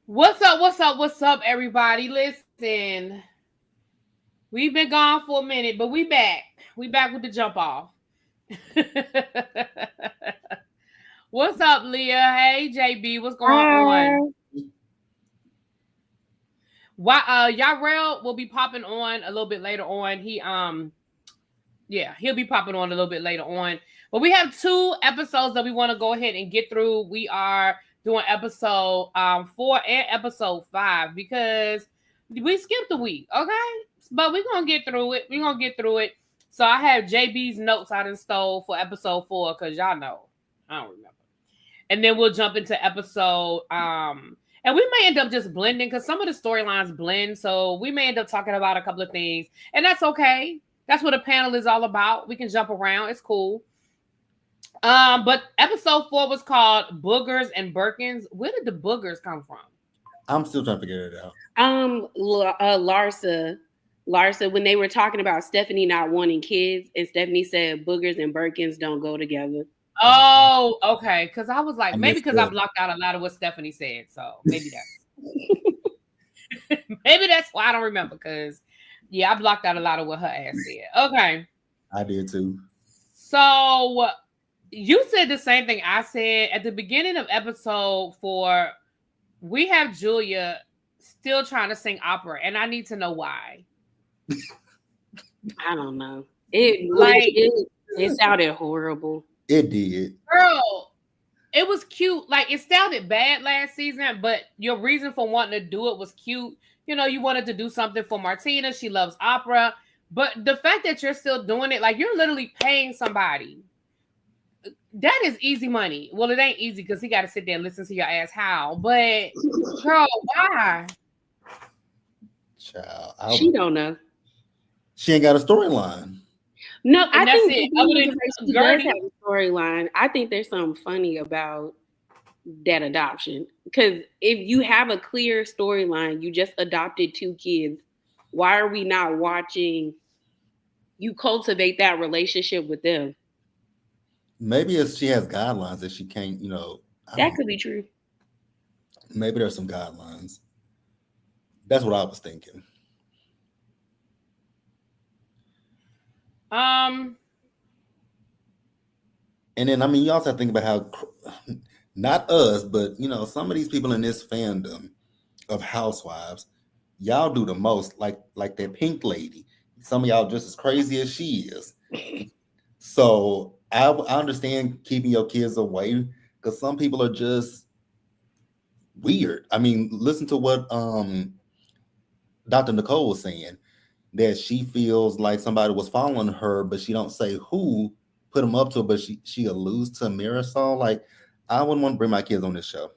What's up? What's up? What's up, everybody? Listen, we've been gone for a minute, but we back. We back with the jump off. What's up, Leah? Hey, JB, what's going Hi. on? Why? Yarrell will be popping on a little bit later on. Yeah, he'll be popping on a little bit later on. But we have two episodes that we want to go ahead and get through. We are doing episode 4 and episode 5 because we skipped a week, okay? But we're gonna get through it. We're gonna get through it. So I have JB's notes out in stole for episode 4 because y'all know I don't remember. And then we'll jump into episode and we may end up just blending because some of the storylines blend. So we may end up talking about a couple of things, and that's okay. That's what a panel is all about. We can jump around. It's cool. But episode 4 was called Boogers and Birkins. Where did the boogers come from? I'm still trying to figure it out. Larsa, when they were talking about Stephanie not wanting kids, and Stephanie said boogers and Birkins don't go together. Oh, okay. Because I was like, I maybe missed because I that. blocked out a lot of what Stephanie said. So maybe that's maybe that's why I don't remember. Because yeah, I blocked out a lot of what her ass said. Okay. I did too. So you said the same thing I said at the beginning of episode 4. We have Julia still trying to sing opera, and I need to know why. I don't know. It sounded horrible. It did. Girl, it was cute. Like, it sounded bad last season, but your reason for wanting to do it was cute. You know, you wanted to do something for Martina. She loves opera. But the fact that you're still doing it, like, you're literally paying somebody. That is easy money. Well, it ain't easy because he got to sit there and listen to your ass howl. But, girl, why? Child. She don't know. She ain't got a storyline. No, And I that's think it. Other than she does have a storyline. I think there's something funny about that adoption. Because if you have a clear storyline, you just adopted 2 kids. Why are we not watching you cultivate that relationship with them? Maybe if she has guidelines that she can't, That could be true. maybe there's some guidelines. That's what I was thinking. And then, you also have to think about how, not us, but, some of these people in this fandom of Housewives, y'all do the most, like that pink lady. Some of y'all just as crazy as she is. So I understand keeping your kids away because some people are just weird. Listen to what Dr. Nicole was saying, that she feels like somebody was following her, but she don't say who put them up to her, but she alludes to Marisol. Like, I wouldn't want to bring my kids on this show.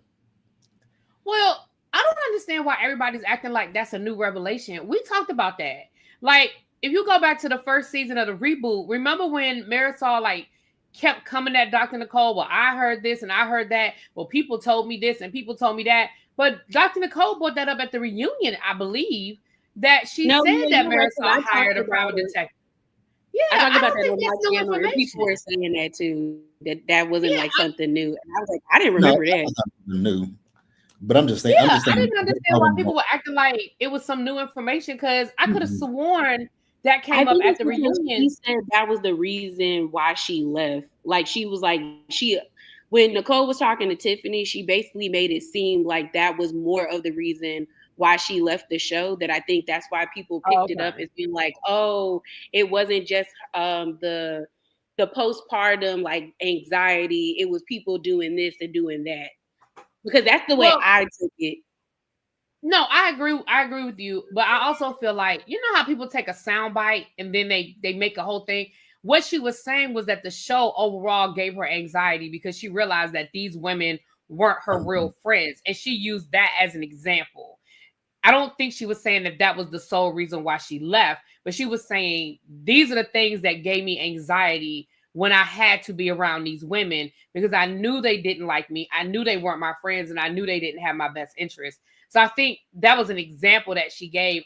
Well, I don't understand why everybody's acting like that's a new revelation. We talked about that. Like, if you go back to the first season of the reboot, remember when Marisol like kept coming at Dr. Nicole? Well, I heard this and I heard that. Well, people told me this and people told me that. But Dr. Nicole brought that up at the reunion, I believe, that she said that Marisol hired a private detective. Yeah, I talked about don't that think on that's my new channel, and people information. were saying that too. That wasn't like something new, and I was like, I didn't No, remember that that. was not new. But I'm just saying. Yeah, I'm just I saying. didn't understand why people were acting like it was some new information because I could have sworn that I came up think at it's the because reunion. she said that was the reason why she left. Like she was like when Nicole was talking to Tiffany, she basically made it seem like that was more of the reason why she left the show. That I think that's why people picked it up as being like, oh, it wasn't just the postpartum like anxiety. It was people doing this and doing that. Because that's the way I took it. No, I agree. I agree with you, but I also feel like you know how people take a sound bite and then they make a whole thing. What she was saying was that the show overall gave her anxiety because she realized that these women weren't her real friends, and she used that as an example. I don't think she was saying that that was the sole reason why she left, but she was saying these are the things that gave me anxiety when I had to be around these women because I knew they didn't like me. I knew they weren't my friends and I knew they didn't have my best interest. So I think that was an example that she gave.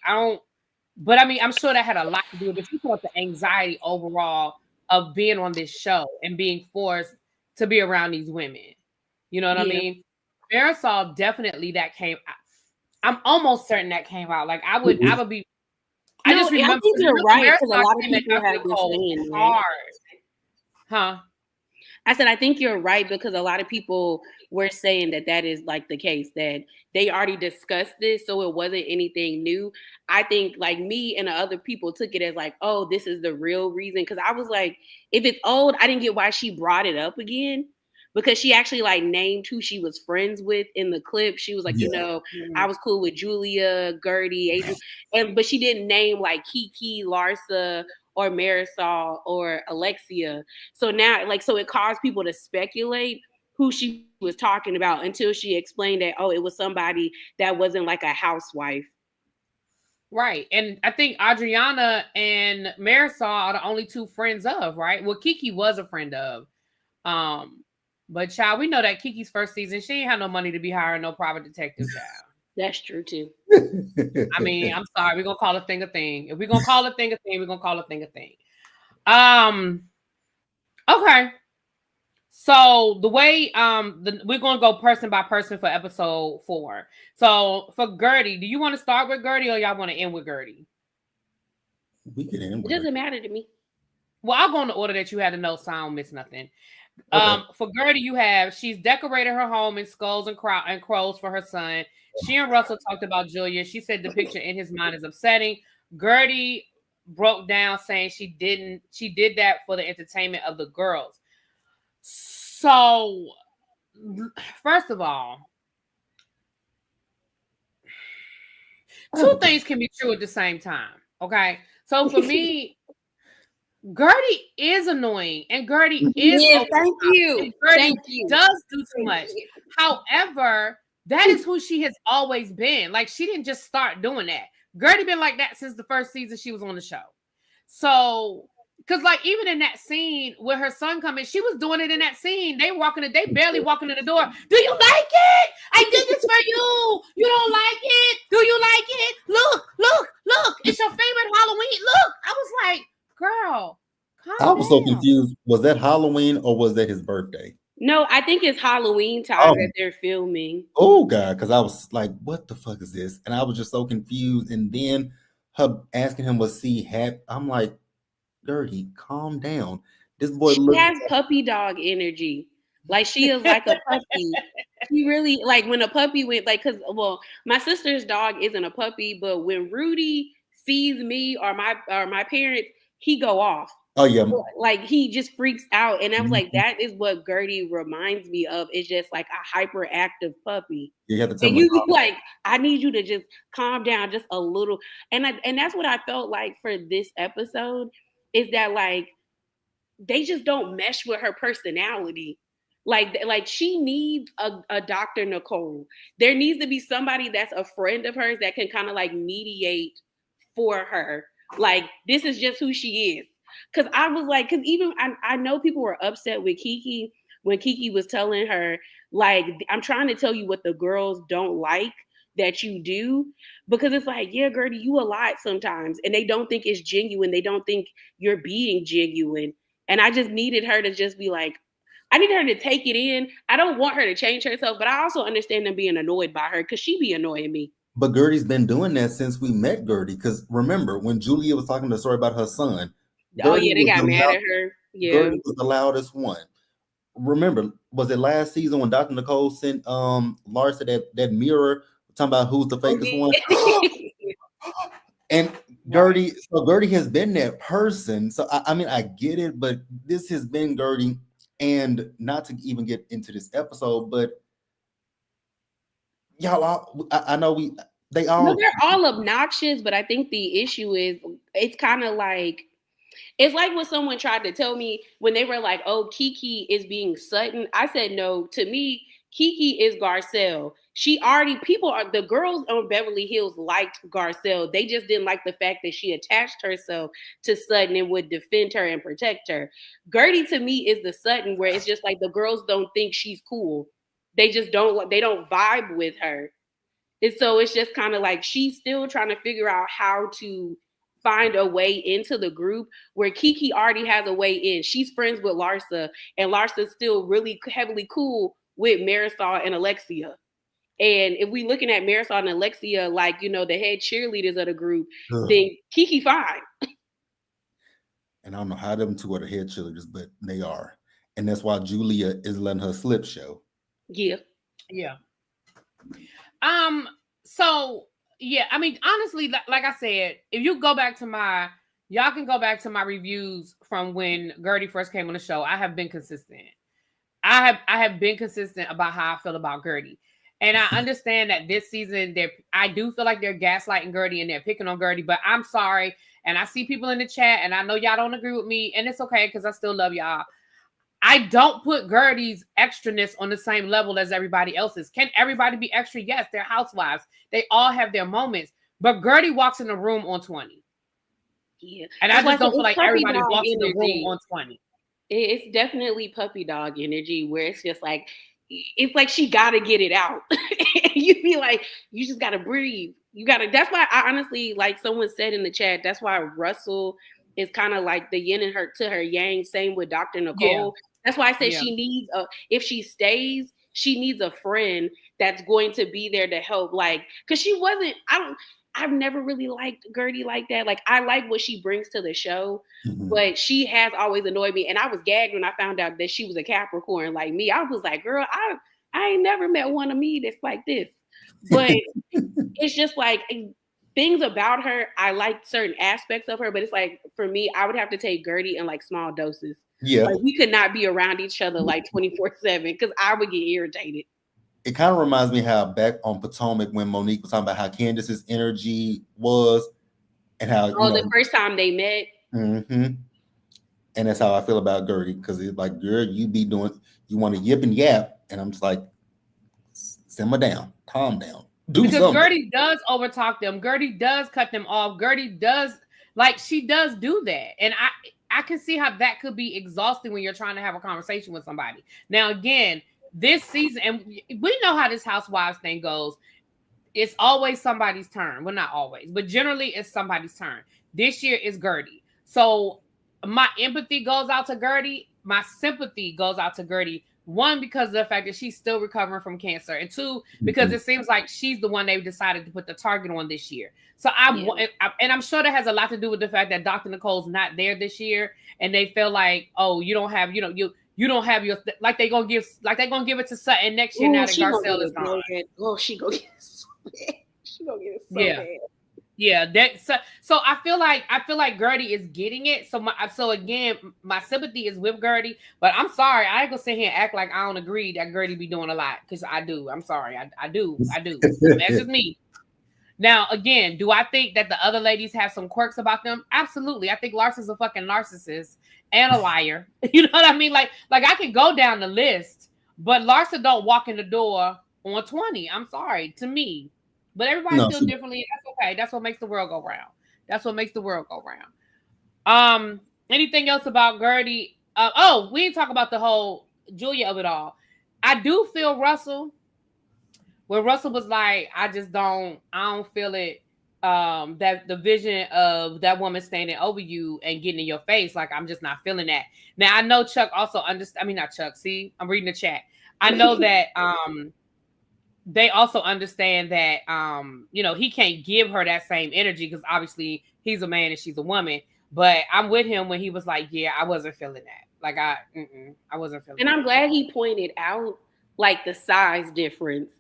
But I'm sure that had a lot to do with it. She felt the anxiety overall of being on this show and being forced to be around these women. You know what I mean? Marisol definitely that came. I'm almost certain that came out. Like I would be. I just I remember. think you're right because a lot of came at people Dr. have been Nicole saying that. hard. Huh? I said I think you're right because a lot of people were saying that is like the case, that they already discussed this, so it wasn't anything new. I think like me and the other people took it as like, oh, this is the real reason. Because I was like, if it's old, I didn't get why she brought it up again. Because she actually like named who she was friends with in the clip. She was like, I was cool with Julia, Gertie, Adrian, but she didn't name like Kiki, Larsa, or Marisol or Alexia. So now, like, so it caused people to speculate who she was talking about until she explained that, oh, it was somebody that wasn't like a housewife. Right. And I think Adriana and Marisol are the only two friends of, right? Well, Kiki was a friend of. But child, we know that Kiki's first season, she ain't had no money to be hiring no private detective, child. That's true too. I mean, I'm sorry, we're gonna call a thing a thing. If we're gonna call a thing a thing, we're gonna call a thing a thing. Okay. So the way we're gonna go person by person for episode 4. So for Gertie, do you want to start with Gertie or y'all want to end with Gertie? We can end with it doesn't matter to me. Well, I'll go in the order that you had to know, so I don't miss nothing. Okay. For Gertie, she's decorated her home in skulls and crows for her son. She and Russell talked about Julia. She said the picture in his mind is upsetting. Gertie broke down saying she did that for the entertainment of the girls. So, first of all, two things can be true at the same time. Okay. So for me, Gertie is annoying and Gertie is thank you. Gertie does do too much. However, that is who she has always been. Like, she didn't just start doing that. Gertie been like that since the first season she was on the show. So, because like even in that scene with her son coming, she was doing it in that scene. They barely walking in the door. Do you like it? I did this for you. You don't like it? Do you like it? Look. It's your favorite Halloween. Look. I was like, girl, I was so confused. Was that Halloween or was that his birthday? No, I think it's Halloween time that they're filming. Oh God, because I was like, what the fuck is this? And I was just so confused. And then her asking him was he happy. I'm like, Gertie, calm down. This boy has puppy dog energy. Like she is like a puppy. She really like when a puppy went like my sister's dog isn't a puppy, but when Rudy sees me or my parents, he go off. Oh yeah, like he just freaks out, and I was like, that is what Gertie reminds me of. It's just like a hyperactive puppy. You have to tell me like, I need you to just calm down just a little, and that's what I felt like for this episode is that like they just don't mesh with her personality. Like she needs a Dr. Nicole. There needs to be somebody that's a friend of hers that can kind of like mediate for her. Like this is just who she is. Because I was like, because even I know people were upset with Kiki when Kiki was telling her, like, I'm trying to tell you what the girls don't like that you do. Because it's like, yeah, Gertie, you a lot sometimes. And they don't think it's genuine. They don't think you're being genuine. And I just needed her to just be like, I need her to take it in. I don't want her to change herself, but I also understand them being annoyed by her because she be annoying me. But Gertie's been doing that since we met Gertie. Because remember, when Julia was talking the story about her son, Gertie they got mad at her. Yeah. Gertie was the loudest one. Remember, was it last season when Dr. Nicole sent Larsa that mirror talking about who's the fakest one? And Gertie has been that person. So I mean, I get it, but this has been Gertie, and not to even get into this episode, but y'all, I know they're all obnoxious, but I think the issue is it's kind of like. It's like when someone tried to tell me when they were like, oh, Kiki is being Sutton. I said, no, to me, Kiki is Garcelle. The girls on Beverly Hills liked Garcelle. They just didn't like the fact that she attached herself to Sutton and would defend her and protect her. Gertie to me is the Sutton where it's just like the girls don't think she's cool. They don't vibe with her. And so it's just kind of like she's still trying to figure out how to find a way into the group where Kiki already has a way in. She's friends with Larsa, and Larsa's still really heavily cool with Marisol and Alexia. And if we looking at Marisol and Alexia, like, you know, the head cheerleaders of the group, Ugh. then Kiki fine. And I don't know how them two are the head cheerleaders, but they are. And that's why Julia is letting her slip show. Yeah. Yeah. So yeah, I mean, honestly, like I said, if you go back to y'all can go back to my reviews from when Gertie first came on the show. I have been consistent. I have been consistent about how I feel about Gertie. And I understand that this season I do feel like they're gaslighting Gertie and they're picking on Gertie, but I'm sorry. And I see people in the chat and I know y'all don't agree with me, and it's okay because I still love y'all. I don't put Gertie's extraness on the same level as everybody else's. Can everybody be extra? Yes, they're housewives. They all have their moments. But Gertie walks in the room on 20. Yeah. And I just don't feel like everybody walks in the room on 20. It's definitely puppy dog energy where it's just like, it's like she got to get it out. You be like, you just got to breathe. You got to, that's why I honestly, like someone said in the chat, that's why Russell is kind of like the yin and her to her yang, same with Dr. Nicole. Yeah. That's why I said she needs if she stays, she needs a friend that's going to be there to help. Like, because she wasn't, I've never really liked Gertie like that. Like, I like what she brings to the show, but she has always annoyed me. And I was gagged when I found out that she was a Capricorn like me. I was like, girl, I ain't never met one of me that's like this. But it's just like things about her, I like certain aspects of her, but it's like, for me, I would have to take Gertie in like small doses. Yeah. Like, we could not be around each other like 24/7 because I would get irritated. It kind of reminds me how back on Potomac when Monique was talking about how Candace's energy was and how the first time they met. Mm-hmm. And that's how I feel about Gertie, because it's like, girl, you want to yip and yap, and I'm just like, simmer down, calm down, do because something. Gertie does overtalk them. Gertie does cut them off. Gertie does, like, she does do that, and I can see how that could be exhausting when you're trying to have a conversation with somebody. Now, again, this season, and we know how this Housewives thing goes. It's always somebody's turn. Well, not always, but generally it's somebody's turn. This year is Gertie. So my empathy goes out to Gertie. My sympathy goes out to Gertie. One, because of the fact that she's still recovering from cancer. And two, because it seems like she's the one they've decided to put the target on this year. So and I'm sure that has a lot to do with the fact that Dr. Nicole's not there this year. And they feel like, oh, you don't have, you don't have your, like they're going to give it to Sutton next year. Now that Garcelle is gone. Oh, she going to get it so bad. She going to get it so bad. Yeah, so I feel like Gertie is getting it. So again, my sympathy is with Gertie, but I'm sorry, I ain't gonna sit here and act like I don't agree that Gertie be doing a lot, because I do. I'm sorry, I do. That's just me. Now, again, do I think that the other ladies have some quirks about them? Absolutely. I think Larsa's a fucking narcissist and a liar. You know what I mean? Like I can go down the list, but Larsa don't walk in the door on 20. I'm sorry, to me. But everybody feels differently. That's okay. That's what makes the world go round. Anything else about Gertie? We didn't talk about the whole Julia of it all. I do feel Russell. When Russell was like, I don't feel it. That the vision of that woman standing over you and getting in your face, like, I'm just not feeling that. Now I know Chuck also understands. I mean, not Chuck. See, I'm reading the chat. I know that they also understand that, he can't give her that same energy because obviously he's a man and she's a woman. But I'm with him when he was like, yeah, I wasn't feeling that. Like, I wasn't feeling and that. I'm glad he pointed out, like, the size difference.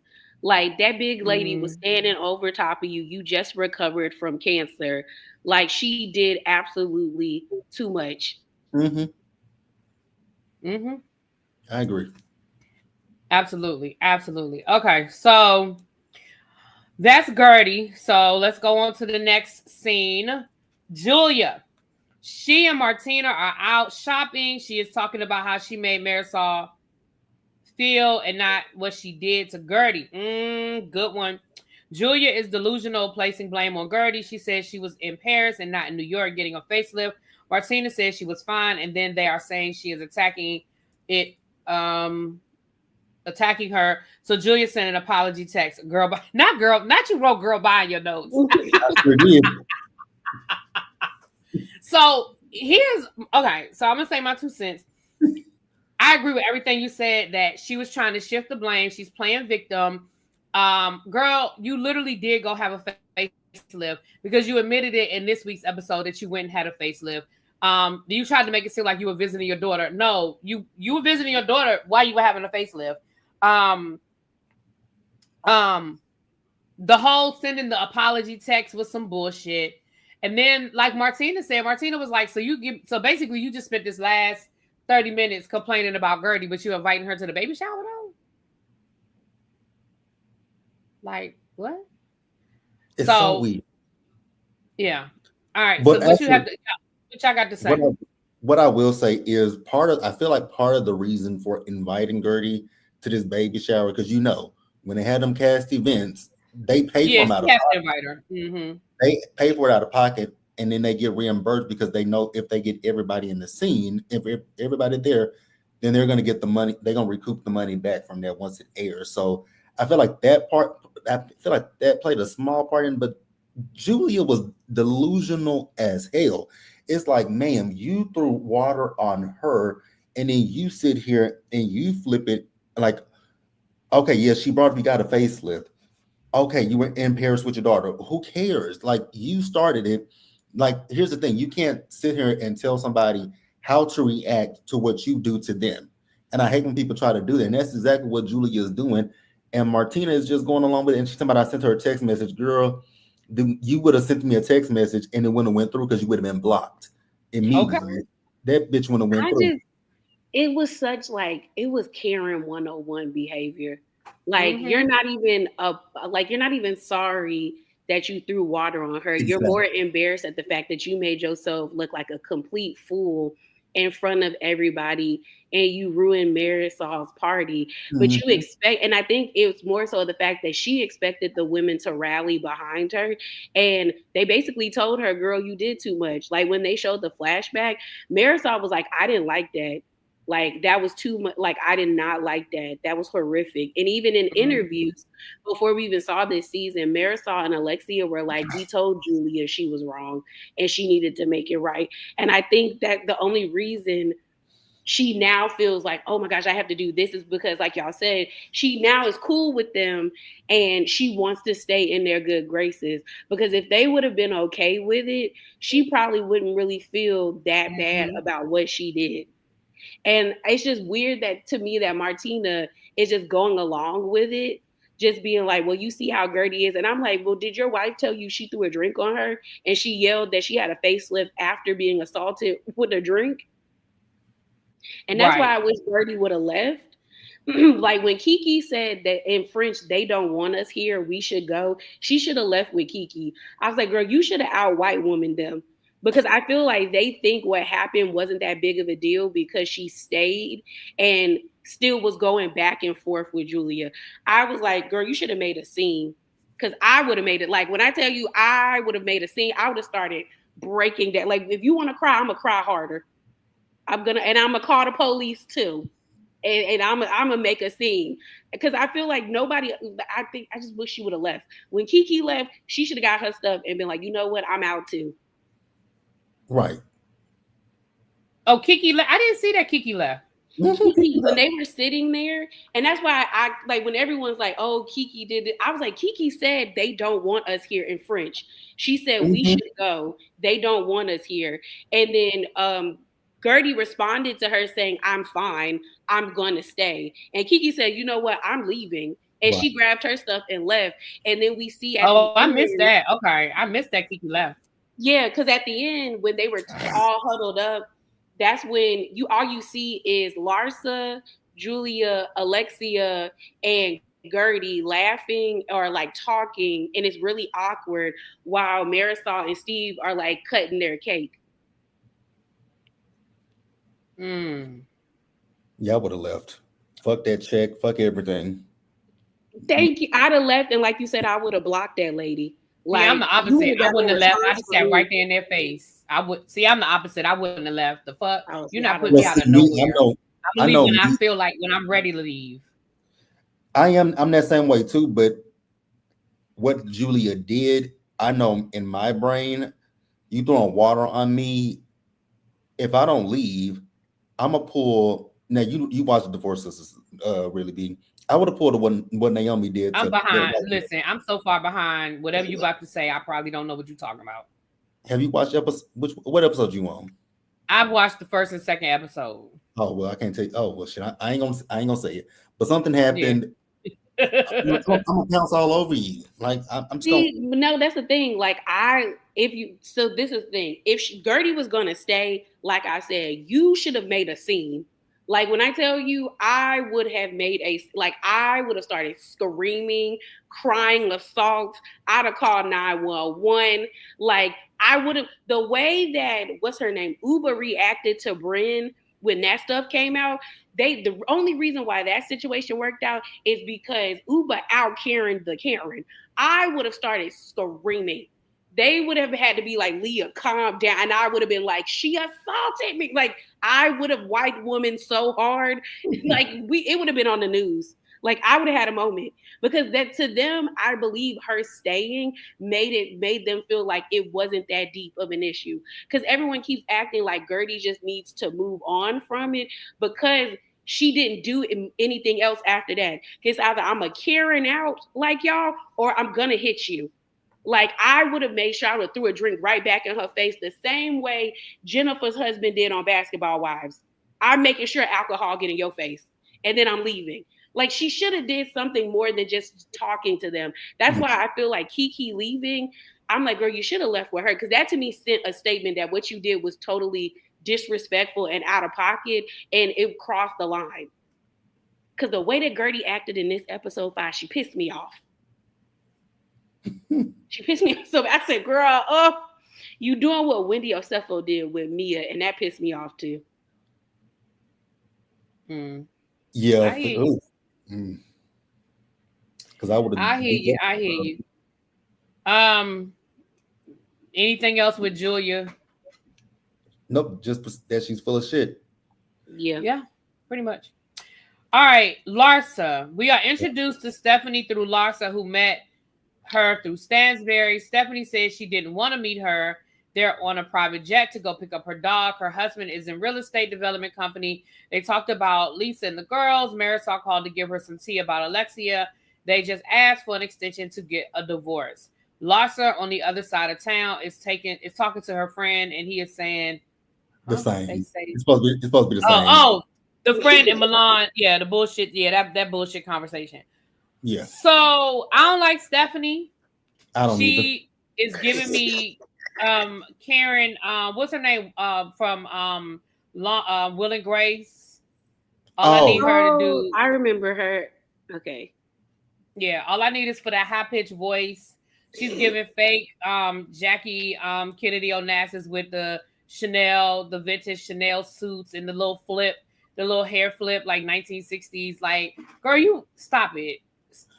Like, that big lady was standing over top of you. You just recovered from cancer. Like, she did absolutely too much. I agree. Absolutely. Okay, so that's Gertie. So let's go on to the next scene. Julia. She and Martina are out shopping. She is talking about how she made Marisol feel and not what she did to Gertie. Good one. Julia is delusional, placing blame on Gertie. She says she was in Paris and not in New York getting a facelift. Martina says she was fine, and then they are saying she is attacking her. So Julia sent an apology text. Not you wrote girl by in your notes. So so I'm gonna say my 2 cents. I agree with everything you said, that she was trying to shift the blame. She's playing victim. Girl, you literally did go have a facelift because you admitted it in this week's episode that you went and had a facelift. You tried to make it seem like you were visiting your daughter. No, you were visiting your daughter while you were having a facelift. Um, um, the whole sending the apology text was some bullshit. And then, like Martina said, Martina was like, so basically you just spent this last 30 minutes complaining about Gertie, but you're inviting her to the baby shower though? Like, what? It's so weird. Yeah. All right. But so what y'all got to say? What I will say is I feel like part of the reason for inviting Gertie to this baby shower, because when they had them cast events, they pay for them out of pocket. Mm-hmm. They pay for it out of pocket, and then they get reimbursed because they know if they get everybody in the scene, if everybody there, then they're going to get the money. They're going to recoup the money back from that once it airs. So I feel like that played a small part in, but Julia was delusional as hell. It's like, ma'am, you threw water on her, and then you sit here and you flip it like, okay, yeah, she brought up you got a facelift. Okay, you were in Paris with your daughter. Who cares? Like, you started it. Like, here's the thing. You can't sit here and tell somebody how to react to what you do to them. And I hate when people try to do that. And that's exactly what Julia is doing. And Martina is just going along with it. And she's talking about, I sent her a text message. Girl, you would have sent me a text message and it wouldn't have went through because you would have been blocked immediately. Okay. That bitch wouldn't have went through. It was such it was Karen 101 behavior. Like, you're not even sorry that you threw water on her. Exactly. You're more embarrassed at the fact that you made yourself look like a complete fool in front of everybody and you ruined Marisol's party. But you expect, and I think it's more so the fact that she expected the women to rally behind her. And they basically told her, girl, you did too much. Like, when they showed the flashback, Marisol was like, I didn't like that. Like, that was too much. Like, I did not like that. That was horrific. And even in interviews before we even saw this season, Marisol and Alexia were like, we told Julia she was wrong and she needed to make it right. And I think that the only reason she now feels like, oh my gosh, I have to do this is because, like y'all said, she now is cool with them and she wants to stay in their good graces. Because if they would have been okay with it, she probably wouldn't really feel that bad about what she did. And it's just weird that, to me, that Martina is just going along with it, just being like, well, you see how Gertie is. And I'm like, well, did your wife tell you she threw a drink on her and she yelled that she had a facelift after being assaulted with a drink? And that's why I wish Gertie would have left. Like, when Kiki said that in French, they don't want us here, we should go, she should have left with Kiki. I was like, girl, you should have out white woman them. Because I feel like they think what happened wasn't that big of a deal because she stayed and still was going back and forth with Julia. I was like, girl, you should have made a scene. Because I would have made it. Like, when I tell you I would have made a scene, I would have started breaking that. Like, if you want to cry, I'm going to cry harder. I'm going to call the police too. And I'm going to make a scene. Because I feel like I just wish she would have left. When Kiki left, she should have got her stuff and been like, you know what, I'm out too. Right. Oh, Kiki left. I didn't see that Kiki left. When they were sitting there, and that's why I like when everyone's like, oh, Kiki did it. I was like, Kiki said they don't want us here in French. She said we should go. They don't want us here. And then Gertie responded to her saying, I'm fine. I'm going to stay. And Kiki said, you know what? I'm leaving. And she grabbed her stuff and left. And then we see I missed that. Okay. I missed that Kiki left. Yeah, because at the end, when they were all huddled up, that's when all you see is Larsa, Julia, Alexia, and Gertie laughing or like talking, and it's really awkward while Marisol and Steve are like cutting their cake. Yeah, I would have left. Fuck that check. Fuck everything. Thank you. I'd have left, and like you said, I would have blocked that lady. Like, I'm the opposite. I wouldn't have left. I just sat right there in their face. I'm the opposite. I wouldn't have left. The fuck? You're not putting me out of nowhere. I'm leaving when I feel like when I'm ready to leave. I'm that same way too, but what Julia did, I know in my brain, you throwing water on me. If I don't leave, I'm gonna pull. Now you watch the Divorce Sisters, really be. I would have pulled what Naomi did. I'm behind. Listen, I'm so far behind. Whatever you about to say, I probably don't know what you're talking about. Have you watched what episode you on? I've watched the first and second episode. Oh well, I can't tell you. Oh well, shit. I ain't gonna say it. But something happened. Yeah. I'm gonna bounce all over you. Like I'm just See, no, that's the thing. Like this is the thing. If Gertie was gonna stay, like I said, you should have made a scene. Like when I tell you, I would have I would have started screaming, crying, assault. I'd have called 911. Like I would have, the way that what's her name, Uba reacted to Bryn when that stuff came out. The only reason why that situation worked out is because Uba out Karen the Karen. I would have started screaming. They would have had to be like, Leah, calm down. And I would have been like, she assaulted me. Like I would have white woman so hard. Like it would have been on the news. Like I would have had a moment, because that to them, I believe her staying made them feel like it wasn't that deep of an issue. Because everyone keeps acting like Gertie just needs to move on from it because she didn't do anything else after that. It's either I'm a Karen out like y'all, or I'm gonna hit you. Like I would have made sure I would have threw a drink right back in her face the same way Jennifer's husband did on Basketball Wives. I'm making sure alcohol get in your face, and then I'm leaving. Like she should have did something more than just talking to them. That's why I feel like Kiki leaving, I'm like, girl, you should have left with her, because that to me sent a statement that what you did was totally disrespectful and out of pocket, and it crossed the line. Because the way that Gertie acted in this episode 5, she pissed me off. She pissed me off. So I said, girl, you doing what Wendy Osefo did with Mia, and that pissed me off too. Yeah. Because I would have. I hear you. Anything else with Julia? Nope, just that she's full of shit. Yeah, pretty much. All right, Larsa. We are introduced to Stephanie through Larsa, who met her through Stansbury. Stephanie says she didn't want to meet her. They're on a private jet to go pick up her dog. Her husband is in real estate development company. They talked about Lisa and the girls. Marisol called to give her some tea about Alexia. They just asked for an extension to get a divorce. Larsa on the other side of town is talking to her friend, and he is saying the same. It's supposed to be the same. Oh, the friend in Milan. Yeah, the bullshit. Yeah, that bullshit conversation. Yeah. So I don't like Stephanie. I don't either. She is giving me Karen, what's her name? From Will and Grace. All I need her to do. I remember her. Okay. Yeah, all I need is for that high-pitched voice. She's giving fake Jackie Kennedy Onassis with the vintage Chanel suits and the little hair flip, like 1960s. Like, girl, you stop it.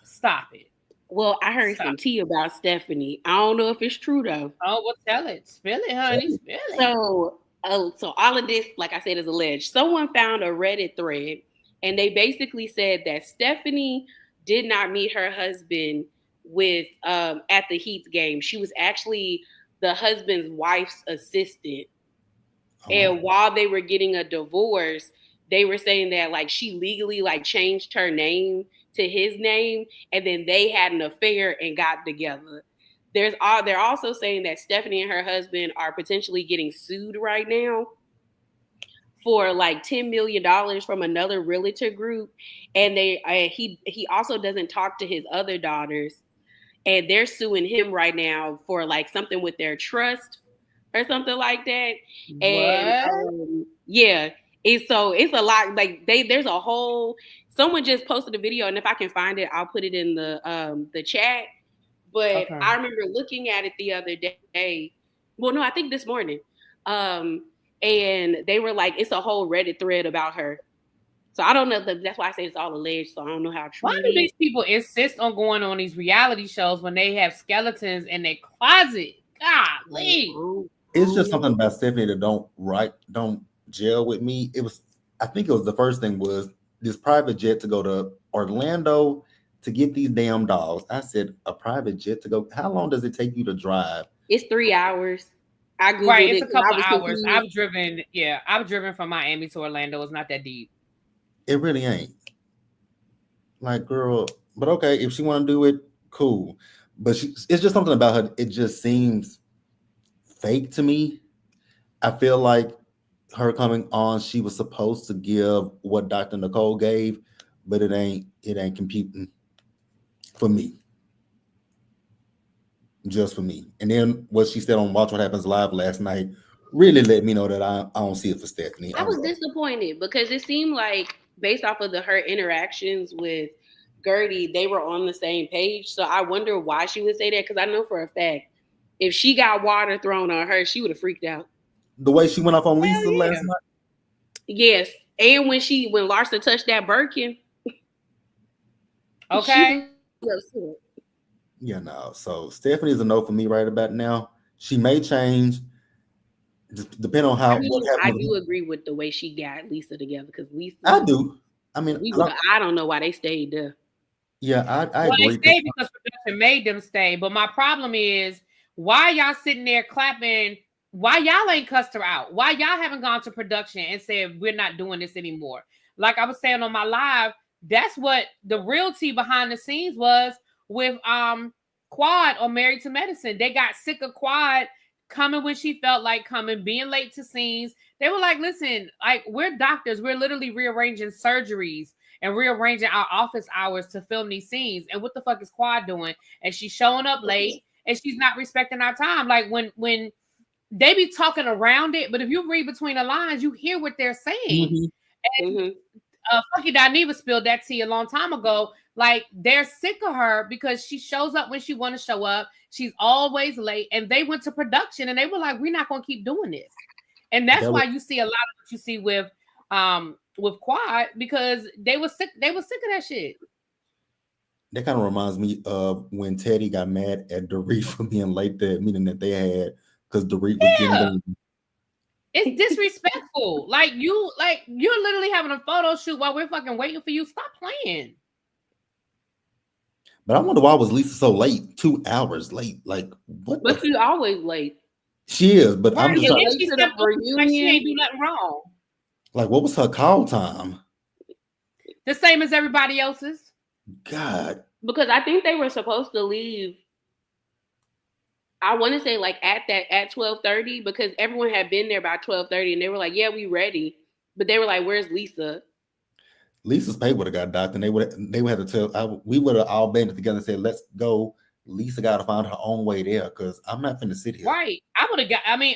Stop it. Well, I heard some tea about Stephanie. I don't know if it's true though. Oh, well, tell it. Spill it, honey. Spill it. So all of this, like I said, is alleged. Someone found a Reddit thread, and they basically said that Stephanie did not meet her husband with at the Heat's game. She was actually the husband's wife's assistant. And while they were getting a divorce, they were saying that like she legally like changed her name to his name, and then they had an affair and got together. They're also saying that Stephanie and her husband are potentially getting sued right now for like $10 million from another realtor group, and he also doesn't talk to his other daughters, and they're suing him right now for like something with their trust or something like that. What? And yeah, it's a lot. Like there's a whole. Someone just posted a video, and if I can find it, I'll put it in the chat. But okay. I remember looking at it the other day. Well, no, I think this morning. And they were like, it's a whole Reddit thread about her. So I don't know. That's why I say it's all alleged. So I don't know how true. Why do these people insist on going on these reality shows when they have skeletons in their closet? Golly. It's just something about Stephanie that don't gel with me. I think it was the first thing was this private jet to go to Orlando to get these damn dogs. I said, a private jet to go. How long does it take you to drive? It's 3 hours. Right, it's a couple hours. I've driven from Miami to Orlando. It's not that deep. It really ain't. Like, girl, but okay, if she want to do it, cool. But it's just something about her. It just seems fake to me. I feel like her coming on, she was supposed to give what Dr. Nicole gave, but it ain't computing for me. Just for me. And then what she said on Watch What Happens Live last night really let me know that I don't see it for Stephanie. I was disappointed because it seemed like based off of her interactions with Gertie, they were on the same page. So I wonder why she would say that, because I know for a fact if she got water thrown on her, she would have freaked out. The way she went off on Lisa last night. Yes. And when Larsa touched that Birkin. Okay. Yeah, no. So Stephanie's a no for me right about now. She may change depending on how. I do agree with the way she got Lisa together, because Lisa. I do. I mean, I don't know why they stayed there. Yeah, I agree. They stayed because production made them stay. But my problem is, why y'all sitting there clapping? Why y'all ain't cussed her out? Why y'all haven't gone to production and said we're not doing this anymore? Like I was saying on my live, that's what the real tea behind the scenes was with Quad or Married to Medicine. They got sick of Quad coming when she felt like coming, being late to scenes. They were like, listen, like, we're doctors. We're literally rearranging surgeries and rearranging our office hours to film these scenes. And what the fuck is Quad doing? And she's showing up late and she's not respecting our time. Like when they be talking around it, but if you read between the lines, you hear what they're saying. And Funky Dineva spilled that tea a long time ago. Like, they're sick of her because she shows up when she want to show up. She's always late. And they went to production and they were like, we're not going to keep doing this. And that's why you see a lot of what you see with Quad, because they were sick. They were sick of that shit. That kind of reminds me of when Teddy got mad at Dorit for being late to that meeting that they had because Dorit was getting done. It's disrespectful. You're literally having a photo shoot while we're fucking waiting for you. Stop playing. But I wonder why was Lisa so late? 2 hours late. Like, what? But she's always late. She is, but I'm just like she ain't do nothing wrong. Like, what was her call time? The same as everybody else's. God. Because I think they were supposed to leave, I want to say like at 12:30, because everyone had been there by 12:30 and they were like, yeah, we ready. But they were like, where's Lisa? Lisa's pay would have got docked, and they would have to tell. We would have all banded together and said, let's go. Lisa got to find her own way there, because I'm not finna sit here. Right.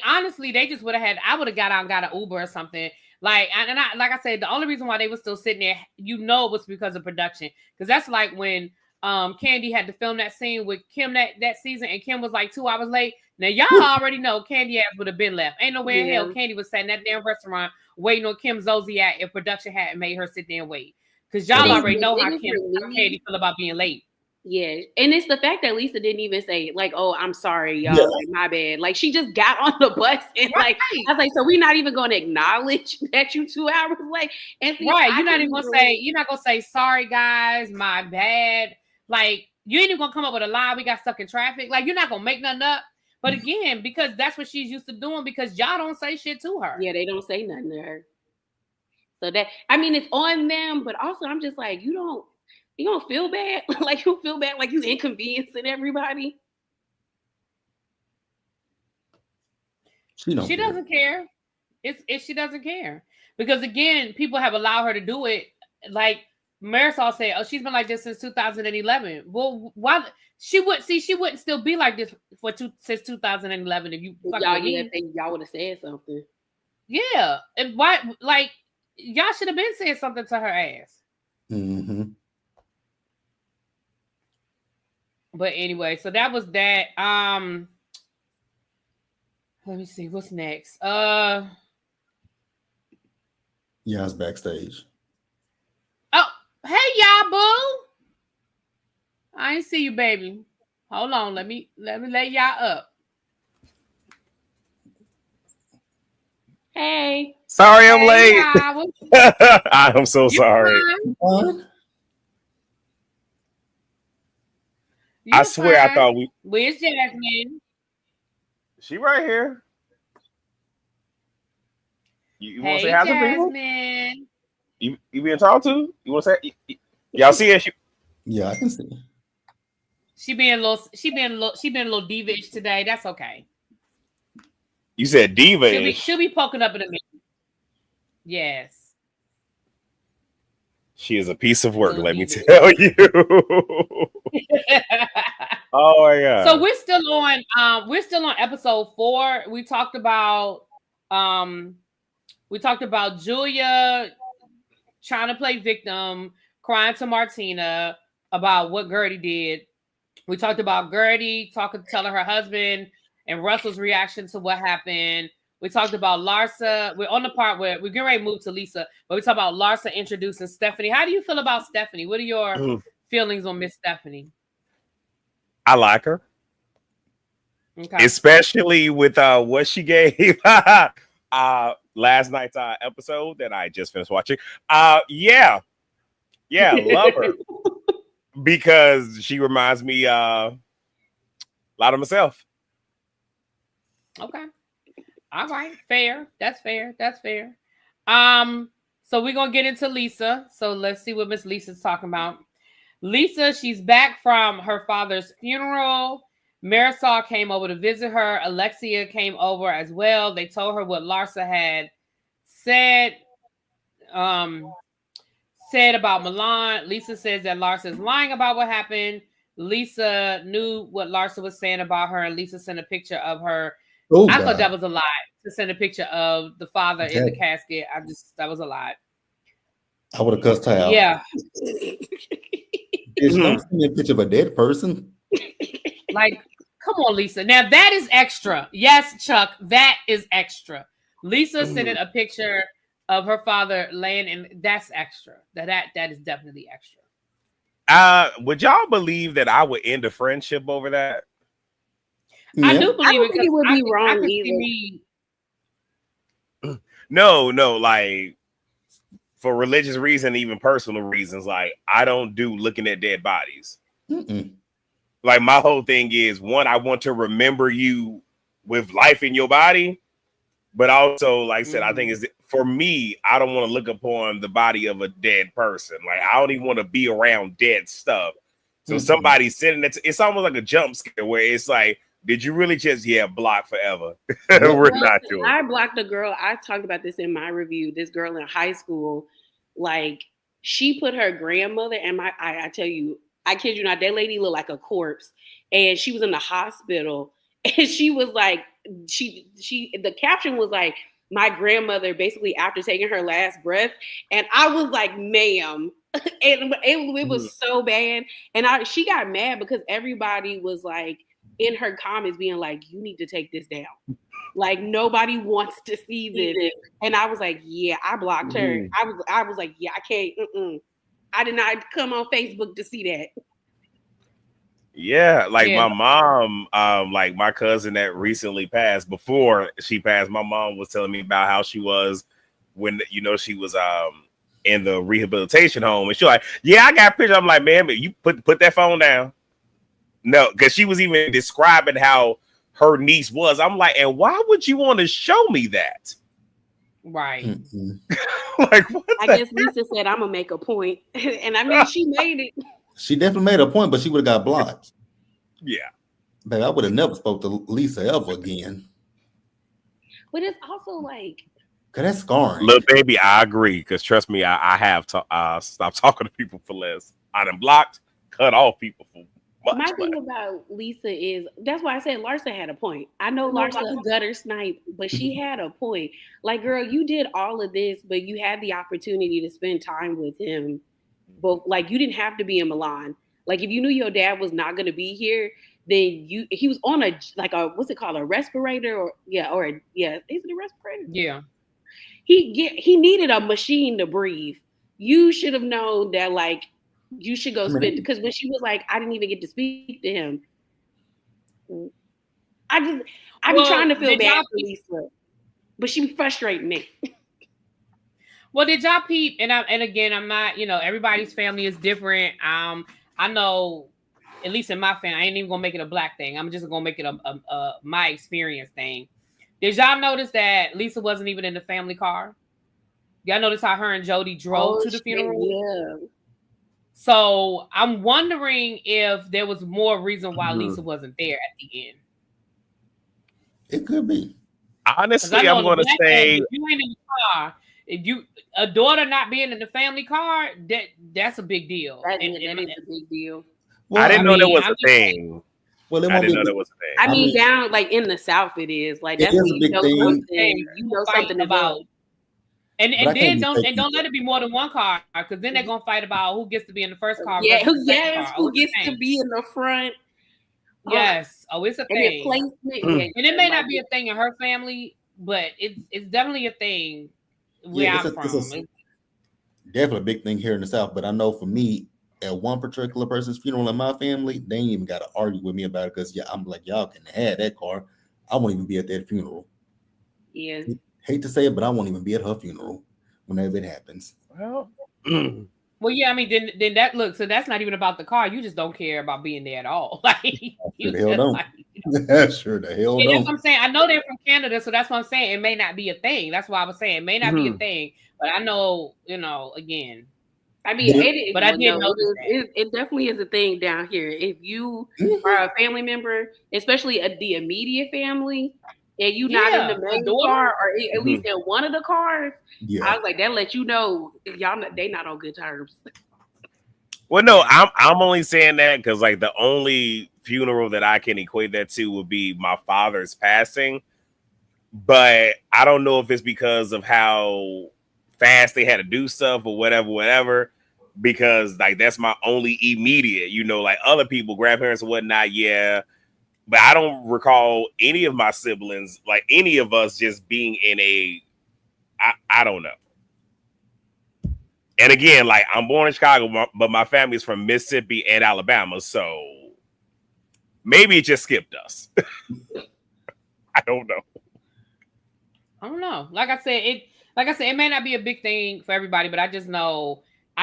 Honestly, they just would have had, I would have got out and got an Uber or something. Like I said, the only reason why they were still sitting there, it was because of production. Because that's like when Candy had to film that scene with Kim that season, and Kim was like 2 hours late. Now y'all already know Candy ass would have been left. Ain't no way in hell Candy was sat in that damn restaurant waiting on Kim Zodiac if production hadn't made her sit there and wait. Because y'all already know how Candy feel about being late. Yeah, and it's the fact that Lisa didn't even say like, "Oh, I'm sorry, y'all. Like, my bad." Like, she just got on the bus and like, I was like, "So we're not even going to acknowledge that you 2 hours late?" And right, you're not gonna say, "Sorry, guys, my bad." Like, you ain't even gonna come up with a lie. We got stuck in traffic. Like, you're not gonna make nothing up. But again, because that's what she's used to doing, because y'all don't say shit to her. Yeah, they don't say nothing to her. So it's on them, but also I'm just like, you don't feel bad? Like, you feel bad like you inconveniencing everybody? She doesn't care. She doesn't care. Because again, people have allowed her to do it. Like Marisol said, she's been like this since 2011. Well, why she wouldn't still be like this since 2011 if you y'all would have said something. Yeah. And why, like, y'all should have been saying something to her ass. Mm-hmm. But anyway, so that was that. Let me see what's next. Yeah, it's backstage. Oh, hey y'all, boo. I ain't see you, baby. Hold on, let me lay y'all up. Hey. Sorry, I'm late. I'm so sorry. I swear, I thought Where's Jasmine? She right here. You want to say hi to people? You being talked to? You want to say? Y'all see it? Yeah, I can see. She being a little diva-ish today. That's okay. You said diva. She'll be poking up in a minute. Yes. She is a piece of work, let me tell you. Oh my god. So we're still on episode 4. We talked about Julia trying to play victim, crying to Martina about what Gertie did. We talked about Gertie telling her husband and Russell's reaction to what happened. We talked about Larsa. We're on the part where we're getting ready to move to Lisa, but we talked about Larsa introducing Stephanie. How do you feel about Stephanie? What are your feelings on Miss Stephanie? I like her. Okay. Especially with what she gave last night's episode that I just finished watching. Yeah, love her. Because she reminds me a lot of myself. Okay. All right. Fair. That's fair. So we're going to get into Lisa. So let's see what Miss Lisa's talking about. Lisa, she's back from her father's funeral. Marisol came over to visit her. Alexia came over as well. They told her what Larsa had said. Said about Milan. Lisa says that Larsa is lying about what happened. Lisa knew what Larsa was saying about her, and Lisa sent a picture of her. I thought that was a lie to send a picture of the father in the casket. That was a lie. I would have cussed her out. Yeah. Bitch, don't send me a picture of a dead person. Like, come on, Lisa. Now that is extra. Yes, Chuck, that is extra. Lisa sending a picture of her father laying in, that's extra. That is definitely extra. Would y'all believe that I would end a friendship over that? Yeah. I do believe I don't think it would be wrong either. No, like for religious reasons, even personal reasons, like I don't do looking at dead bodies. Like my whole thing is, one, I want to remember you with life in your body. But also, like I said, I think is for me, I don't want to look upon the body of a dead person. Like I don't even want to be around dead stuff. So somebody sitting there, it's almost like a jump scare where it's like, did you really just block forever? We're not doing. I blocked a girl. I talked about this in my review. This girl in high school, like she put her grandmother and I tell you, I kid you not, that lady looked like a corpse, and she was in the hospital, and she was like. The caption was like, my grandmother basically after taking her last breath, and I was like, ma'am, and it was so bad, and she got mad because everybody was like in her comments being like, you need to take this down, like nobody wants to see this, and I was like, yeah, I blocked her. I was like, yeah, I can't. I did not come on Facebook to see that. Yeah, like my mom, like my cousin that recently passed, before she passed, my mom was telling me about how she was when, she was in the rehabilitation home. And she's like, yeah, I got a picture. I'm like, man, you put that phone down. No, because she was even describing how her niece was. I'm like, and why would you want to show me that? Right. Like, what I guess Lisa said, I'm going to make a point. And I mean, she made it. She definitely made a point, but she would have got blocked. Yeah. But I would have never spoke to Lisa ever again. But it's also like... Because that's scarring. Look, baby, I agree. Because trust me, I have stopped talking to people for less. I done blocked, cut off people for much. My thing about Lisa is, that's why I said Larsa had a point. I know Larsa a gutter snipe, but she had a point. Like, girl, you did all of this, but you had the opportunity to spend time with him. But like, you didn't have to be in Milan. Like, if you knew your dad was not going to be here, then he was on a what's it called, a respirator, is it a respirator? Yeah. He needed a machine to breathe. You should have known that, like, you should go spend, because when she was like, I didn't even get to speak to him. I've been trying to feel bad for Lisa, but she was frustrating me. Well, did y'all peep? And again, I'm not, everybody's family is different. I know, at least in my family, I ain't even gonna make it a black thing. I'm just gonna make it a my experience thing. Did y'all notice that Lisa wasn't even in the family car? Y'all notice how her and Jody drove to the funeral? Yeah. So I'm wondering if there was more reason why Lisa wasn't there at the end. It could be. Honestly, I'm going to say, if you ain't in the car, a daughter not being in the family car, that's a big deal. That is a big deal. Well, I didn't know there was a thing. Well, I didn't know there was a thing. I mean, down like in the South, it is like that's a big thing. You know something about. And then don't let it be more than one car, because then they're gonna fight about who gets to be in the first car. Yeah, who gets to be in the front. Yes. Oh, it's a thing. And it may not be a thing in her family, but it's definitely a thing where I'm from. It's definitely a big thing here in the South. But I know for me, at one particular person's funeral in my family, they ain't even got to argue with me about it, because I'm like, y'all can have that car. I won't even be at that funeral. Yeah. Hate to say it, but I won't even be at her funeral whenever it happens. Well, yeah, I mean, then that look, so that's not even about the car. You just don't care about being there at all. Like, sure the hell don't. Sure the hell don't. That's what I'm saying. I know they're from Canada, so that's what I'm saying. It may not be a thing. That's why I was saying it may not be a thing, but I know, again. I mean, but I didn't know it definitely is a thing down here. If you are a family member, especially the immediate family, and you not in the main car or at least in one of the cars, I was like, that let you know they not on good terms. Well, no, I'm only saying that because like the only funeral that I can equate that to would be my father's passing, but I don't know if it's because of how fast they had to do stuff or whatever. Because like that's my only immediate, like other people, grandparents and whatnot, yeah. But I don't recall any of my siblings, like any of us, just being in I don't know. And again, like I'm born in Chicago, but my family's from Mississippi and Alabama, so maybe it just skipped us. I don't know. I don't know. Like I said, it may not be a big thing for everybody, but I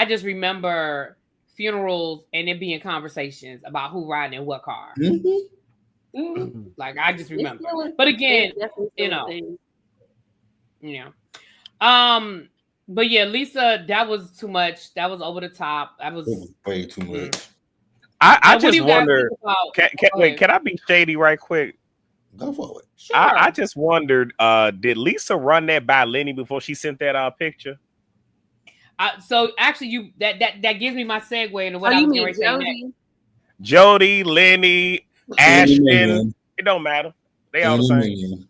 just remember funerals and it being conversations about who riding in what car. Like I just remember. But again, but yeah, Lisa, that was too much. That was over the top. That was way too much. I just wonder. Can I be shady right quick? Go for it. Sure. I just wondered, did Lisa run that by Lenny before she sent that picture? So actually, that gives me my segue into what I was going to say next. Jody, Lenny, Ashton, it don't matter. They all the same.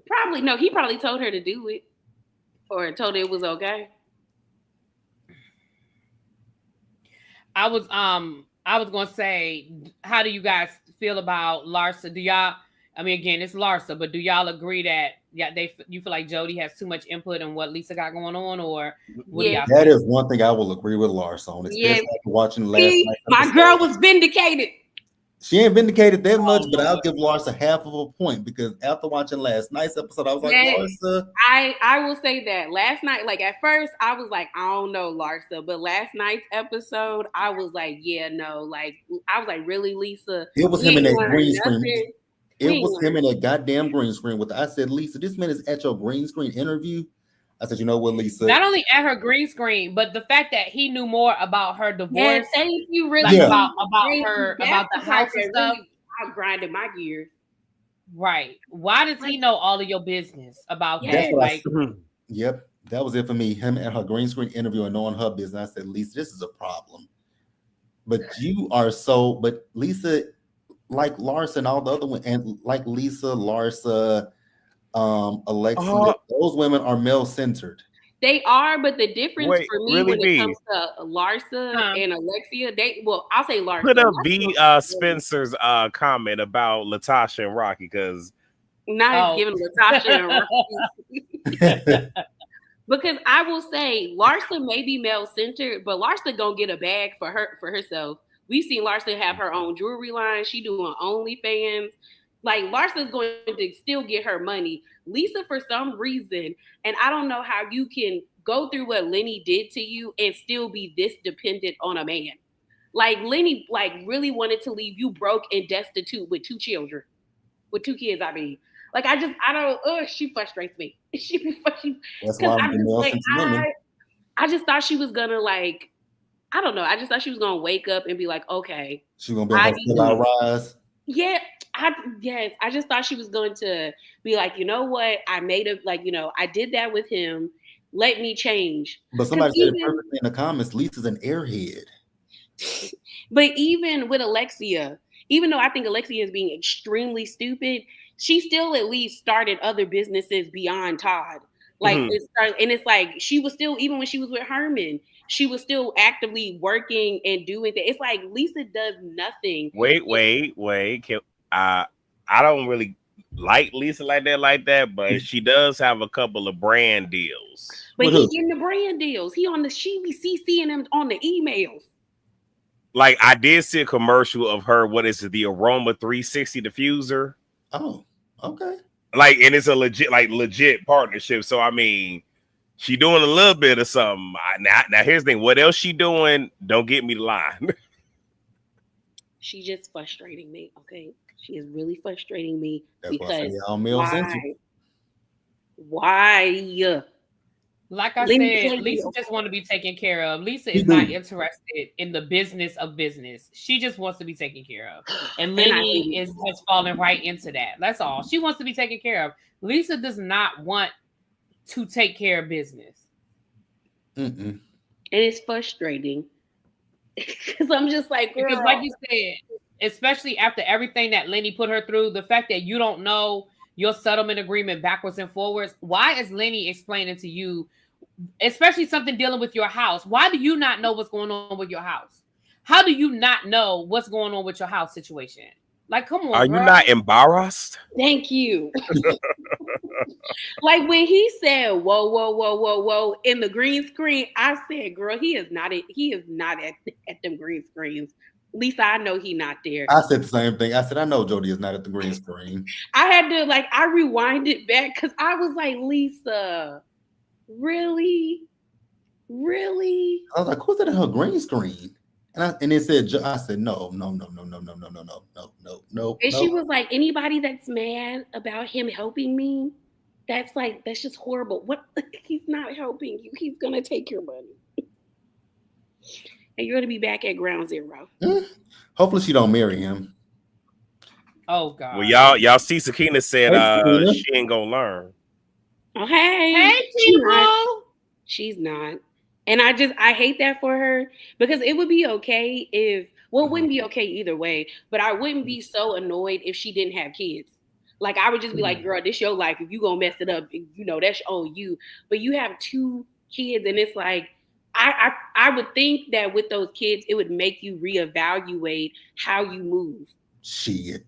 Probably no. He probably told her to do it, or told her it was okay. I was going to say, how do you guys feel about Larsa? Do y'all? I mean, again, it's Larsa, but do y'all agree that you feel like Jody has too much input in what Lisa got going on, or what do y'all that is one thing I will agree with Larsa on, especially after watching last night. My girl was vindicated. She ain't vindicated that much, but I'll give Larsa half of a point, because after watching last night's episode, I was like, Larsa. I will say that last night, like at first, I was like, I don't know, Larsa, but last night's episode, I was like, yeah, no, like I was like, really, Lisa? It was him in that green screen. It was him in that goddamn green screen. I said, Lisa, this man is at your green screen interview. I said, you know what, Lisa? Not only at her green screen, but the fact that he knew more about her divorce. Yeah, thank you, really. About her, about the house and stuff. Really, I grinded my gears. Right. Why does he know all of your business about that? Like, yep, that was it for me. Him at her green screen interview and knowing her business. I said, Lisa, this is a problem. But but Lisa, like Larsa and all the other women, and like Lisa, Larsa, Alexia, those women are male-centered. They are, but the difference for me when it comes to Larsa and Alexia, I'll say Larsa. Put up V. Spencer's comment about Latasha and Rocky, because not giving Latasha and Rocky. Because I will say Larsa may be male-centered, but Larsa gonna get a bag for herself. We've seen Larsa have her own jewelry line. She doing OnlyFans. Like, Larsa's going to still get her money. Lisa, for some reason, and I don't know how you can go through what Lenny did to you and still be this dependent on a man. Like, Lenny, really wanted to leave you broke and destitute with 2 children. With 2 kids, I mean. Like, she frustrates me. That's why I just thought she was gonna like, I don't know. I just thought she was gonna wake up and be like, okay, She's gonna be on her full-out rise. Yeah, I just thought she was going to be like, you know what? I made a like, you know, I did that with him. Let me change. But somebody said perfectly in the comments, Lisa's an airhead. But even with Alexia, even though I think Alexia is being extremely stupid, she still at least started other businesses beyond Todd. Like it's like she was still, even when she was with Herman, she was still actively working and doing things. It's like Lisa does nothing. Wait. I don't really like Lisa like that, but she does have a couple of brand deals. But he getting the brand deals. She be CCing them on the emails. Like I did see a commercial of her. What is it? The Aroma 360 diffuser. Oh, okay. Like, and it's a legit partnership. So I mean, she doing a little bit of something. Now here's the thing. What else she doing? Don't get me the line. She just frustrating me. Okay, she is really frustrating me. That's because why? Like I said, Lisa just want to be taken care of. Lisa is not interested in the business of business. She just wants to be taken care of. And Lenny has fallen right into that. That's all. She wants to be taken care of. Lisa does not want to take care of business. And it's frustrating. Because I'm just like, girl. Because like you said, especially after everything that Lenny put her through, the fact that you don't know your settlement agreement backwards and forwards, why is Lenny explaining to you, especially something dealing with your house? Why do you not know what's going on with your house? How do you not know what's going on with your house situation? Like, come on, Are girl. you not embarrassed? Thank you. Like when he said, whoa, in the green screen, I said, girl, he is not at them green screens. Lisa, I know he not there. I said the same thing. I said, I know Jody is not at the green screen. I had to I rewinded back because I was like, Lisa, really? Really? I was like, who's at her green screen? And it said, I said, no. And she was like, anybody that's mad about him helping me, that's just horrible. What? He's not helping you. He's gonna take your money. And you're gonna be back at ground zero. Hopefully she don't marry him. Oh God. Well, y'all see Sakina said she ain't gonna learn. Oh hey people. She's not. And I hate that for her because it would be okay if, well, it wouldn't be okay either way, but I wouldn't be so annoyed if she didn't have kids. Like I would just be like, girl, this your life. If you gonna mess it up, you know, that's on you. But you have 2 kids and it's like, I would think that with those kids, it would make you reevaluate how you move. Shit.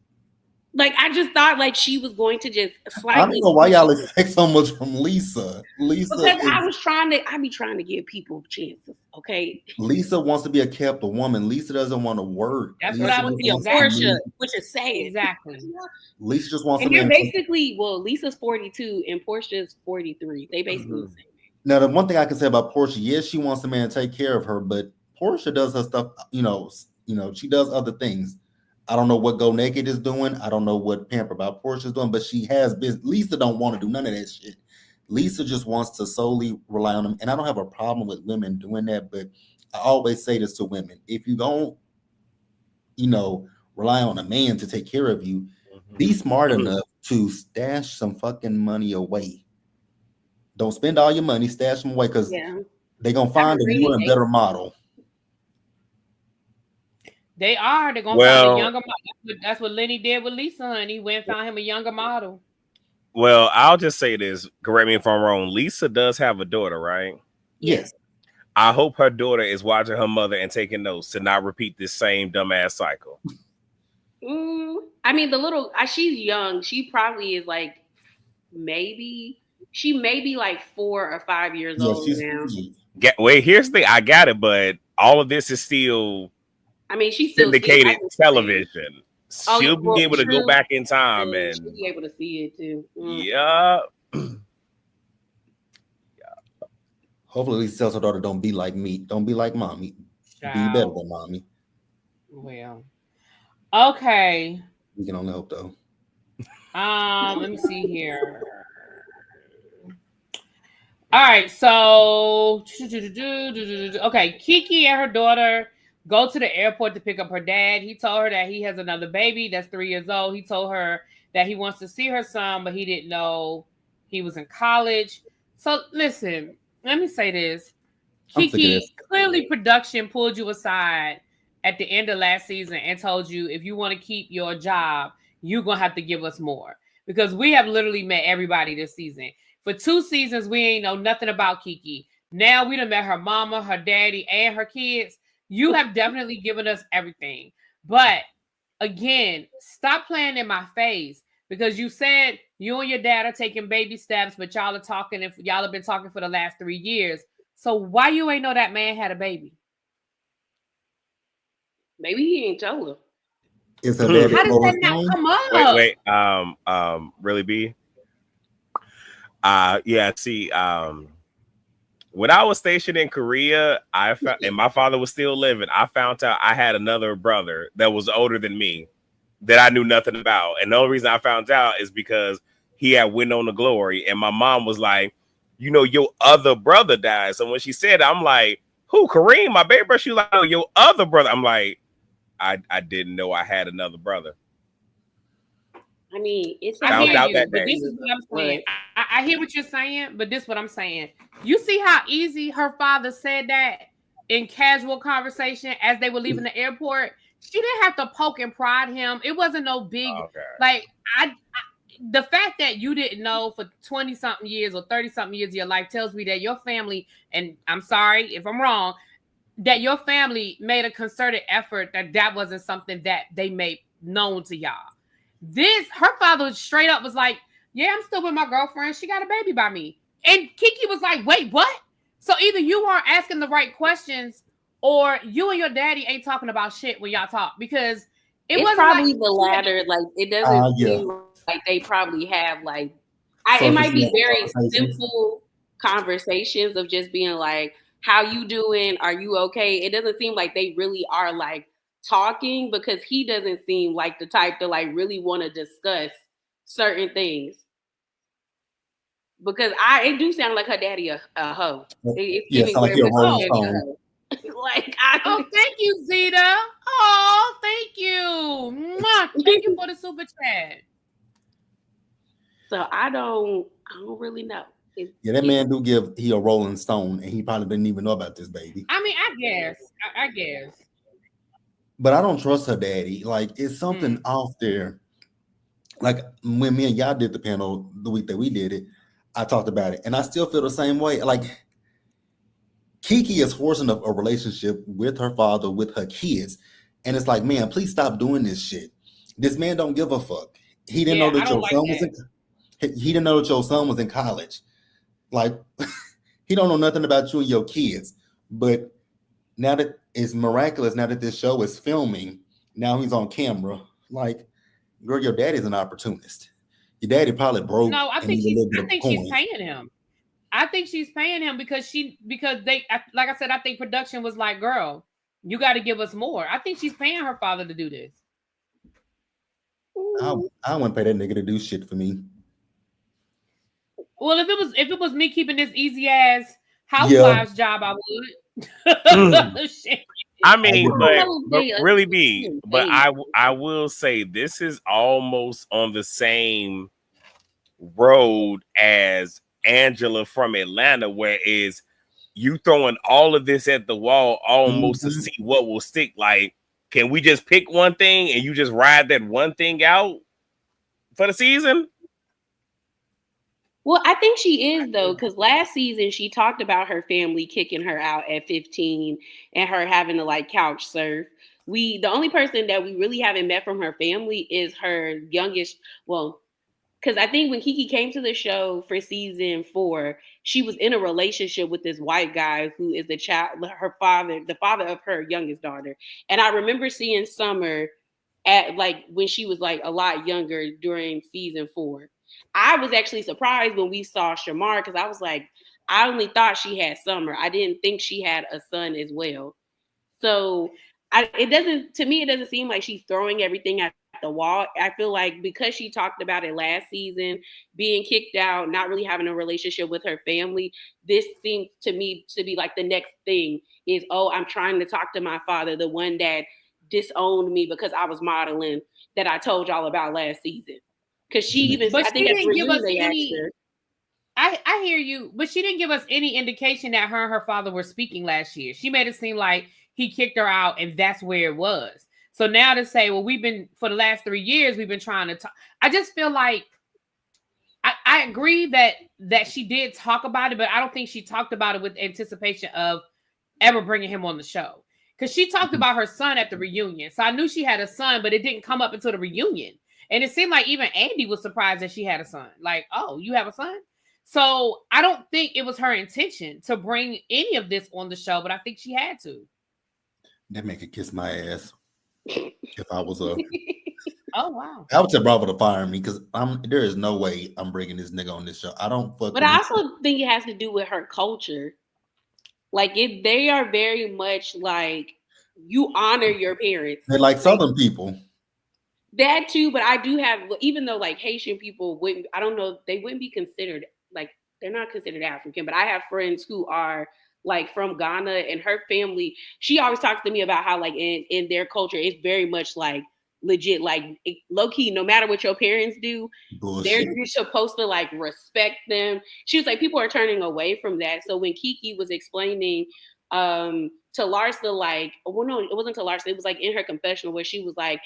Like I just thought she was going to just slightly. I don't know why y'all expect so much from Lisa. Because I be trying to give people chances. Okay. Lisa wants to be a kept woman. Lisa doesn't want to work. That's Lisa what I would be a Portia, which is sad. Exactly. Lisa just wants to. And they're basically, Lisa's 42 and Portia's 43. They basically the same. Now, the one thing I can say about Portia, yes, she wants a man to take care of her, but Portia does her stuff, you know, she does other things. I don't know what Go Naked is doing. I don't know what Pamper by Portia is doing, but she has business. Lisa don't want to do none of that shit. Lisa just wants to solely rely on them. And I don't have a problem with women doing that, but I always say this to women. If you don't, rely on a man to take care of you, be smart enough to stash some fucking money away. Don't spend all your money, stash them away because they're going to find that you are a better model. They are. They're going to find a younger model. That's what Lenny did with Lisa, and he went and found him a younger model. Well, I'll just say this. Correct me if I'm wrong. Lisa does have a daughter, right? Yes. I hope her daughter is watching her mother and taking notes to not repeat this same dumbass cycle. I mean, she's young. She probably is she may be 4 or 5 years old now. Wait, here's the thing. I got it, but all of this is still... I mean, she's still syndicated television. She'll be able to go back in time and she'll be able to see it too. Yeah. Hopefully, Lisa tells her daughter, "Don't be like me. Don't be like mommy. Be better than mommy." Well, okay. We can only hope, though. Let me see here. All right, so okay, Kiki and her daughter go to the airport to pick up her dad. He told her that he has another baby that's 3 years old. He told her that he wants to see her son, but he didn't know he was in college. So listen, let me say this. I'm sick of this. Kiki, clearly production pulled you aside at the end of last season and told you if you want to keep your job, you're going to have to give us more. Because we have literally met everybody this season. For 2 seasons, we ain't know nothing about Kiki. Now we done met her mama, her daddy, and her kids. You have definitely given us everything. But again, stop playing in my face. Because you said you and your dad are taking baby steps, but y'all are talking, if y'all have been talking for the last 3 years. So why you ain't know that man had a baby? Maybe he ain't tell her. Is her daddy How does Rolling that not Stone? come up? Wait. Really be? Yeah. See, when I was stationed in Korea, and my father was still living, I found out I had another brother that was older than me that I knew nothing about. And the only reason I found out is because he had went on to glory. And my mom was like, your other brother died. So when she said that, I'm like, who? Kareem, my baby brother? She was like, oh, your other brother. I'm like, I didn't know I had another brother. I mean, I hear you, that but day. this is what I'm saying. I hear what you're saying, but this is what I'm saying. You see how easy her father said that in casual conversation as they were leaving the airport? She didn't have to poke and prod him. It wasn't no big, like, the fact that you didn't know for 20 something years or 30 something years of your life tells me that your family, and I'm sorry if I'm wrong, that your family made a concerted effort that wasn't something that they made known to y'all. Her father straight up was like, yeah, I'm still with my girlfriend. She got a baby by me. And Kiki was like, wait, what? So either you weren't asking the right questions or you and your daddy ain't talking about shit when y'all talk, because it's probably the latter. Like, it doesn't seem like they probably have like, it might be very simple conversations of just being like, how you doing? Are you okay? It doesn't seem like they really are like talking, because he doesn't seem like the type to like really want to discuss certain things. Because it do sound like her daddy a hoe. It's giving like you're a Rolling Stone. Like, thank you, Zeta. Oh, thank you. Thank you for the super chat. So I don't really know. That man do give he a Rolling Stone, and he probably didn't even know about this baby. I mean, I guess. But I don't trust her daddy. Like, it's something off there. Like, when me and y'all did the panel the week that we did it, I talked about it, and I still feel the same way. Like, Kiki is forcing a relationship with her father, with her kids, and it's like, man, please stop doing this shit. This man don't give a fuck. He didn't know that your son was he didn't know that your son was in college. Like, he don't know nothing about you and your kids. But now that it's miraculous, now that this show is filming, now he's on camera. Like, girl, your daddy's an opportunist. Your daddy probably broke. No, I think she's paying him. I think she's paying him because they, like I said, I think production was like, girl, you got to give us more. I think she's paying her father to do this. I wouldn't pay that nigga to do shit for me. Well, if it was me keeping this easy ass Housewives job, I would. I mean, but really be. But I will say this is almost on the same road as Angela from Atlanta, where is you throwing all of this at the wall almost to see what will stick. Like, can we just pick one thing and you just ride that one thing out for the season? Well, I think she is, though, because last season she talked about her family kicking her out at 15 and her having to like couch surf. The only person that we really haven't met from her family is her youngest. Well, because I think when Kiki came to the show for season 4, she was in a relationship with this white guy who is the father of her youngest daughter. And I remember seeing Summer at like when she was like a lot younger during season 4. I was actually surprised when we saw Shamar, because I was like, I only thought she had Summer. I didn't think she had a son as well. So it doesn't seem like she's throwing everything at the wall. I feel like because she talked about it last season, being kicked out, not really having a relationship with her family, this seems to me to be like the next thing is, oh, I'm trying to talk to my father, the one that disowned me because I was modeling that I told y'all about last season. Because she even, but I think she at didn't give us they any. asked her. I hear you, but she didn't give us any indication that her and her father were speaking last year. She made it seem like he kicked her out and that's where it was. So now to say, well, we've been, for the last 3 years, we've been trying to talk. I just feel like I agree that she did talk about it, but I don't think she talked about it with anticipation of ever bringing him on the show. Because she talked about her son at the reunion. So I knew she had a son, but it didn't come up until the reunion. And it seemed like even Andy was surprised that she had a son. Like, oh, you have a son? So I don't think it was her intention to bring any of this on the show, but I think she had to. That man could kiss my ass if I was a. Oh wow! I would tell Bravo to fire me because there is no way I'm bringing this nigga on this show. I don't fuck. But I also think it has to do with her culture. Like they are very much like you honor your parents. They're like Southern people. That too, but I do have, even though like Haitian people wouldn't, I don't know, they wouldn't be considered, like they're not considered African, but I have friends who are like from Ghana, and her family, she always talks to me about how like in their culture, it's very much like legit, like low key, no matter what your parents do, you're supposed to like respect them. She was like, people are turning away from that. So when Kiki was explaining to Larsa, like, well, no, it wasn't to Larsa, it was like in her confessional where she was like,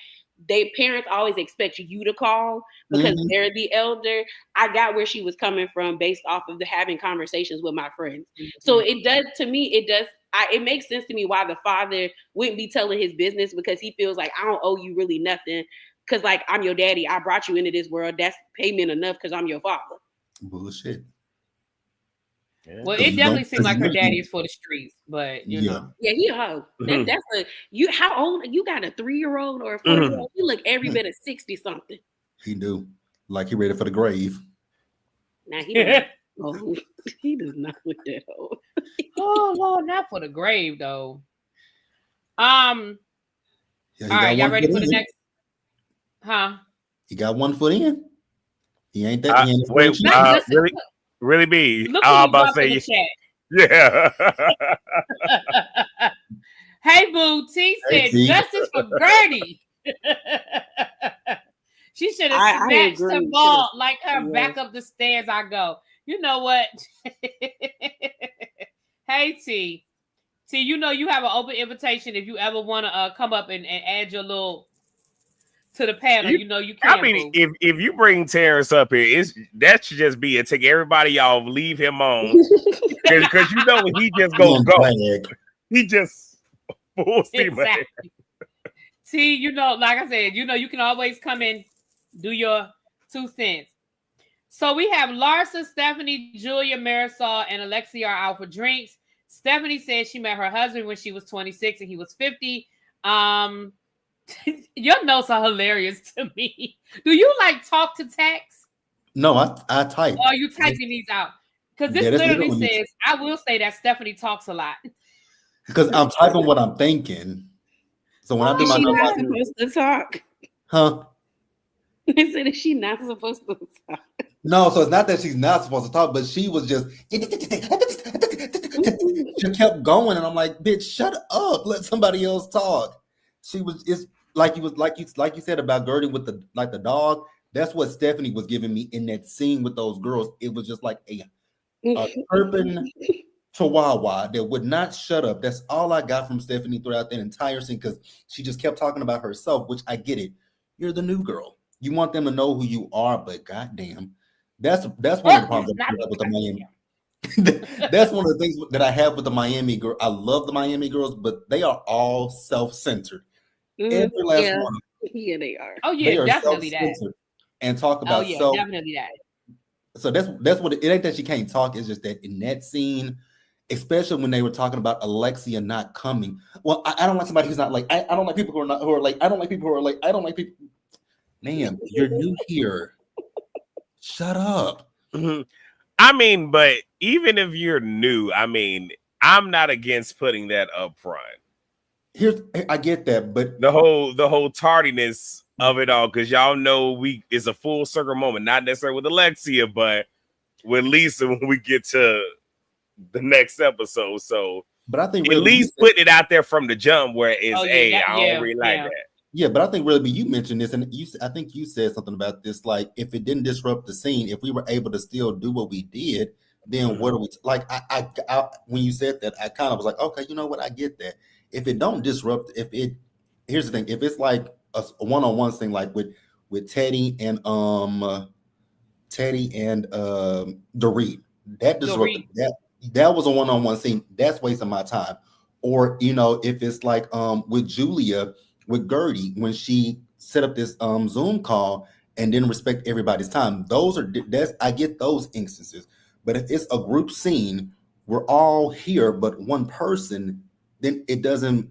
parents always expect you to call because they're the elder. I got where she was coming from based off of having conversations with my friends. So it does, to me, it makes sense to me why the father wouldn't be telling his business, because he feels like I don't owe you really nothing. Cause like I'm your daddy, I brought you into this world. That's payment enough because I'm your father. Bullshit. Well, it definitely seems like her daddy is for the streets, but you know. Yeah, he a hoe. That's how old? You got a 3-year-old or a 4-year-old? You look every bit of 60 something. He do. Like he ready for the grave. Now he doesn't. He does not look that old. Oh Lord, not for the grave though. Yeah, all right, y'all ready for the next? Huh? He got 1 foot in. He ain't that. Really be. Look who about to say, in the chat. Yeah. Hey, boo. T said justice for Gertie. She should have snatched her ball like her back up the stairs. I go. You know what? Hey, T. T, you know you have an open invitation if you ever want to come up and add your little to the panel. You know you can. I mean, if you bring Terrence up here, that should just be it. Take everybody off, leave him on, because you know when he just goes go, he just full steam ahead. See, you know, like I said, you know you can always come in, do your 2 cents. So we have Larsa, Stephanie, Julia, Marisol, and Alexia are out for drinks. Stephanie said she met her husband when she was 26 and he was 50. Your notes are hilarious to me. Do you like talk to text? No, I type. Or are you typing these out? Because this literally says, I will say that Stephanie talks a lot. Because I'm typing what I'm thinking. So when I do my notes, not supposed to talk. Huh? They said that she's not supposed to talk. No, so it's not that she's not supposed to talk, but she was just she kept going, and I'm like, bitch, shut up. Let somebody else talk. It's like you said about Gertie with the dog. That's what Stephanie was giving me in that scene with those girls. It was just like a urban chihuahua that would not shut up. That's all I got from Stephanie throughout that entire scene, because she just kept talking about herself, which I get it. You're the new girl. You want them to know who you are, but goddamn, that's one of the problems I have with the Miami. That's one of the things that I have with the Miami girl. I love the Miami girls, but they are all self-centered. Every last one. Yeah, they are. Oh yeah, definitely that. And talk about definitely that. So that's what it ain't that she can't talk. It's just that in that scene, especially when they were talking about Alexia not coming. Well, I don't like somebody who's not like. I don't like people who are like. I don't like people who are like. I don't like people. Ma'am, you're new here. Shut up. Mm-hmm. I mean, but even if you're new, I mean, I'm not against putting that up front. I get that, but the whole tardiness of it all, because y'all know it's a full circle moment, not necessarily with Alexia, but with Lisa when we get to the next episode. So, but I think at least putting it out there from the jump where it's, I don't really like that. Yeah, but I think really you mentioned this, and I think you said something about this. Like, if it didn't disrupt the scene, if we were able to still do what we did, then what are we like? I when you said that, I kind of was like, okay, you know what? I get that. If it don't disrupt, here's the thing: if it's like a one-on-one thing, like with Teddy and Dorit, that disrupted that was a one-on-one scene. That's wasting my time. Or if it's like with Julia, with Gertie, when she set up this Zoom call and didn't respect everybody's time. I get those instances. But if it's a group scene, we're all here, but one person, then it doesn't.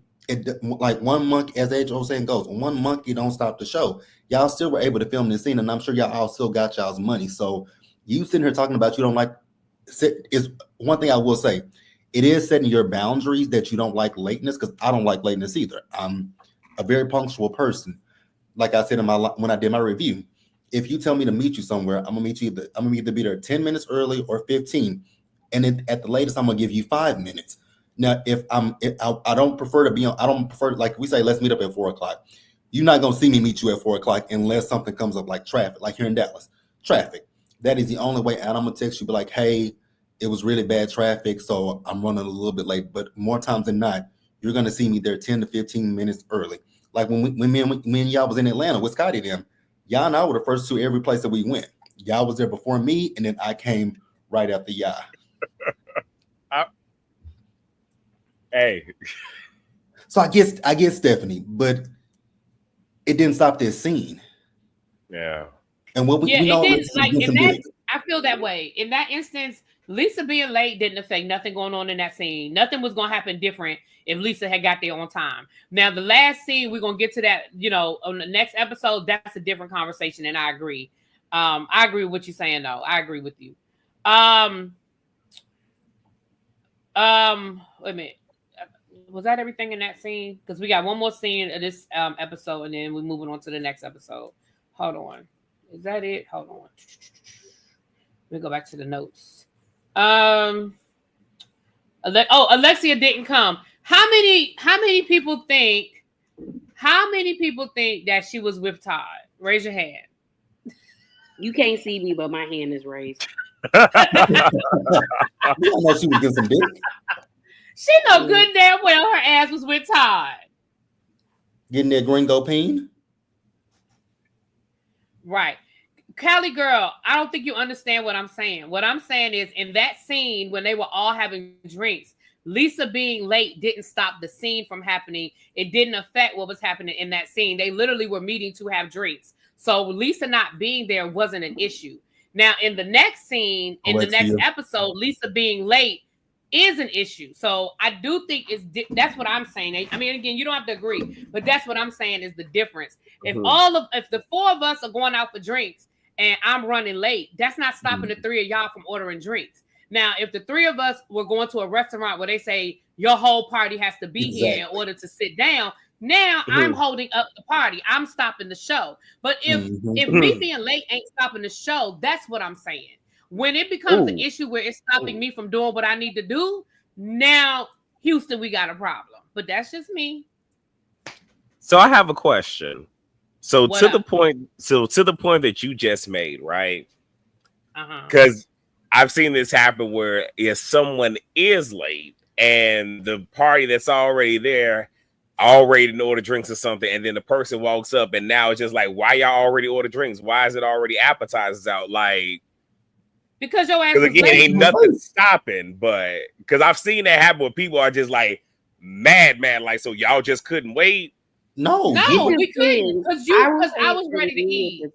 Like one monkey, as Age old saying goes, one monkey don't stop the show. Y'all still were able to film this scene, and I'm sure y'all all still got y'all's money. So you sitting here talking about you don't like is one thing I will say. It is setting your boundaries that you don't like lateness, because I don't like lateness either. I'm a very punctual person. Like I said when I did my review, if you tell me to meet you somewhere, I'm gonna either be there 10 minutes early or 15, and at the latest I'm gonna give you 5 minutes. Now, if I don't prefer to be on, I don't prefer, like we say, let's meet up at 4:00. You're not gonna see me meet you at 4:00 unless something comes up like traffic, like here in Dallas, traffic. That is the only way. And I'm gonna text you, be like, hey, it was really bad traffic, so I'm running a little bit late. But more times than not, you're gonna see me there 10 to 15 minutes early. Like when me and y'all was in Atlanta with Scotty them, y'all and I were the first to every place that we went. Y'all was there before me, and then I came right after y'all. Hey. So I guess Stephanie, but it didn't stop this scene. Yeah. And what we know, it did, like in that, I feel that way. In that instance, Lisa being late didn't affect nothing going on in that scene. Nothing was going to happen different if Lisa had got there on time. Now, the last scene, we're going to get to that, on the next episode. That's a different conversation, and I agree. I agree with what you're saying, though. I agree with you. Wait a minute. Was that everything in that scene? Because we got one more scene of this episode, and then we're moving on to the next episode. Hold on. Is that it? Hold on. Let me go back to the notes. Alexia didn't come. How many people think that she was with Todd? Raise your hand. You can't see me, but my hand is raised. You don't know she was getting some dick. She know good damn well her ass was with Todd. Getting that gringo peen? Right. Cali girl, I don't think you understand what I'm saying. What I'm saying is, in that scene, when they were all having drinks, Lisa being late didn't stop the scene from happening. It didn't affect what was happening in that scene. They literally were meeting to have drinks. So Lisa not being there wasn't an issue. Now, in the next scene, in the next episode, Lisa being late is an issue. So I do think that's what I'm saying. I mean, again, you don't have to agree, but that's what I'm saying is the difference. If the four of us are going out for drinks and I'm running late, that's not stopping the three of y'all from ordering drinks. Now, if the three of us were going to a restaurant where they say your whole party has to be here in order to sit down, now I'm holding up the party. I'm stopping the show. But if me being late ain't stopping the show, that's what I'm saying. When it becomes an issue where it's stopping me from doing what I need to do, now, Houston, we got a problem. But that's just me. So I have a question. So to the point that you just made, right? Because I've seen this happen where if someone is late and the party that's already there already order drinks or something, and then the person walks up and now it's just like, why y'all already order drinks? Why is it already appetizers out? Like, because your ass was again, late. ain't nothing stopping, but because I've seen that happen where people are just like mad, like, so y'all just couldn't wait. No, we couldn't because I was ready to eat.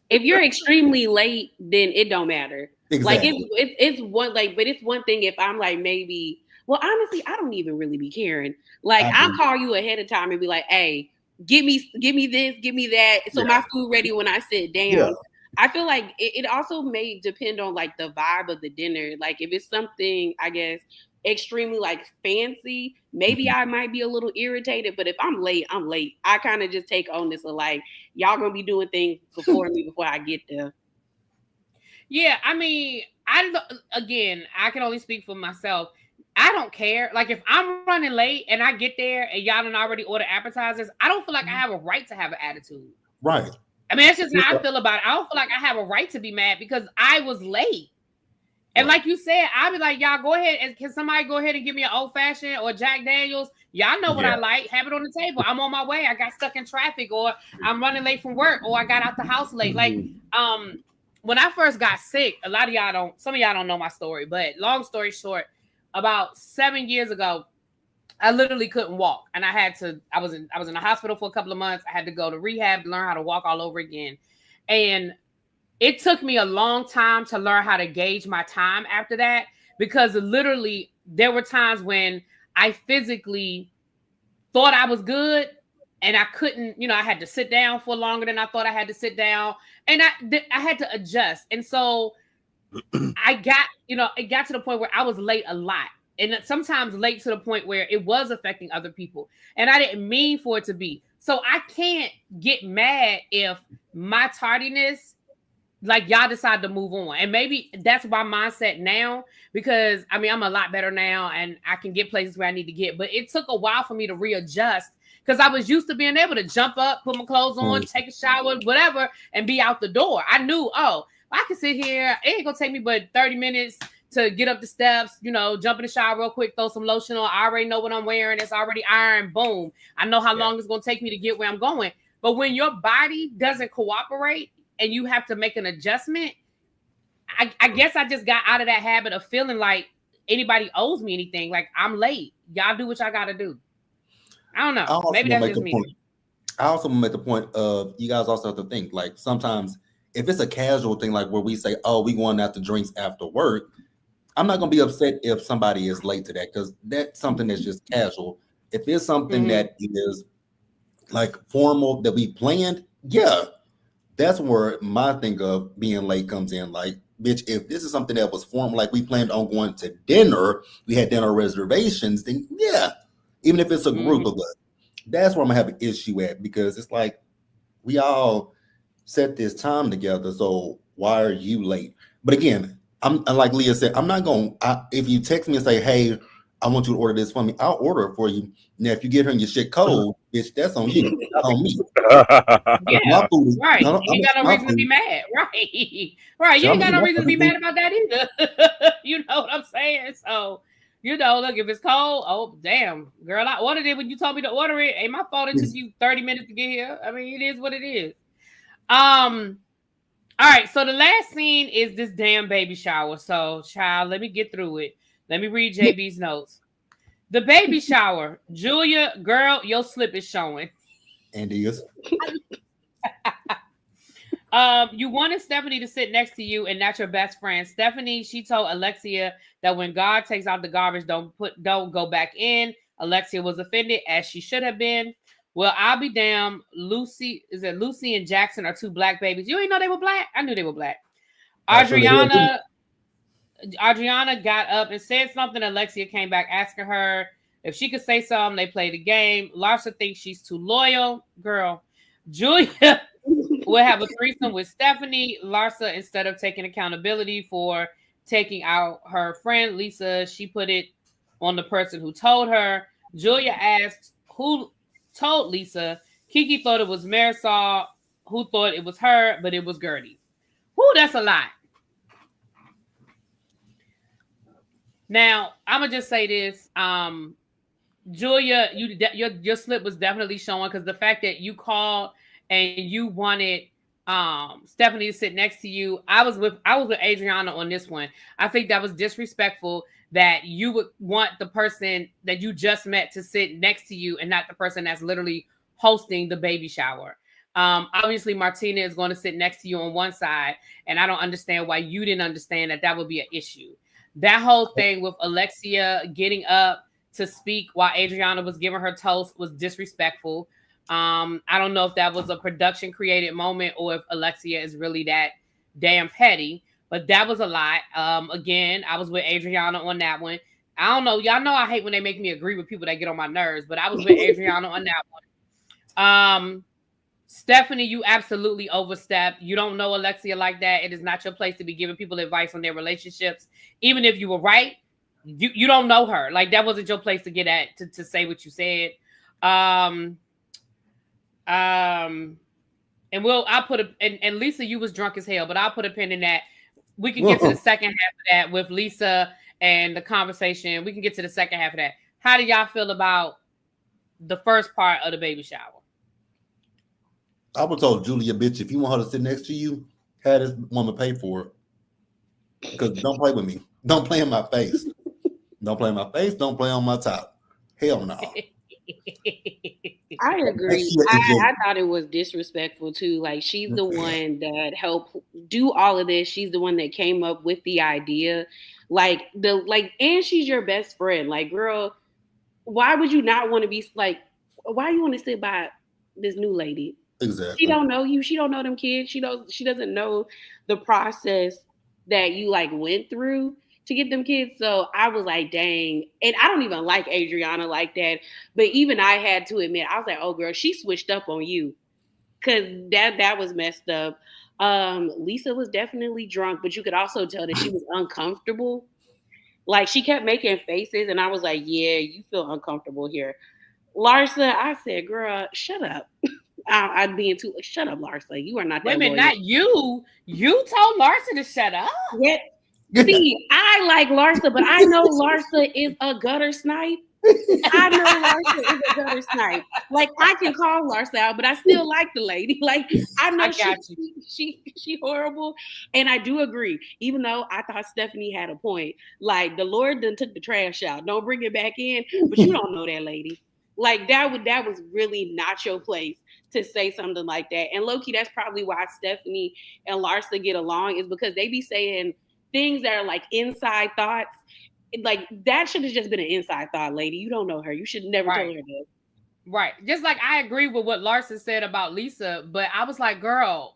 If you're extremely late, then it don't matter. Exactly. Like it's one thing if I'm like maybe. Well, honestly, I don't even really be caring. Like I'll call you ahead of time and be like, "Hey, give me this, give me that," so my food ready when I sit down. Yeah. I feel like it also may depend on like the vibe of the dinner. Like if it's something, I guess, extremely like fancy, maybe I might be a little irritated. But if I'm late, I'm late. I kind of just take on this of like, y'all gonna be doing things before me before I get there. Yeah, I mean, I can only speak for myself. I don't care. Like if I'm running late and I get there and y'all done already order appetizers, I don't feel like I have a right to have an attitude. Right. I mean, that's just how I feel about it. I don't feel like I have a right to be mad because I was late. And like you said, I'll be like, y'all go ahead and can somebody go ahead and give me an old fashioned or Jack Daniels? Y'all know what I like. Have it on the table. I'm on my way. I got stuck in traffic, or I'm running late from work, or I got out the house late. Like, when I first got sick, some of y'all don't know my story, but long story short, about 7 years ago, I literally couldn't walk. And I was in the hospital for a couple of months. I had to go to rehab to learn how to walk all over again. And it took me a long time to learn how to gauge my time after that, because literally there were times when I physically thought I was good and I couldn't, I had to sit down for longer than I thought I had to sit down, and I had to adjust. And so it got to the point where I was late a lot, and sometimes late to the point where it was affecting other people, and I didn't mean for it to be. So I can't get mad if my tardiness, like y'all decide to move on. And maybe that's my mindset now, because I mean, I'm a lot better now and I can get places where I need to get, but it took a while for me to readjust, because I was used to being able to jump up, put my clothes on, take a shower, whatever, and be out the door. I knew, I can sit here. It ain't gonna take me but 30 minutes to get up the steps, jump in the shower real quick, throw some lotion on. I already know what I'm wearing. It's already ironed. Boom. I know how long it's gonna take me to get where I'm going. But when your body doesn't cooperate and you have to make an adjustment, I guess I just got out of that habit of feeling like anybody owes me anything. Like, I'm late. Y'all do what y'all got to do. I don't know. Maybe that's just me. I also make the point of, you guys also have to think, like, sometimes if it's a casual thing, like where we say, we going out to drinks after work, I'm not going to be upset if somebody is late to that, because that's something that's just casual. If it's something that is like formal that we planned, that's where my thing of being late comes in. Like, bitch, if this is something that was formal, like we planned on going to dinner, we had dinner reservations, then even if it's a group of us, that's where I'm gonna have an issue at, because it's like, we all set this time together, so why are you late? But again, I'm like Leah said, I'm not going to, if you text me and say, hey, I want you to order this for me, I'll order it for you. Now, if you get her and your shit cold, bitch, that's on you, not on me. My food is, right. You ain't got no reason to be mad. Right. Right. You ain't got no reason to be mad about that either. You know what I'm saying? So, look, if it's cold, damn, girl, I ordered it when you told me to order it. Ain't my fault it took you 30 minutes to get here. I mean, it is what it is. All right, so the last scene is this damn baby shower. So, child, let me get through it. Let me read JB's notes. The baby shower. Julia, girl, your slip is showing. And it is. You wanted Stephanie to sit next to you and not your best friend. Stephanie, she told Alexia that when God takes out the garbage, don't go back in. Alexia was offended, as she should have been. Well, I'll be damned. Lucy and Jackson are two black babies. You ain't know they were black? I knew they were black. Adriana got up and said something. Alexia came back asking her if she could say something. They played a game. Larsa thinks she's too loyal. Girl, Julia will have a threesome with Stephanie. Larsa, instead of taking accountability for taking out her friend Lisa, she put it on the person who told her. Julia asked who told Lisa. Kiki thought it was Marisol, who thought it was her, but it was Gertie. Whoo, that's a lot. Now, I'm gonna just say this. Julia, your slip was definitely showing, because the fact that you called and you wanted Stephanie to sit next to you. I was with Adriana on this one. I think that was disrespectful that you would want the person that you just met to sit next to you and not the person that's literally hosting the baby shower. Obviously, Martina is going to sit next to you on one side, and I don't understand why you didn't understand that would be an issue. That whole thing with Alexia getting up to speak while Adriana was giving her toast was disrespectful. I don't know if that was a production created moment or if Alexia is really that damn petty, but that was a lot. Again, I was with Adriana on that one. I don't know. Y'all know I hate when they make me agree with people that get on my nerves, but I was with Adriana on that one. Stephanie, you absolutely overstepped. You don't know Alexia like that. It is not your place to be giving people advice on their relationships. Even if you were right, you don't know her. Like, that wasn't your place to get at, to say what you said. And I'll put and Lisa, you was drunk as hell, but I'll put a pin in that. We can get to the second half of that with Lisa and the conversation. We can get to the second half of that. How do y'all feel about the first part of the baby shower? I would told Julia, bitch, if you want her to sit next to you, have this woman pay for it. Because don't play with me. Don't play in my face. Don't play in my face. Don't play on my top. Hell no. I agree. I thought it was disrespectful too. Like, she's the one that helped do all of this. She's the one that came up with the idea. And she's your best friend. Like, girl, why would you not want to be like? Why you want to sit by this new lady? Exactly. She don't know you. She don't know them kids. She doesn't know the process that you like went through to get them kids. So I was like, dang. And I don't even like Adriana like that. But even I had to admit, I was like, oh girl, she switched up on you. Cause that was messed up. Lisa was definitely drunk, but you could also tell that she was uncomfortable. Like, she kept making faces and I was like, yeah, you feel uncomfortable here. Larsa, I said, girl, shut up. I'm being too. Shut up, Larsa. You are not that. Wait a minute, not you. You told Larsa to shut up. Yeah. See, I like Larsa, but I know Larsa is a gutter snipe. I know Larsa is a gutter snipe. Like, I can call Larsa out, but I still like the lady. Like, I know she horrible, and I do agree. Even though I thought Stephanie had a point, like, the Lord done took the trash out. Don't bring it back in. But you don't know that lady. Like, that was really not your place to say something like that. And low-key, that's probably why Stephanie and Larsa get along, is because they be saying things that are like inside thoughts. Like, that should have just been an inside thought, lady. You don't know her. You should never tell her that. Right. Just like I agree with what Larsa said about Lisa, but I was like, girl.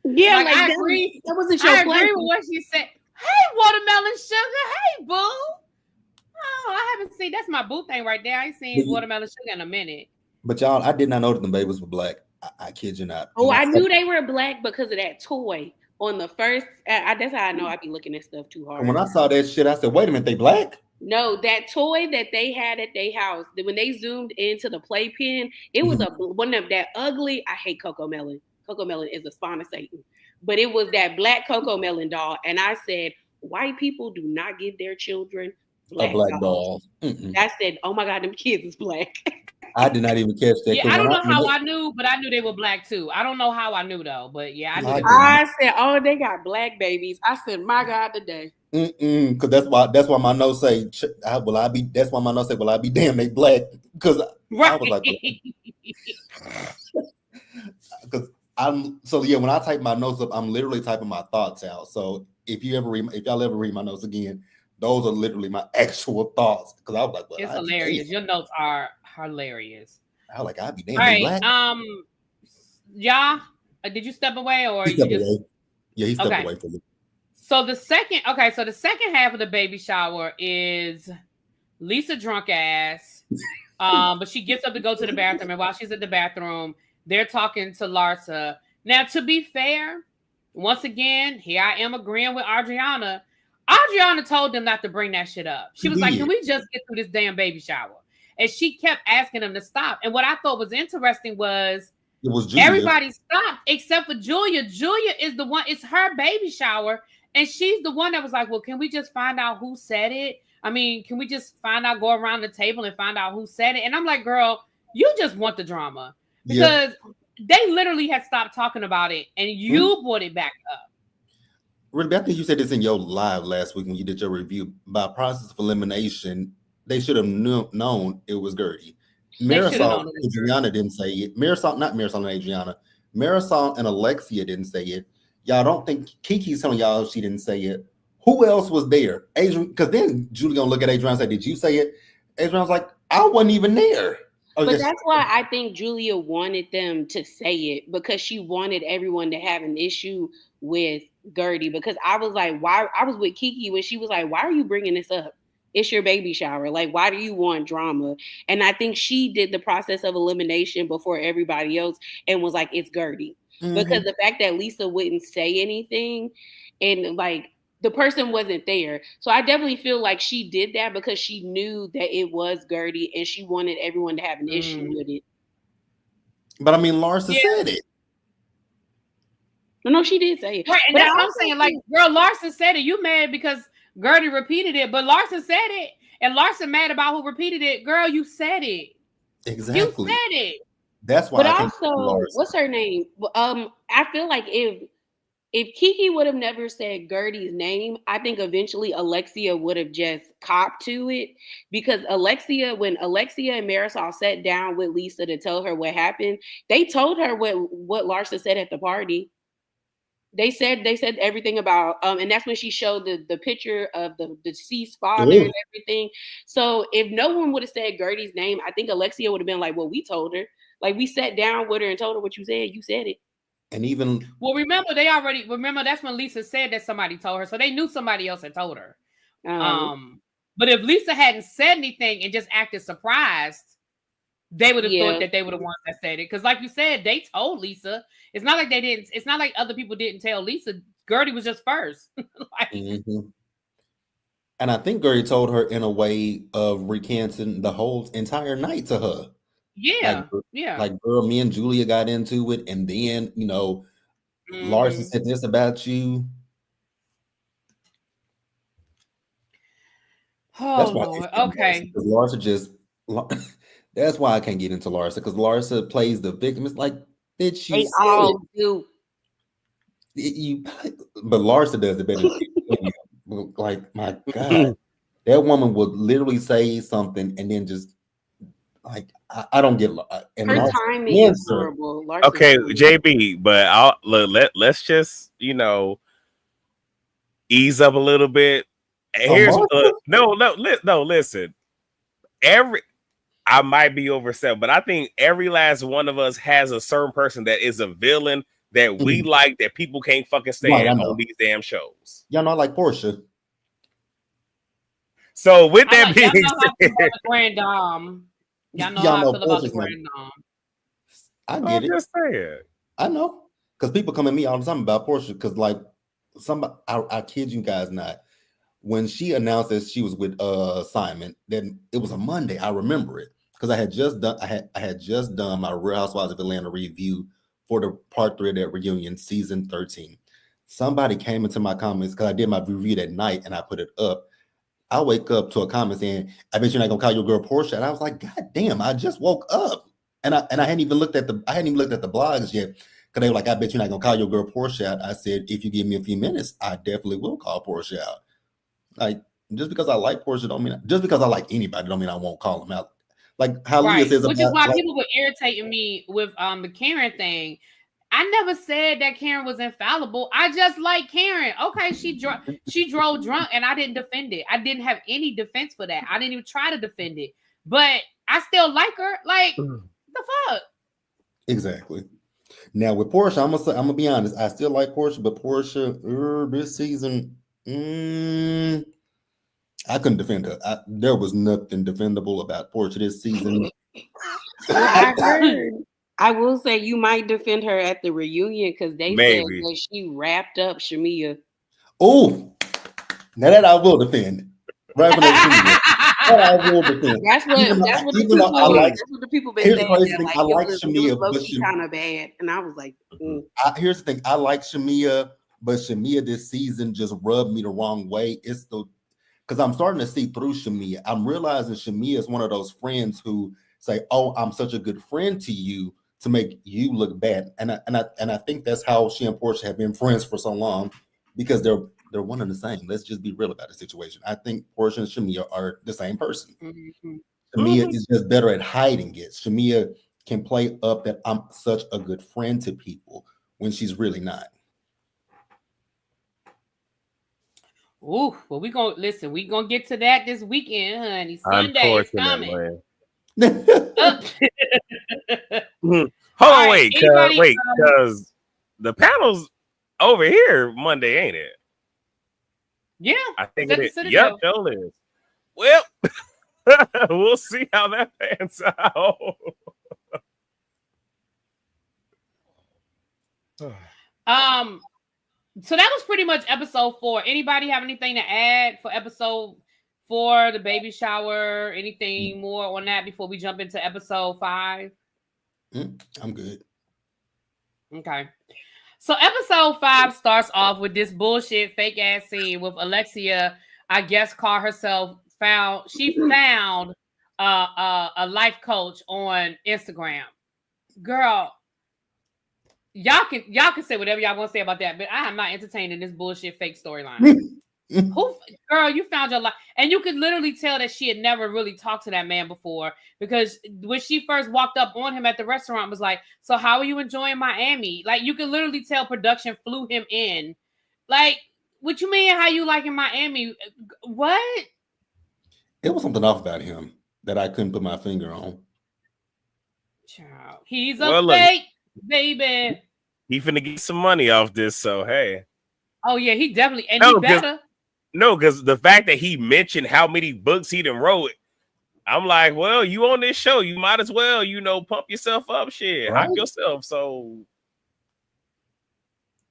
Yeah, like I agree. That wasn't your plan. I agree with what she said. Hey, watermelon sugar. Hey, boo. Oh, I haven't seen. That's my boo thing right there. I ain't seen watermelon sugar in a minute. But y'all, I did not know that the babies were black. I kid you not. Oh, I knew they were black because of that toy on the first. That's how I know I be looking at stuff too hard. And when I saw that shit, I said, "Wait a minute, they black?" No, that toy that they had at their house. When they zoomed into the playpen, it was one of that ugly. I hate Coco Melon. Coco Melon is a spawn of Satan. But it was that black Coco Melon doll, and I said, white people do not give their children a black doll. I said, oh my God, them kids is black. I did not even catch that. Yeah, I don't know how I knew, but I knew they were black too. I don't know how I knew though, but yeah, I knew. I said, oh, they got black babies. I said, my God, today. Because that's why my notes say, will I be? That's why my notes say, will I be damn, they black? Because I was like, because when I type my notes up, I'm literally typing my thoughts out. So if y'all ever read my notes again, those are literally my actual thoughts. Because I was like, well, it's hilarious. Your notes are hilarious. I was like, I'd be damn. All right, black. Yeah. Did you step away or he stepped away? Yeah, he stepped away from me. So the second half of the baby shower is Lisa drunk ass. But she gets up to go to the bathroom, and while she's at the bathroom, they're talking to Larsa. Now, to be fair, once again, here I am agreeing with Adriana. Adriana told them not to bring that shit up. She was like, can we just get through this damn baby shower? And she kept asking them to stop. And what I thought was interesting was everybody stopped except for Julia. Julia is the one, it's her baby shower. And she's the one that was like, well, can we just find out who said it? I mean, can we just go around the table and find out who said it? And I'm like, girl, you just want the drama. Because they literally had stopped talking about it and you brought it back up. Really, I think you said this in your live last week when you did your review. By process of elimination, they should have known it was Gertie. Marisol and Adriana didn't say it. Not Marisol and Adriana. Marisol and Alexia didn't say it. Y'all don't think Kiki's telling y'all she didn't say it. Who else was there? Adrian, because then Julie gonna look at Adriana and say, did you say it? Adriana's like, I wasn't even there. But that's why I think Julia wanted them to say it, because she wanted everyone to have an issue with Gertie. Because I was like, why? I was with Kiki when she was like, why are you bringing this up? It's your baby shower. Like, why do you want drama? And I think she did the process of elimination before everybody else and was like, it's Gertie. Because the fact that Lisa wouldn't say anything and like the person wasn't there. So I definitely feel like she did that because she knew that it was Gertie and she wanted everyone to have an issue with it. But I mean, Larsa said it. No, she did say it. Right, and that's what I'm saying. Like, girl, Larsa said it. You mad because Gertie repeated it, but Larsa said it. And Larsa mad about who repeated it. Girl, you said it. Exactly. You said it. That's why. But also, what's her name? I feel like if Kiki would have never said Gertie's name, I think eventually Alexia would have just copped to it. Because when Alexia and Marisol sat down with Lisa to tell her what happened, they told her what Larsa said at the party. They said everything about and that's when she showed the picture of the deceased father and everything. So if no one would have said Gertie's name, I think Alexia would have been like, well, we told her. Like, we sat down with her and told her what you said. You said it. And even remember that's when Lisa said that somebody told her, so they knew somebody else had told her. But if Lisa hadn't said anything and just acted surprised, they would have thought that they were the ones that said it. Because like you said, they told Lisa. It's not like they didn't. It's not like other people didn't tell Lisa. Gertie was just first. And I think Gertie told her in a way of recanting the whole entire night to her. Yeah, Like, girl, me and Julia got into it, and then Larsa said this about you. Oh, Lord. Okay. Larsa just. That's why I can't get into Larsa, because Larsa plays the victim. It's like, bitch, you they all do. But Larsa does it better. Like, my God, that woman would literally say something and then just like, I don't get. And her timing is horrible. Okay, JB, but let's just ease up a little bit. Here's listen. I might be overset, but I think every last one of us has a certain person that is a villain that we like, that people can't fucking stand on these damn shows. Y'all know I like Portia. So with that being said, Grand Dom. Y'all know how I feel about the Grand Dom. I get it. Just saying. I know. Because people come at me all the time about Portia. Because like somebody, I kid you guys not. When she announced that she was with Simon, then it was a Monday. I remember it because I had just done my Real Housewives of Atlanta review for the part 3 of that reunion, season 13. Somebody came into my comments because I did my review that night and I put it up. I wake up to a comment saying, "I bet you're not gonna call your girl Portia." And I was like, "God damn!" I just woke up and I hadn't even looked at the blogs yet because they were like, "I bet you're not gonna call your girl Portia out." I said, "If you give me a few minutes, I definitely will call Portia out." Like, just because I like Portia don't mean, just because I like anybody don't mean I won't call them out. Like how Leah says, which is why people were irritating me with the Karen thing. I never said that Karen was infallible. I just like Karen. Okay, she drove drunk and I didn't defend it. I didn't have any defense for that. I didn't even try to defend it. But I still like her. Like, the fuck? Exactly. Now with Portia, I'm gonna be honest. I still like Portia, but Portia this season, I couldn't defend her. There was nothing defendable about Portia this season. I heard. I will say you might defend her at the reunion because they said that she wrapped up Shamia. Oh, now that I will defend. Right when I will defend. That's what the people been saying. Like, I like Shamia, but she kind of bad, and I was like, here's the thing: I like Shamia, but Shamia this season just rubbed me the wrong way. It's because I'm starting to see through Shamia. I'm realizing Shamia is one of those friends who say, "Oh, I'm such a good friend to you," to make you look bad. And I think that's how she and Portia have been friends for so long, because they're one and the same. Let's just be real about the situation. I think Portia and Shamia are the same person. Shamia is just better at hiding it. Shamia can play up that I'm such a good friend to people when she's really not. Ooh, well, we gonna get to that this weekend, honey. Sunday is coming. Hold on, wait, because the panel's over here Monday, ain't it? Yeah, I think it is. Yep, it is. Well, we'll see how that pans out. So that was pretty much episode 4. Anybody have anything to add for episode 4, the baby shower? Anything more on that before we jump into episode 5? I'm good. Okay. So episode 5 starts off with this bullshit fake ass scene with Alexia, I guess, she found a life coach on Instagram. Girl, y'all can say whatever y'all want to say about that, but I am not entertaining this bullshit fake storyline. Girl, you found your life, and you could literally tell that she had never really talked to that man before, because when she first walked up on him at the restaurant, was like, "So how are you enjoying Miami?" Like, you could literally tell production flew him in. Like, what you mean? How you like in Miami? What? It was something off about him that I couldn't put my finger on. Child, he's a fake baby. He finna get some money off this, so hey. Oh yeah, he definitely, and he better. No, because the fact that he mentioned how many books he done wrote, I'm like, well, you on this show, you might as well, pump yourself up, shit, hype yourself. So,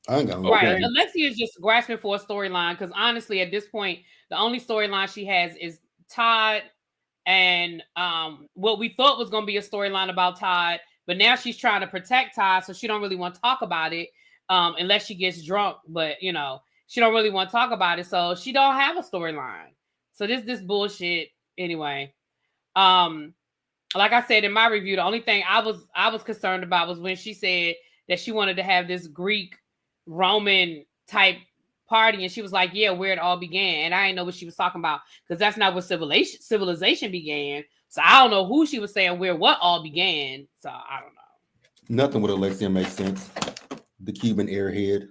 right, Alexia is just grasping for a storyline, because honestly, at this point, the only storyline she has is Todd, and what we thought was going to be a storyline about Todd, but now she's trying to protect Todd, so she don't really want to talk about it unless she gets drunk. But she don't really want to talk about it, so she don't have a storyline. So this bullshit anyway. Like I said in my review, the only thing I was concerned about was when she said that she wanted to have this Greek Roman type party, and she was like, yeah, where it all began. And I didn't know what she was talking about, because that's not where civilization began. So I don't know who she was saying where what all began. So I don't know. Nothing with Alexia makes sense. The Cuban airhead.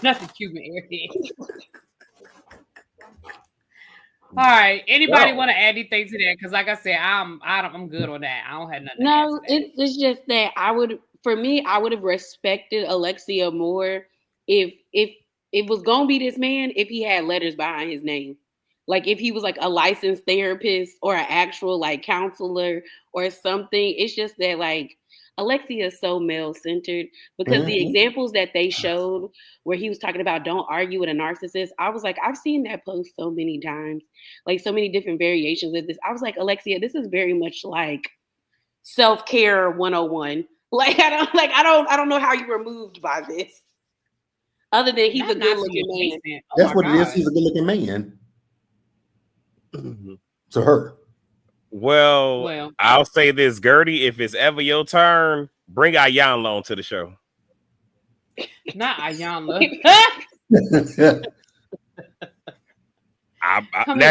Nothing Cuban airhead. All right. Anybody want to add anything to that? Because like I said, I'm good on that. I don't have nothing. No, it's just that I would have respected Alexia more if it was gonna be this man, if he had letters behind his name. Like if he was like a licensed therapist or an actual like counselor or something. It's just that like Alexia is so male-centered, because the examples that they showed where he was talking about don't argue with a narcissist, I was like, I've seen that post so many times, like so many different variations of this. I was like, Alexia, this is very much like self-care 101. Like I don't know how you were moved by this. Other than he's a good-looking man. That's what it is. He's a good-looking man. To her. Well, I'll say this, Gertie, if it's ever your turn, bring WYION to the show. Not WYION. Now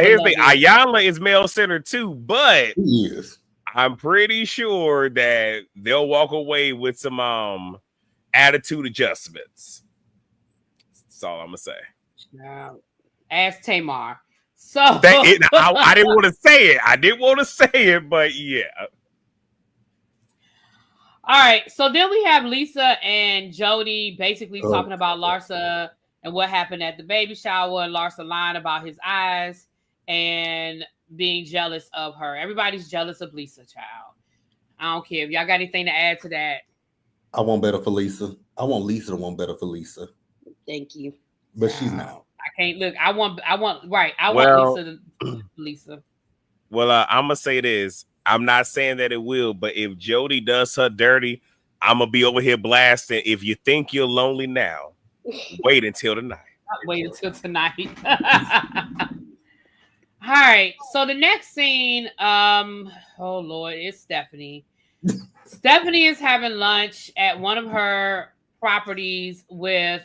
here's the thing, WYION is male-centered too, but I'm pretty sure that they'll walk away with some attitude adjustments. That's all I'm gonna say. Ask Tamar. So I didn't want to say it. I didn't want to say it, but yeah. All right. So then we have Lisa and Jody basically talking about Larsa and what happened at the baby shower, and Larsa lying about his eyes and being jealous of her. Everybody's jealous of Lisa, child. I don't care if y'all got anything to add to that. I want better for Lisa. I want Lisa to want better for Lisa. Thank you. But she's not. I can't look. I want Lisa. Well, I'm gonna say this. I'm not saying that it will, but if Jody does her dirty, I'm gonna be over here blasting. If you think you're lonely now, wait until tonight. Wait until tonight. All right. So the next scene, oh Lord, it's Stephanie. Stephanie is having lunch at one of her properties with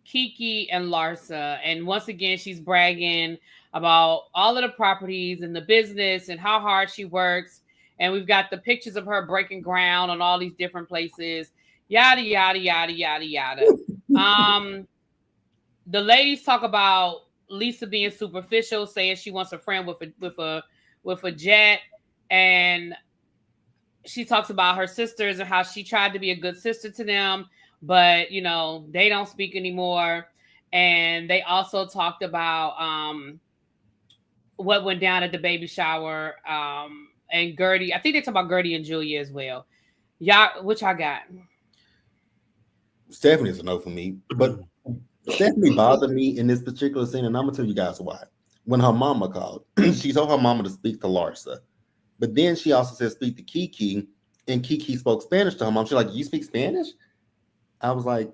Kiki and Larsa, and once again she's bragging about all of the properties and the business and how hard she works, and we've got the pictures of her breaking ground on all these different places, yada yada yada yada yada. The ladies talk about Lisa being superficial, saying she wants a friend with a jet, and she talks about her sisters and how she tried to be a good sister to them, but they don't speak anymore. and they also talked about what went down at the baby shower. And Gertie, I think they talked about Gertie and Julia as well. Y'all, which I got. Stephanie's a no for me, but Stephanie bothered me in this particular scene, and I'm gonna tell you guys why. When her mama called, she told her mama to speak to Larsa, but then she also said speak to Kiki, and Kiki spoke Spanish to her mom. She's like, "You speak Spanish?" I was like,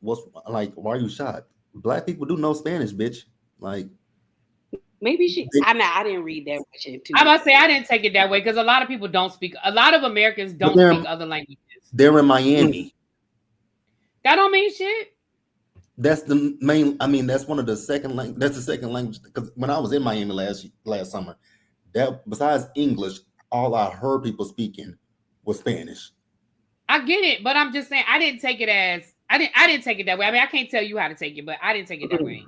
"What's like? Why are you shocked? Black people do know Spanish, bitch." Like, maybe she. I didn't read that much into. I'm about to say I didn't take it that way because a lot of people don't speak. A lot of Americans don't speak other languages. They're in Miami. That don't mean shit. That's the main. I mean, that's one of the second language. That's the second language because when I was in Miami last summer, that besides English, all I heard people speaking was Spanish. I get it, but I'm just saying I didn't take it as I didn't take it that way. I mean, I can't tell you how to take it, but I didn't take it that way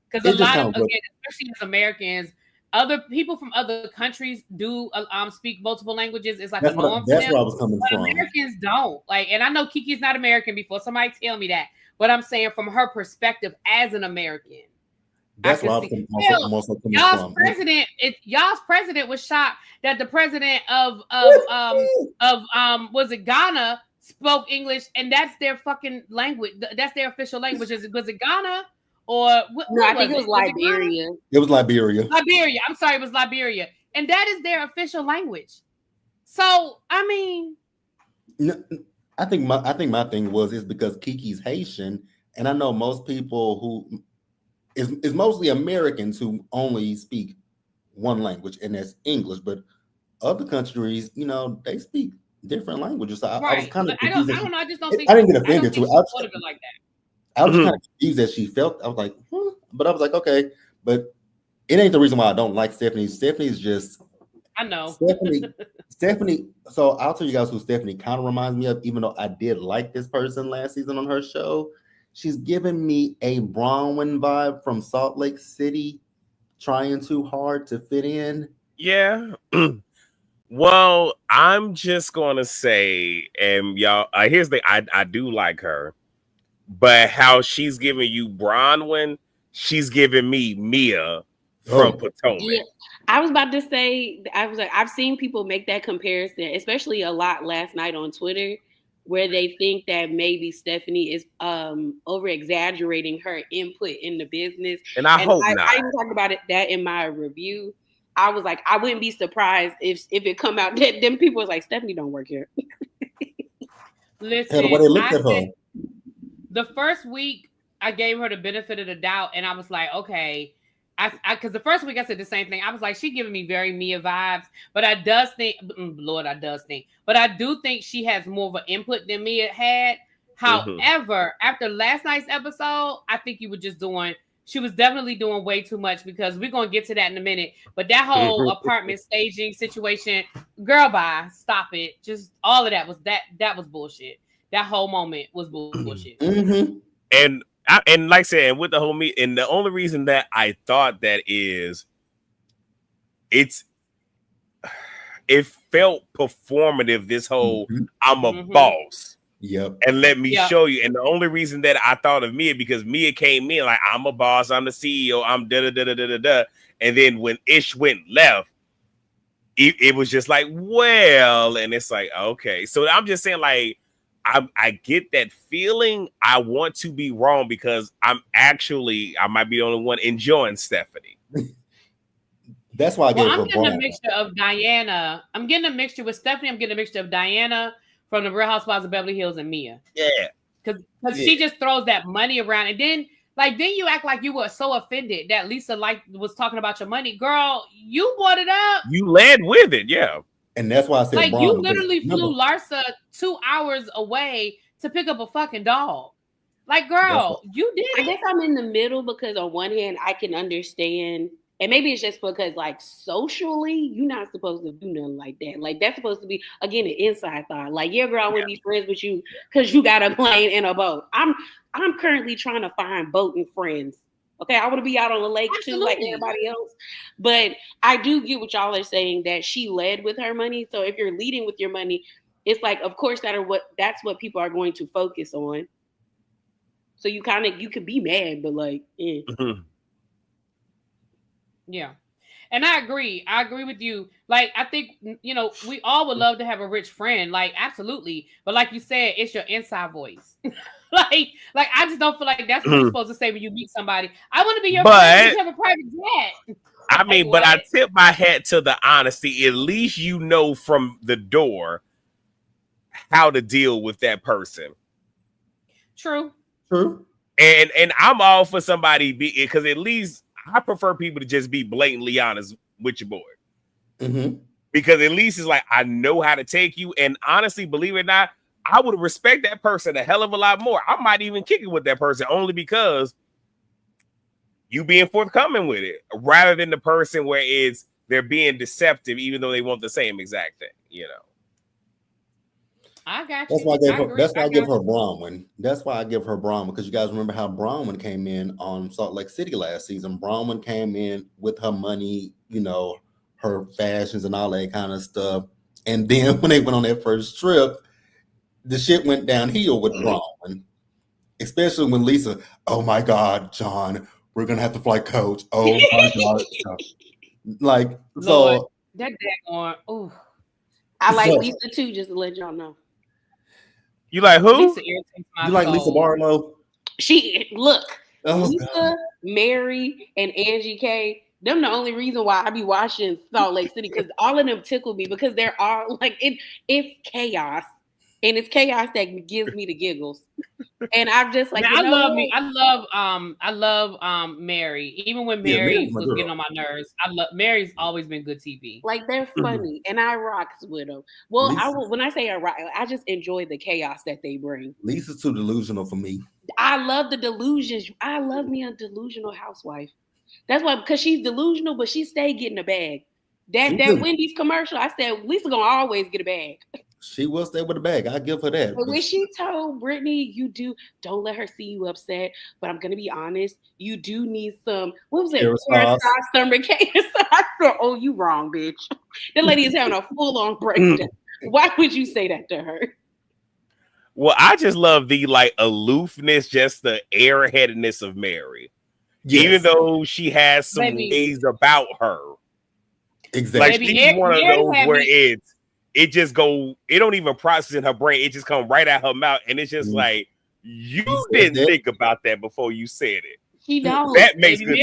because a lot of again, especially as Americans, other people from other countries do speak multiple languages. It's like a norm for them. That's where I was coming from. Americans don't like, and I know Kiki's not American. Before somebody tell me that, but I'm saying from her perspective as an American. That's where I was coming from. Y'all's president was shocked that the president of was it Ghana spoke English, and that's their fucking language. That's their official language. Was it Ghana or no? I think it was Liberia. It was Liberia. Liberia. I'm sorry, it was Liberia, and that is their official language. So I mean, no, I think my thing is because Kiki's Haitian, and I know most people who is mostly Americans who only speak one language, and that's English. But other countries, they speak different languages. So I was kind of confused. I don't know. I just don't think I didn't get offended to it. I would have been like that. I was kind of confused that she felt. I was like, but I was like, okay, but it ain't the reason why I don't like Stephanie. Stephanie's just. I know. Stephanie. So I'll tell you guys who Stephanie kind of reminds me of, even though I did like this person last season on her show. She's giving me a Bronwyn vibe from Salt Lake City, trying too hard to fit in. Yeah. Well, I'm just going to say, and y'all, here's the thing, I do like her, but how she's giving you Bronwyn, she's giving me Mia from Potomac. Yeah. I was about to say, I've seen people make that comparison, especially a lot last night on Twitter, where they think that maybe Stephanie is over exaggerating her input in the business. And I hope not. I even talked about that in my review. I was like, I wouldn't be surprised if it come out that them people was like, Stephanie don't work here. Listen, the first week I gave her the benefit of the doubt, and I was like, okay. Because the first week I said the same thing. I was like, she giving me very Mia vibes, but I do think she has more of an input than Mia had. However, after last night's episode, I think she was definitely doing way too much, because we're going to get to that in a minute. But that whole apartment staging situation, girl, bye, stop it. Just all of that was bullshit. That whole moment was bullshit. And like I said, and with the whole meet, and the only reason that I thought that is, it felt performative. This whole I'm a boss, and let me show you. And the only reason that I thought of Mia, because Mia came in like, I'm a boss, I'm the CEO, I'm da da da da da da. And then when Ish went left, it was just like, well, and it's like, okay. So I'm just saying, like, I get that feeling. I want to be wrong, because I might be the only one enjoying Stephanie. That's why I get I'm getting a mixture of Diana. I'm getting a mixture with Stephanie. I'm getting a mixture of Diana from the Real Housewives of Beverly Hills and Mia. Yeah. Because she just throws that money around. And then you act like you were so offended that Lisa was talking about your money. Girl, you brought it up. You led with it, yeah. And that's why I said, you literally flew Larsa 2 hours away to pick up a fucking dog. Like, girl, you did. I guess I'm in the middle, because on one hand, I can understand, and maybe it's just because, like, socially, you're not supposed to do nothing like that. Like, that's supposed to be, again, an inside thought. Like, yeah, girl, I wouldn't be friends with you because you got a plane and a boat. I'm currently trying to find boating friends. Okay, I want to be out on the lake too, like everybody else. But I do get what y'all are saying, that she led with her money. So if you're leading with your money, it's like, of course, that's what people are going to focus on. So you could be mad, but like, Yeah. And I agree. I agree with you. Like, I think, we all would love to have a rich friend. Like, absolutely. But like you said, it's your inside voice. like I just don't feel like that's what you're supposed to say when you meet somebody. I want to be your friend. You have a private jet. I mean, but I tip my hat to the honesty. At least you know from the door how to deal with that person. True. And I'm all for somebody because at least I prefer people to just be blatantly honest with your boy. Mm-hmm. Because at least it's like, I know how to take you. And honestly, believe it or not, I would respect that person a hell of a lot more. I might even kick it with that person only because you being forthcoming with it, rather than the person where they're being deceptive, even though they want the same exact thing, I got you. That's why I give her Bronwyn. That's why I give her Bronwyn, because you guys remember how Bronwyn came in on Salt Lake City last season. Bronwyn came in with her money, her fashions and all that kind of stuff. And then when they went on their first trip, the shit went downhill with Bronwyn. Especially when Lisa, oh my God, John, we're gonna have to fly coach. Oh my God. Like, Lord, so that daggone, oh. I like Lisa too, just to let y'all know. You like who? Lisa irritates my you like soul. Lisa Barlow? Lisa, God. Mary, and Angie K. Them the only reason why I be watching Salt Lake City, because all of them tickle me, because they're all like it's chaos, and it's chaos that gives me the giggles. And I'm just like, I love Mary. Even when Mary was getting on my nerves, Mary's always been good TV. Like, they're funny, and I rocks with them. Well, when I say I rock, I just enjoy the chaos that they bring. Lisa's too delusional for me. I love the delusions. I love me a delusional housewife. That's why, because she's delusional, but she stay getting a bag. That Wendy's commercial, I said, Lisa gonna always get a bag. She will stay with the bag. I give her that. But when she told Brittany, don't let her see you upset. But I'm gonna be honest, you do need some. What was it? Stomach cancer. I thought, oh, you wrong, bitch. That lady is having a full-on breakdown. Why would you say that to her? Well, I just love the aloofness, just the airheadedness of Mary. Yes. Even though she has some ways about her. Exactly. Like, she's one of those where it just it don't even process in her brain. It just comes right out her mouth. And it's just like, you didn't think about that before you said it. She don't. That makes good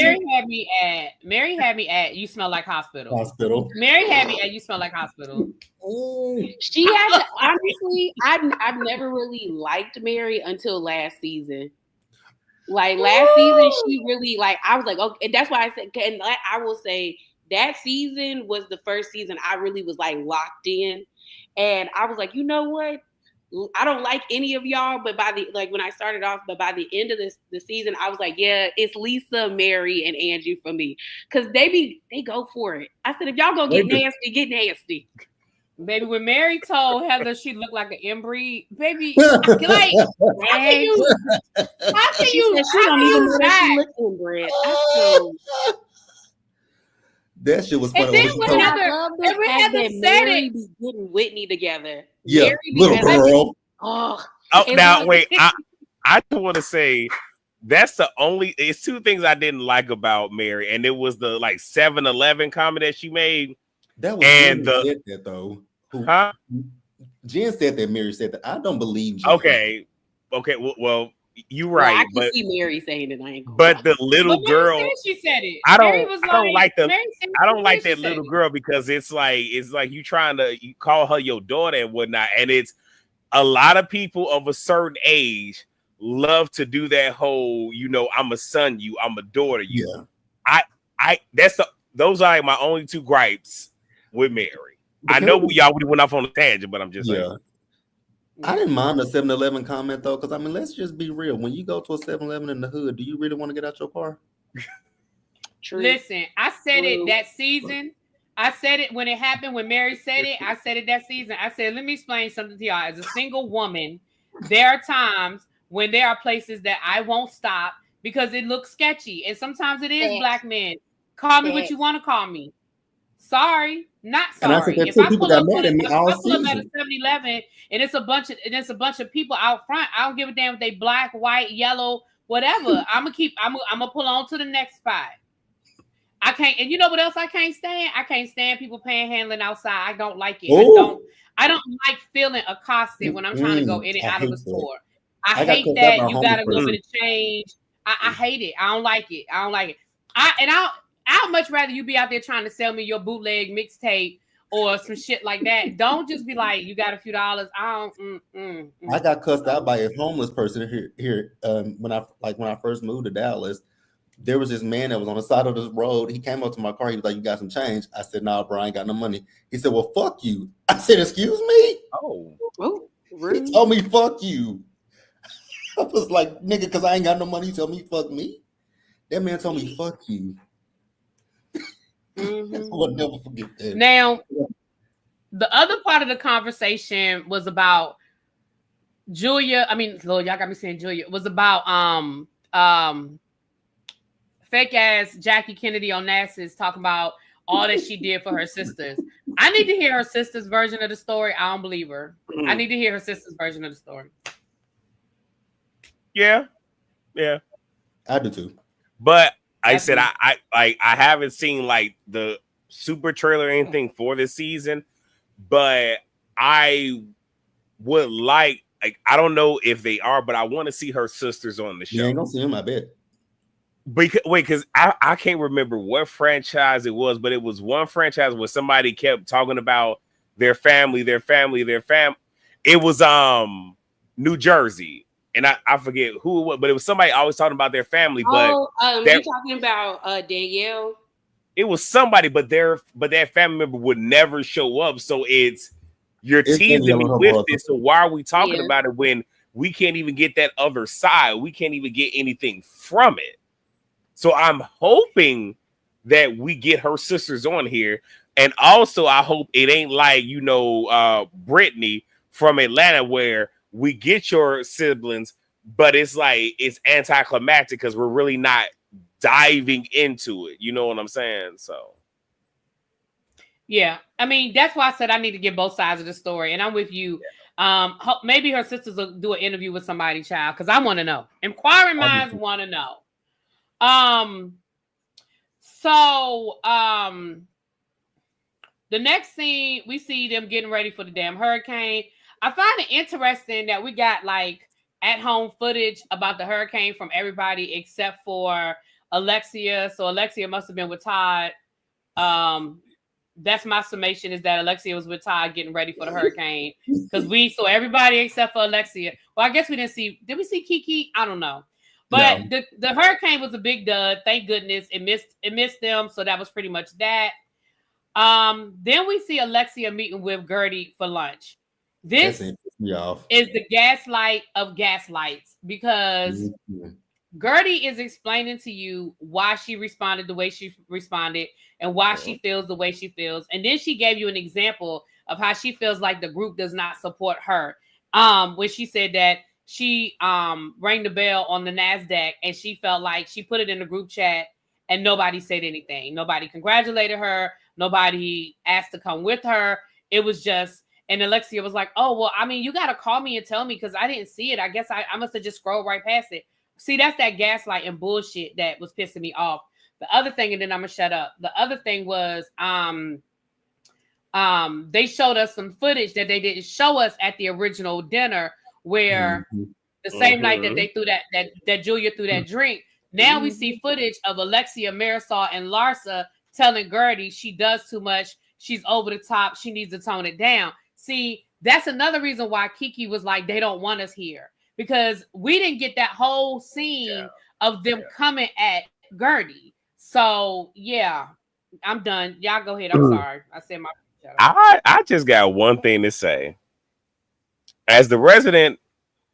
Mary had me at you smell like hospital. Mary had me at you smell like hospital. She had to, honestly, I've never really liked Mary until last season. Like, last season, she really, like, I was like, okay, that's why I said, and I will say that season was the first season I really was like locked in. And I was like, you know what? I don't like any of y'all, but when I started off, but by the end of the season, I was like, yeah, it's Lisa, Mary, and Angie for me. Cause they go for it. I said, if y'all gonna get nasty, get nasty. Baby, when Mary told Heather she looked like an inbreed, baby, like, how can you she don't even know that she looked inbred. That shit was funny. And then when Heather said it, be getting Whitney together. Yeah, little girl. Now wait, I want to say that's it's two things I didn't like about Mary, and it was the 7-Eleven comment that she made. That was Jen said that though. Jen said that. Mary said that. I don't believe Jen. Okay. Well, you're right. I can see Mary saying it. I ain't but the little girl, she said it. I don't like that little girl, because it's like you trying to call her your daughter and whatnot, and it's a lot of people of a certain age love to do that whole, I'm a son you, I'm a daughter you. Yeah. Those are my only two gripes with Mary. I know we went off on a tangent, but I'm just saying. I didn't mind the 7-Eleven comment though, because let's just be real. When you go to a 7-Eleven in the hood, do you really want to get out your car? True. Listen, I said it that season. I said it when it happened, when Mary said it. I said it that season. I said, let me explain something to y'all. As a single woman, there are times when there are places that I won't stop because it looks sketchy. And sometimes it is black men. Call me what you want to call me. Sorry, not sorry. If I pull up at a 7-Eleven and it's a bunch of people out front, I don't give a damn if they black, white, yellow, whatever. I'm gonna pull on to the next spot. I can't, and you know what else I can't stand? I can't stand people panhandling outside. I don't like it. I don't like feeling accosted when I'm trying to go in and out of the store. I hate that you got a little bit of change. I hate it. I don't like it. I'd much rather you be out there trying to sell me your bootleg mixtape or some shit like that. Don't just be like, you got a few dollars. I got cussed out by a homeless person here when I first moved to Dallas. There was this man that was on the side of the road. He came up to my car. He was like, "You got some change?" I said, "No, bro, I ain't got no money." He said, "Well, fuck you." I said, "Excuse me?" Oh, he told me, "Fuck you." I was like, "Nigga, because I ain't got no money, you tell me fuck me?" That man told me, "Fuck you." I'll never forget that. Now, the other part of the conversation was about Julia. I mean, Lord, y'all got me saying Julia. It was about fake ass Jackie Kennedy on Onassis talking about all that she did for her sisters. I need to hear her sister's version of the story. I don't believe her. I need to hear her sister's version of the story. Yeah. I do too. But I said I haven't seen like the super trailer or anything for this season, but I would like I don't know if they are, but I want to see her sisters on the show. You ain't gonna see them, I bet. Because I can't remember what franchise it was, but it was one franchise where somebody kept talking about their family. It was New Jersey, and I forget who it was, but it was somebody always talking about their family. But you're talking about Danielle. It was somebody, but that family member would never show up. So you're teasing me with this. So why are we talking about it when we can't even get that other side? We can't even get anything from it. So I'm hoping that we get her sisters on here. And also I hope it ain't like, Brittany from Atlanta where we get your siblings, but it's like it's anticlimactic because we're really not diving into it. You know what I'm saying? So yeah, I mean, that's why I said I need to get both sides of the story. And I'm with you. Maybe her sisters will do an interview with somebody, child, because I want to know. Inquiring minds want to know. The next scene, we see them getting ready for the damn hurricane. I find it interesting that we got like at-home footage about the hurricane from everybody except for Alexia. So Alexia must have been with Todd. That's my summation, is that Alexia was with Todd getting ready for the hurricane. Because we saw everybody except for Alexia. Well, I guess we did we see Kiki? I don't know. But the hurricane was a big dud. Thank goodness it missed them. So that was pretty much that. Then we see Alexia meeting with Gertie for lunch. This is the gaslight of gaslights, because Gertie is explaining to you why she responded the way she responded and why she feels the way she feels. And then she gave you an example of how she feels like the group does not support her. When she said that she rang the bell on the NASDAQ and she felt like she put it in the group chat and nobody said anything. Nobody congratulated her. Nobody asked to come with her. It was just, and Alexia was like, "Oh, well, I mean, you got to call me and tell me because I didn't see it. I guess I must have just scrolled right past it." See, that's that gaslight and bullshit that was pissing me off. The other thing, and then I'm going to shut up. The other thing was they showed us some footage that they didn't show us at the original dinner where the same night that they threw that Julia threw that drink. Now we see footage of Alexia, Marisol, and Larsa telling Gertie she does too much. She's over the top. She needs to tone it down. See, that's another reason why Kiki was like, they don't want us here. Because we didn't get that whole scene of them coming at Gertie. So, yeah, I'm done. Y'all go ahead. I'm sorry. I said my... I just got one thing to say. As the resident,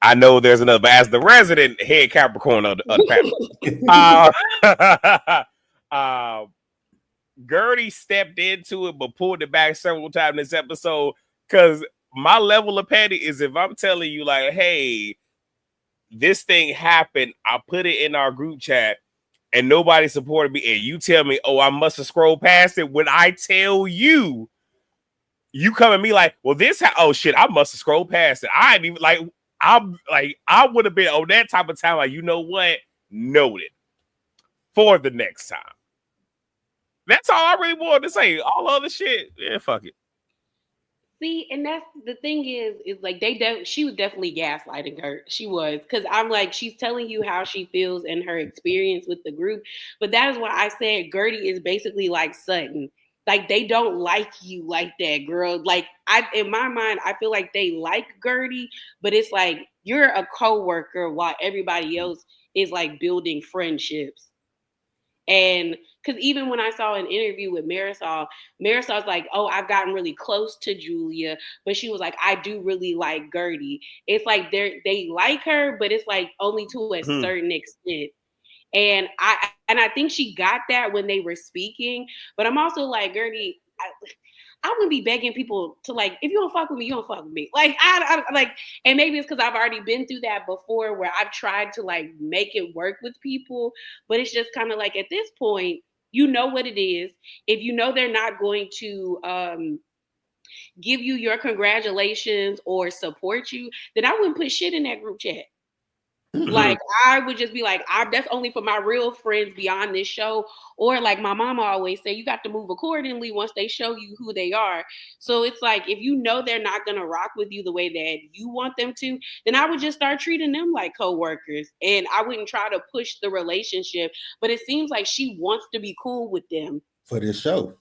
I know there's another, but as the resident head Capricorn of the panel, Gertie stepped into it, but pulled it back several times in this episode. Because my level of petty is if I'm telling you, like, hey, this thing happened, I put it in our group chat, and nobody supported me, and you tell me, oh, I must have scrolled past it. When I tell you, you come at me like, well, oh shit, I must have scrolled past it. I ain't even like, I would have been on that type of time. Like, you know what? Noted for the next time. That's all I really wanted to say. All other shit, yeah, fuck it. See, and that's the thing is like she was definitely gaslighting her. She was, because I'm like, she's telling you how she feels and her experience with the group. But that is why I said Gertie is basically like Sutton. Like, they don't like you like that, girl. Like, in my mind, I feel like they like Gertie, but it's like you're a coworker while everybody else is like building friendships. And because even when I saw an interview with Marisol's like, oh, I've gotten really close to Julia, but she was like, I do really like Gertie. It's like they like her, but it's like only to a certain extent. And I think she got that when they were speaking. But I'm also like, Gertie, I wouldn't be begging people to, like, if you don't fuck with me, you don't fuck with me. Like, I like, and maybe it's because I've already been through that before where I've tried to like make it work with people, but it's just kind of like at this point, you know what it is. If you know they're not going to give you your congratulations or support you, then I wouldn't put shit in that group chat. Like, I would just be like, that's only for my real friends beyond this show. Or like my mama always say, you got to move accordingly once they show you who they are. So it's like, if you know they're not going to rock with you the way that you want them to, then I would just start treating them like coworkers. And I wouldn't try to push the relationship. But it seems like she wants to be cool with them. For this show.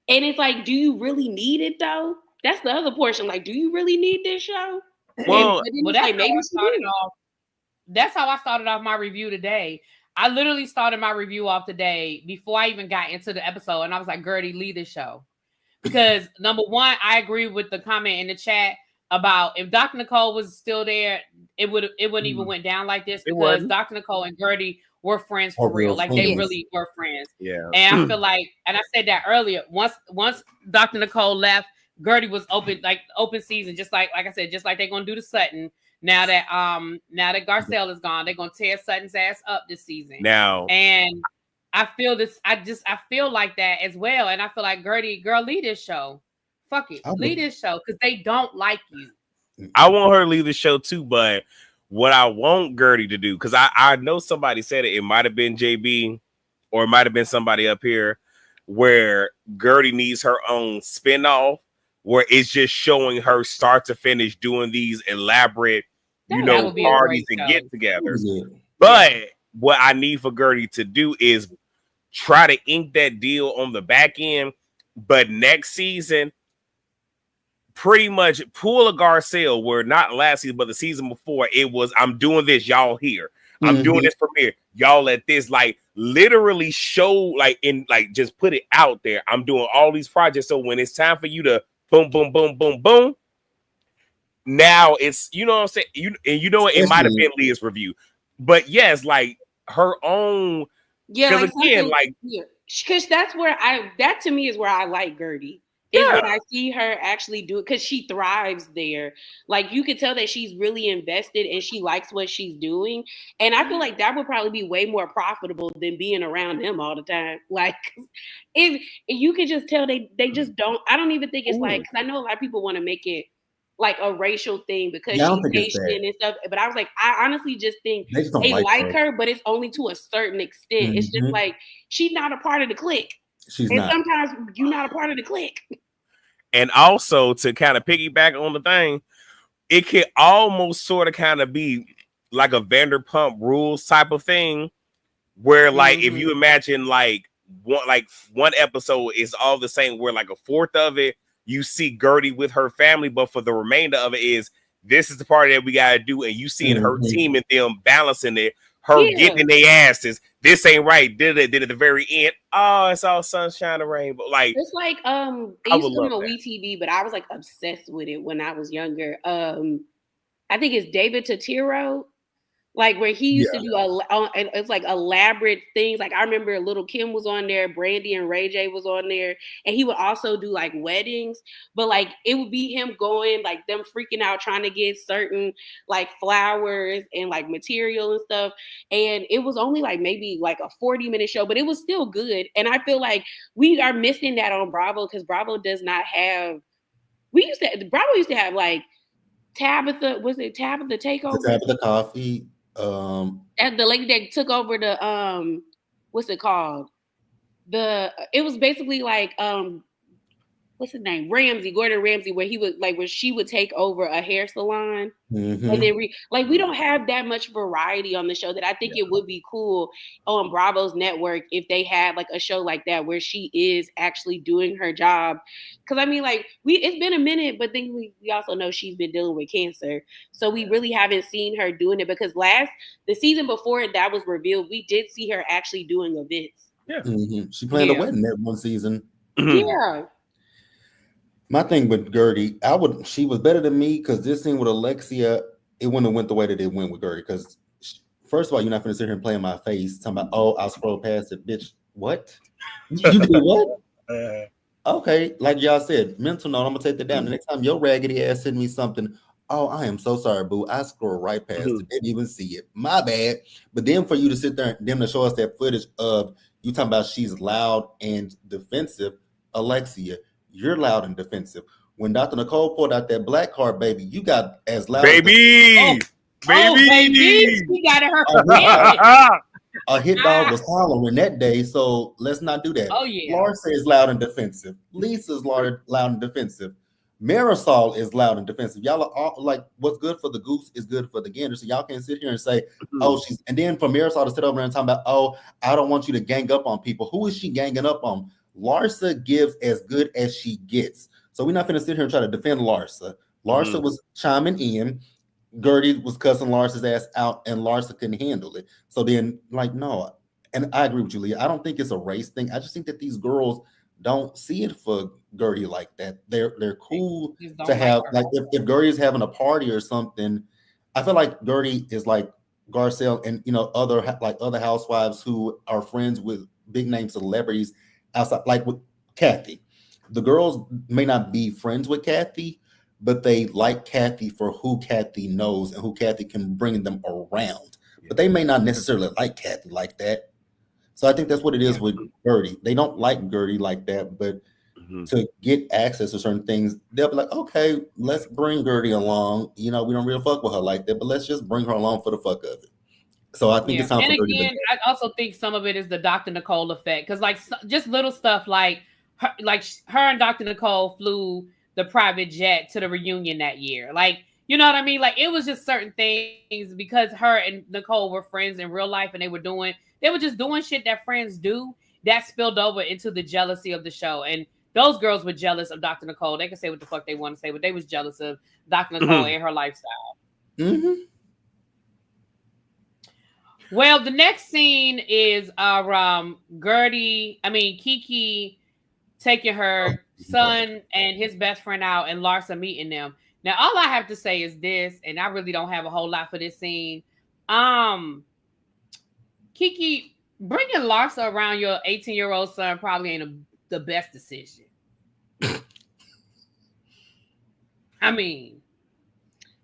And it's like, do you really need it though? That's the other portion. Like, do you really need this show? Well, that's like, maybe started off. That's how I started off my review today. I literally started my review off today before I even got into the episode. And I was like, Gertie, lead this show. Because number one, I agree with the comment in the chat about if Dr. Nicole was still there, it wouldn't even went down like this, because Dr. Nicole and Gertie were friends for real. Like, they really were friends. Yeah. And I feel like, and I said that earlier, once Dr. Nicole left, Gertie was open season, just like I said, just like they're gonna do to Sutton. Now that Garcelle is gone, they're gonna tear Sutton's ass up this season. Now, and I feel this. I feel like that as well. And I feel like Gertie, girl, lead this show. Fuck it, lead this show, because they don't like you. I want her to leave the show too, but what I want Gertie to do, because I know somebody said it might have been JB or it might have been somebody up here, where Gertie needs her own spinoff where it's just showing her start to finish doing these elaborate, parties and get-togethers. But what I need for Gertie to do is try to ink that deal on the back end. But next season, pretty much pull a Garcelle, where not last season, but the season before, it was, I'm doing this, y'all here. I'm doing this premiere. Y'all at this, like, literally show, like, just put it out there. I'm doing all these projects. So when it's time for you to boom, boom, boom, boom, boom, now it's, you know what I'm saying? It might have been Leah's review. But yes, like, her own. Yeah, because that's where that to me is where I like Gertie. Is when I see her actually do it, because she thrives there. Like, you could tell that she's really invested and she likes what she's doing. And I feel like that would probably be way more profitable than being around him all the time. Like, if you could just tell they just don't. I don't even think it's like, because I know a lot of people want to make it like a racial thing because she's Asian and stuff. But I was like, I honestly just think they like her, but it's only to a certain extent. It's just like, she's not a part of the clique. Sometimes you're not a part of the clique. And also, to kind of piggyback on the thing, it could almost sort of kind of be like a Vanderpump Rules type of thing, where like if you imagine like one episode is all the same, where like a fourth of it you see Gertie with her family, but for the remainder of it is, this is the part that we gotta do, and you seeing her team and them balancing it, her getting in their asses. This ain't right. Did it at the very end. Oh, it's all sunshine and rainbow. Like, it's like it used to be on WeTV, but I was like obsessed with it when I was younger. I think it's David Totiro, like where he used to do it's like elaborate things. Like, I remember Little Kim was on there, Brandy and Ray J was on there, and he would also do like weddings. But like, it would be him going, like, them freaking out trying to get certain like flowers and like material and stuff. And it was only like maybe like a 40-minute show, but it was still good. And I feel like we are missing that on Bravo, because Bravo does not have. Bravo used to have like Tabitha, was it Tabitha Takeover? The Tabitha Coffee. And the lady that took over the what's it called? It was basically like what's his name? Gordon Ramsay, where he would where she would take over a hair salon. Mm-hmm. And then we don't have that much variety on the show that I think it would be cool on Bravo's network if they had like a show like that where she is actually doing her job. Because I mean, it's been a minute, but then we also know she's been dealing with cancer, so we really haven't seen her doing it. Because the season before that was revealed, we did see her actually doing events. Yeah, mm-hmm. She planned a wedding that one season. Yeah. My thing with Gertie, she was better than me because this scene with Alexia, it wouldn't have went the way that it went with Gertie. Because first of all, you're not going to sit here and play in my face talking about, oh, I'll scroll past it, bitch. What? You did what? Okay, like y'all said, mental note. I'm gonna take that down. The next time your raggedy ass send me something, oh, I am so sorry, boo. I scroll right past it, didn't even see it. My bad. But then for you to sit there and them to show us that footage of you talking about she's loud and defensive, Alexia. You're loud and defensive. When Dr. Nicole pulled out that black card, baby, you got as loud. Baby! Baby! She got her. A hit dog was hollering that day, so let's not do that. Oh, yeah. Larsa is loud and defensive. Lisa's loud and defensive. Marisol is loud and defensive. Y'all are all like, what's good for the goose is good for the gander. So y'all can't sit here and say, oh, she's. And then for Marisol to sit over there and talk about, oh, I don't want you to gang up on people. Who is she ganging up on? Larsa gives as good as she gets. So we're not going to sit here and try to defend Larsa. Larsa was chiming in. Gertie was cussing Larsa's ass out, and Larsa couldn't handle it. So then, no. And I agree with Julia. I don't think it's a race thing. I just think that these girls don't see it for Gertie like that. They're cool to have. Like if Gertie is having a party or something, I feel like Gertie is like Garcelle and other housewives who are friends with big name celebrities outside, like with Kathy. The girls may not be friends with Kathy, but they like Kathy for who Kathy knows and who Kathy can bring them around. But they may not necessarily like Kathy like that. So I think that's what it is with Gertie. They don't like Gertie like that, but to get access to certain things, they'll be like, okay, let's bring Gertie along. We don't really fuck with her like that, but let's just bring her along for the fuck of it. So I think it's time for Gertie. And I also think some of it is the Dr. Nicole effect, because just little stuff like her and Dr. Nicole flew the private jet to the reunion that year. You know what I mean? It was just certain things because her and Nicole were friends in real life, and they were just doing shit that friends do that spilled over into the jealousy of the show. And those girls were jealous of Dr. Nicole. They can say what the fuck they want to say, but they was jealous of Dr. Nicole and her lifestyle. Mm-hmm. Well, the next scene is Kiki taking her son and his best friend out, and Larsa meeting them. Now, all I have to say is this, and I really don't have a whole lot for this scene. Kiki, bringing Larsa around your 18-year-old son probably ain't the best decision. I mean,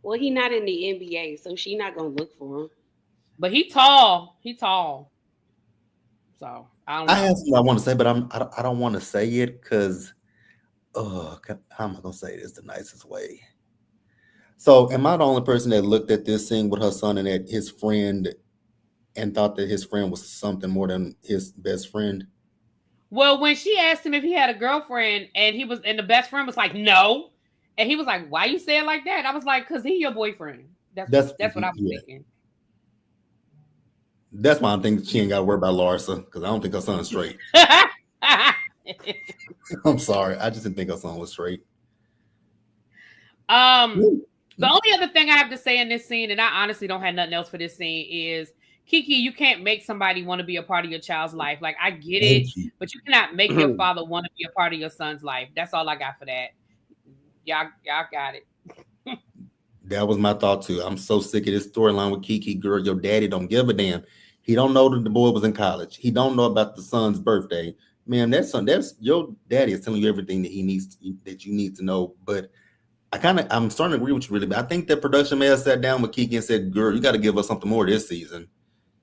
well, he's not in the NBA, so she's not gonna look for him. But he tall. So I don't know. I have something I want to say, but I don't want to say it because how am I gonna say this the nicest way? So am I the only person that looked at this scene with her son and at his friend and thought that his friend was something more than his best friend? Well, when she asked him if he had a girlfriend and the best friend was like, no. And he was like, why you say it like that? I was like, because he's your boyfriend. That's what I was thinking. That's why I think she ain't got to worry about Larsa, because I don't think her son's straight. I'm sorry. I just didn't think her son was straight. The only other thing I have to say in this scene, and I honestly don't have nothing else for this scene, is Kiki, you can't make somebody want to be a part of your child's life. I get it, but you cannot make your father want to be a part of your son's life. That's all I got for that. Y'all got it. That was my thought too. I'm so sick of this storyline with Kiki. Girl, your daddy don't give a damn. He don't know that the boy was in college. He don't know about the son's birthday. Man, that's your daddy is telling you everything that you need to know. But I'm starting to agree with you really, but I think that production may have sat down with Kiki and said, girl, you got to give us something more this season.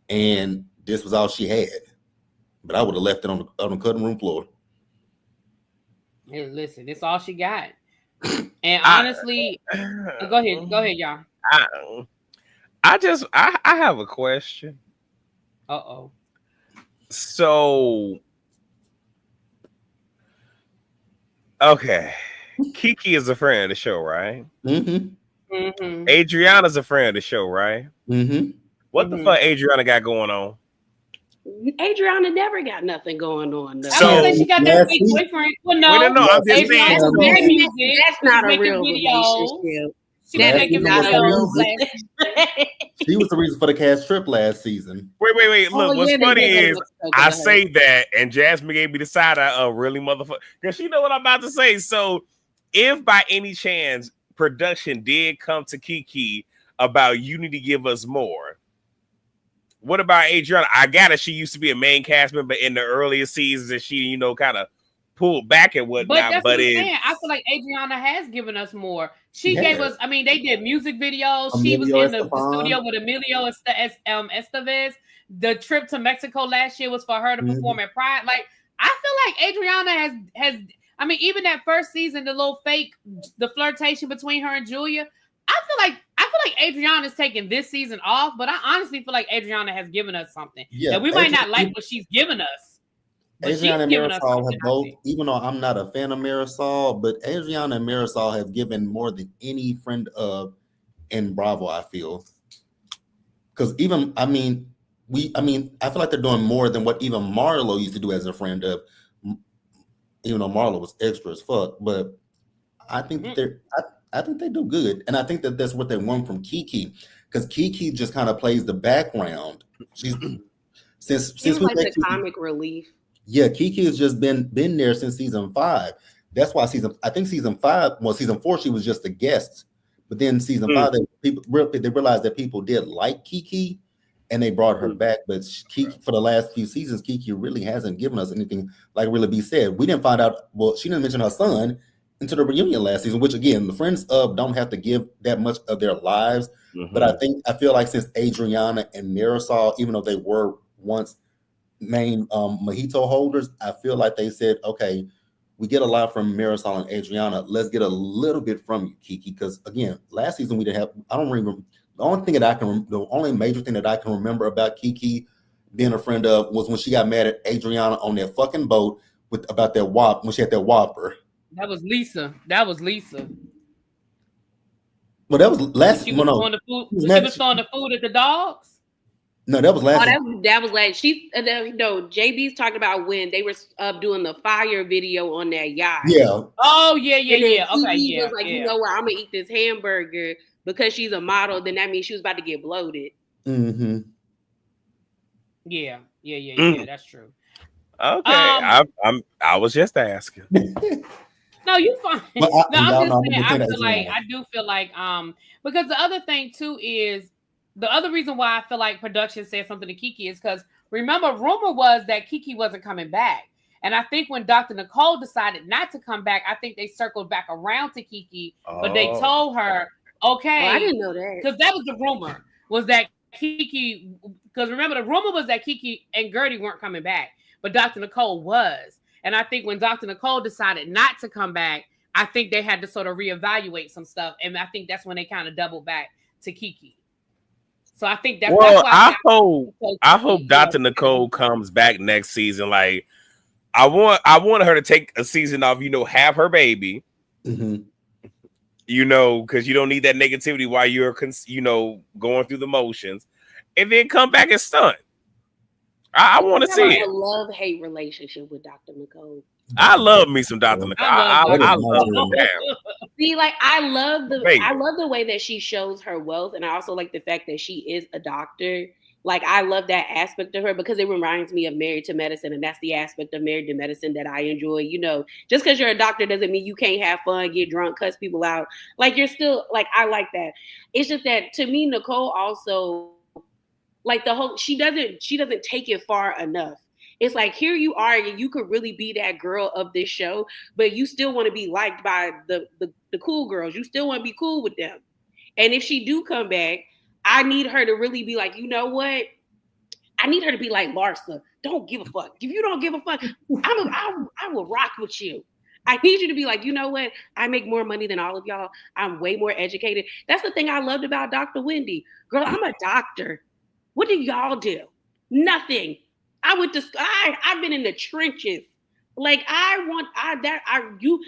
And this was all she had. But I would have left it on the cutting room floor. Hey, listen, it's all she got. And honestly, go ahead, y'all. I have a question. Uh-oh. So, okay. Kiki is a friend of the show, right? Adriana's a friend of the show, right? What the fuck Adriana got going on? Adriana never got nothing going on. Though. So she got that big boyfriend. Well, no, I'm just saying. That's not a real relationship. She was making videos. She was the reason for the cast trip last season. Wait. Look, what's funny is I say that, and Jasmine gave me the side eye of really motherfucker. Because she know what I'm about to say. So, if by any chance production did come to Kiki about you need to give us more, what about Adriana? I got it. She used to be a main cast member in the earlier seasons, and she, kind of pulled back and whatnot. But that's what I'm saying. I feel like Adriana has given us more. She gave us. I mean, they did music videos. She was in the studio with Emilio Estevez. The trip to Mexico last year was for her to perform at Pride. Like, I feel like Adriana has. I mean, even that first season, the flirtation between her and Julia. I feel like Adriana's taking this season off, but I honestly feel like Adriana has given us something. Yeah, that we might not like what she's given us. Adriana and Marisol have both, even though I'm not a fan of Marisol, but Adriana and Marisol have given more than any friend of in Bravo, I feel. Because I feel like they're doing more than what even Marlo used to do as a friend of, even though Marlo was extra as fuck. But I think I think they do good, and I think that that's what they want from Kiki, because Kiki just kind of plays the background. She's since we like the comic relief. Yeah, Kiki has just been there since season 5. That's why season 4 she was just a guest, but then season 5 they realized that people did like Kiki, and they brought her back. But Kiki, for the last few seasons, Kiki really hasn't given us anything. Like ReallyB said, we didn't find out. Well, she didn't mention her son into the reunion last season, which again, the friends of don't have to give that much of their lives. But I feel like since Adriana and Marisol, even though they were once main mojito holders, I feel like they said, okay, we get a lot from Marisol and Adriana. Let's get a little bit from you, Kiki. Because again, last season we didn't have. I don't remember. The only major thing that I can remember about Kiki being a friend of was when she got mad at Adriana on that fucking boat about that when she had that Whopper. That was Lisa. Well, that was last. She was throwing the food. She was throwing the food at the dogs. No, that was last. That was like JB's talking about when they were doing the fire video on that yacht. Yeah. Oh yeah. Okay, yeah. Was like, you know what? I'm gonna eat this hamburger because she's a model. Then that means she was about to get bloated. Yeah. That's true. Okay, I was just asking. No, you fine. I do feel like because the other thing too is the other reason why I feel like production said something to Kiki is because remember, rumor was that Kiki wasn't coming back. And I think when Dr. Nicole decided not to come back, I think they circled back around to Kiki, but they told her, okay. I didn't know that. Because that was the rumor, was that Kiki, because remember, the rumor was that Kiki and Gertie weren't coming back, but Dr. Nicole was. And I think when Dr. Nicole decided not to come back, I think they had to sort of reevaluate some stuff. And I think that's when they kind of doubled back to Kiki. So I think that's why I hope Dr. Nicole comes back next season. Like I want her to take a season off, have her baby. Because you don't need that negativity while you're going through the motions, and then come back and stunt. I want to see it. A love-hate relationship with Dr. Nicole. I love me some Dr. Nicole. I love her. See, like I love the way that she shows her wealth, and I also like the fact that she is a doctor. Like I love that aspect of her because it reminds me of Married to Medicine, and that's the aspect of Married to Medicine that I enjoy. Just because you're a doctor doesn't mean you can't have fun, get drunk, cuss people out. Like you're still like I like that. It's just that to me, Nicole also like she doesn't take it far enough. It's like here you are, and you could really be that girl of this show, but you still want to be liked by the cool girls. You still want to be cool with them. And if she do come back, I need her to really be like, you know what? I need her to be like Larsa. Don't give a fuck. If you don't give a fuck, I will rock with you. I need you to be like, you know what? I make more money than all of y'all. I'm way more educated. That's the thing I loved about Dr. Wendy. Girl, I'm a doctor. What do y'all do? Nothing. I've been in the trenches. Like you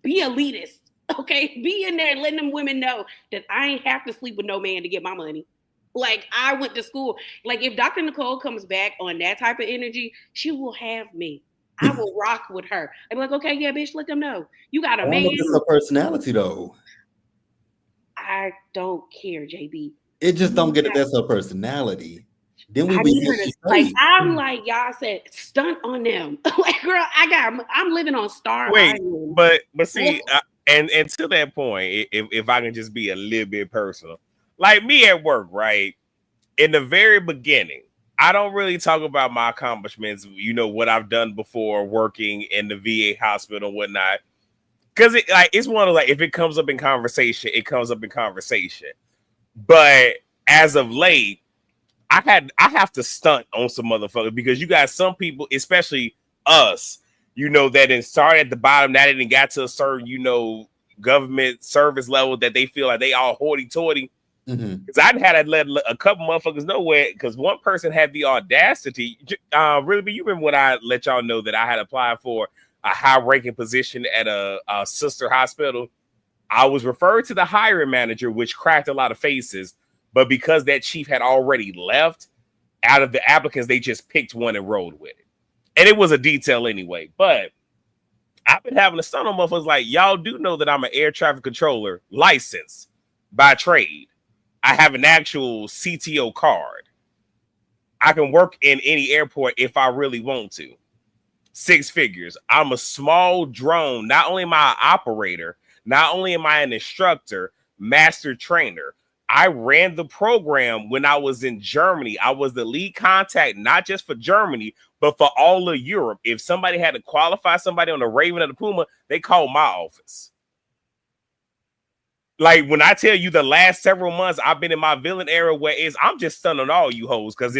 be elitist. Okay, be in there and letting them women know that I ain't have to sleep with no man to get my money. Like I went to school. Like if Dr. Nicole comes back on that type of energy, she will have me. I will rock with her. I'm like, okay, yeah, bitch, let them know. You got a man. It's her personality though. I don't care, JB. It just don't get it. That's her personality. Then we like I'm like y'all said, stunt on them. Like, girl, I'm living on Star Island. But see, and to that point, if I can just be a little bit personal, like me at work, right? In the very beginning, I don't really talk about my accomplishments, you know, what I've done before working in the VA hospital and whatnot. Because it's one of like, if it comes up in conversation, it comes up in conversation. But as of late, I have to stunt on some motherfuckers because you got some people, especially us, you know, that then started at the bottom, that didn't got to a certain, you know, government service level that they feel like they all hoity-toity. Because I'd had to let a couple motherfuckers know where, because one person had the audacity. Really, you remember when I let y'all know that I had applied for a high-ranking position at a sister hospital? I was referred to the hiring manager, which cracked a lot of faces. But because that chief had already left, out of the applicants, they just picked one and rolled with it. And it was a detail anyway. But I've been having a stunt on motherfuckers like, y'all do know that I'm an air traffic controller licensed by trade. I have an actual CTO card. I can work in any airport if I really want to. 6 figures. I'm a small drone. Not only am I an operator, not only am I an instructor, master trainer, I ran the program when I was in Germany. I was the lead contact, not just for Germany, but for all of Europe. If somebody had to qualify somebody on the Raven or the Puma, they called my office. Like when I tell you the last several months I've been in my villain era where I'm just stunning all you hoes because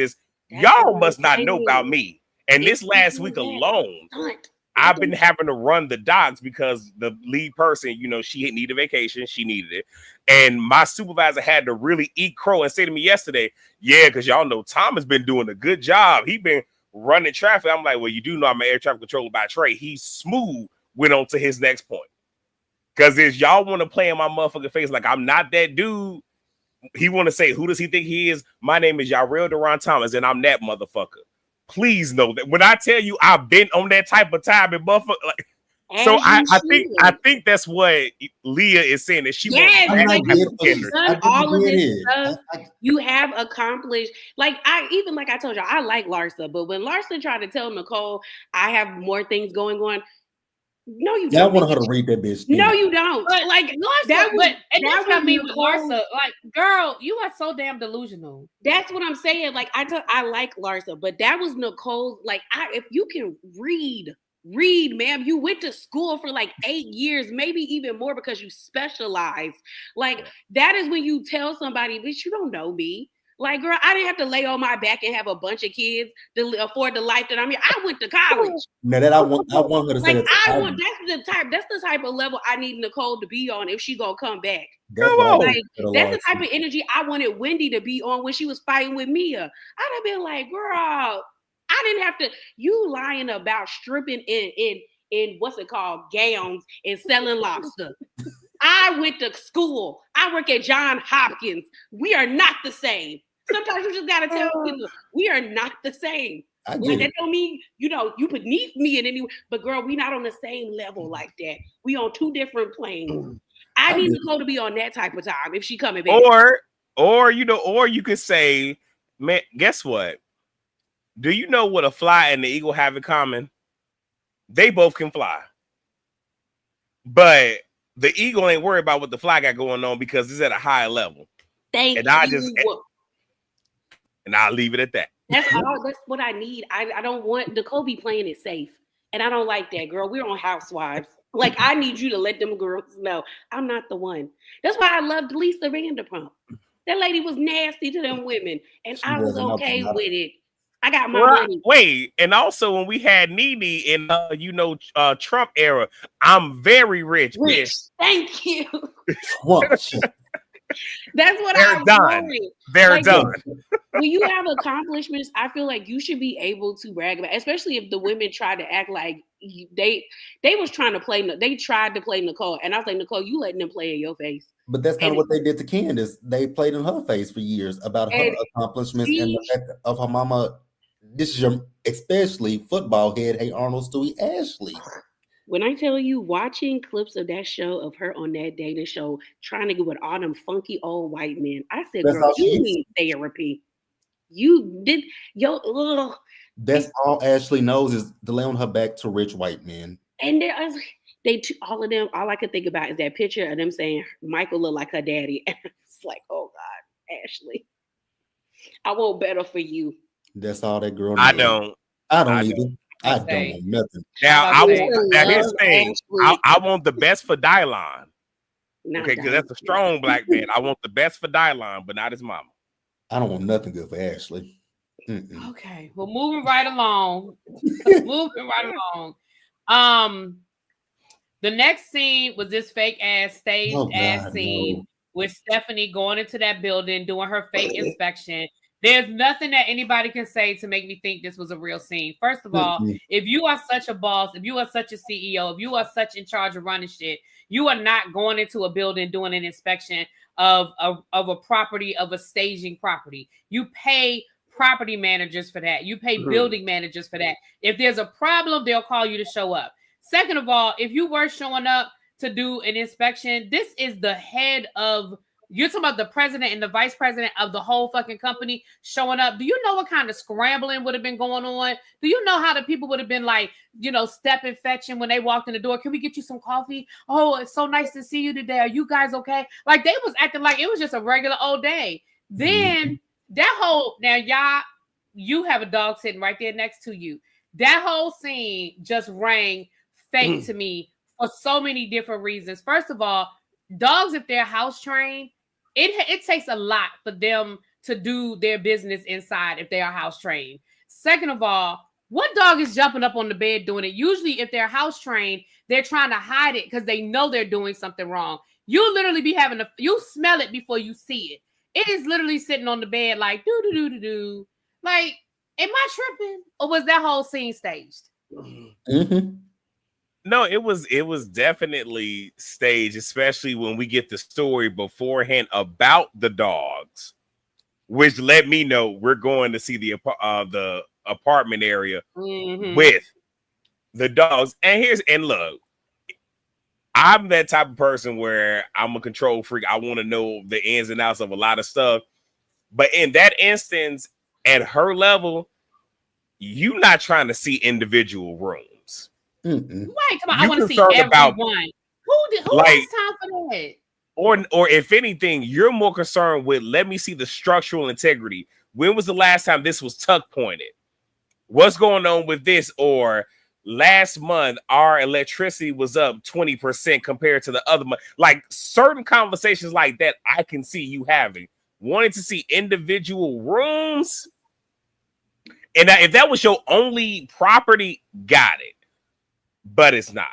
y'all must not know about me. And this last week alone, I've been having to run the docs because the lead person, you know, she needed a vacation. She needed it. And my supervisor had to really eat crow and say to me yesterday, yeah, because y'all know Tom has been doing a good job. He been running traffic. I'm like, well, you do know I'm an air traffic controller by trade. He smooth went on to his next point. Because if y'all want to play in my motherfucking face like I'm not that dude, he want to say, who does he think he is? My name is Yarrell Duran Thomas, and I'm that motherfucker. Please know that when I tell you I've been on that type of time and motherfucker, like, so I think that's what Leah is saying, that she wants like you've done all of this stuff. You have accomplished, like I told you, I like Larsa, but when Larsa tried to tell Nicole I have more things going on, no, you don't. Y'all want her to read that bitch. No, you don't. But, like Larsa, that's what I mean with Larsa. Like, girl, you are so damn delusional. That's what I'm saying. Like, I like Larsa, but that was Nicole's. Like, if you can read, ma'am. You went to school for like 8 years, maybe even more because you specialized. Like, that is when you tell somebody, bitch, you don't know me. Like, girl, I didn't have to lay on my back and have a bunch of kids to afford the life that I'm here. I went to college. No, that I want her to say like, that's the type of level I need Nicole to be on if she gonna come back. That's the type of energy I wanted Wendy to be on when she was fighting with Mia. I'd have been like, girl, I didn't have to. You lying about stripping in what's it called, gowns and selling lobster. I went to school. I work at Johns Hopkins. We are not the same. Sometimes you just gotta tell people we are not the same. Like, that don't mean, you know, you beneath me in any way, but girl, we not on the same level like that. We on 2 different planes. I need Nicole to be on that type of time if she coming back. Or you could say, man, guess what? Do you know what a fly and the eagle have in common? They both can fly. But the eagle ain't worried about what the fly got going on because it's at a higher level. And I'll leave it at that. That's what I need. I don't want Nicole be playing it safe. And I don't like that, girl. We're on Housewives. Like, I need you to let them girls know I'm not the one. That's why I loved Lisa Vanderpump. That lady was nasty to them women. And I was okay with it. I got my money. Wait, and also when we had Nene in Trump era, I'm very rich. Rich, thank you. Trump. That's what They're I done. wanted. They're done. When you have accomplishments, I feel like you should be able to brag about, especially if the women tried to act like they was trying to play. They tried to play Nicole, and I was like, Nicole, you letting them play in your face. But that's kind of what they did to Candace. They played in her face for years about her accomplishments and the fact of her mama. This is your especially football head, Hey Arnold Stewie Ashley. When I tell you, watching clips of that show of her on that dating show, trying to get with all them funky old white men, I said, girl, you need therapy. You did That's all Ashley knows is to lay on her back to rich white men. And all of them, all I could think about is that picture of them saying Michael looked like her daddy. And it's like, oh God, Ashley, I want better for you. That's all that girl knows. I don't either. I don't know nothing. Now, here's the thing. I want the best for Dylon. Okay, because that's a strong black man. I want the best for Dylon, but not his mama. I don't want nothing good for Ashley. Okay, well, moving right along. The next scene was this fake ass staged scene with Stephanie going into that building, doing her fake inspection. There's nothing that anybody can say to make me think this was a real scene. First of all, if you are such a boss, if you are such a CEO, if you are such in charge of running shit, you are not going into a building doing an inspection of a property, of a staging property. You pay property managers for that. You pay building managers for that. If there's a problem, they'll call you to show up. Second of all, if you were showing up to do an inspection, this is the head of, you're talking about the president and the vice president of the whole fucking company showing up. Do you know what kind of scrambling would have been going on? Do you know how the people would have been like, stepping, fetching when they walked in the door? Can we get you some coffee? Oh, it's so nice to see you today. Are you guys okay? Like they was acting like it was just a regular old day. Then y'all, you have a dog sitting right there next to you. That whole scene just rang fake to me for so many different reasons. First of all, dogs, if they're house trained, it takes a lot for them to do their business inside if they are house trained. Second of all, what dog is jumping up on the bed doing it? Usually, if they're house trained, they're trying to hide it because they know they're doing something wrong. You literally be you smell it before you see it. It is literally sitting on the bed like do. Like, am I tripping, or was that whole scene staged? No, it was definitely staged, especially when we get the story beforehand about the dogs, which let me know we're going to see the apartment area with the dogs. And look, I'm that type of person where I'm a control freak. I want to know the ins and outs of a lot of stuff. But in that instance, at her level, you're not trying to see individual rooms. Right, come on. I want to see everyone. Who has time for that? Or if anything, you're more concerned with, let me see the structural integrity. When was the last time this was tuck pointed? What's going on with this? Or last month, our electricity was up 20% compared to the other month. Like certain conversations like that, I can see you having. Wanting to see individual rooms. And if that was your only property, got it. But it's not.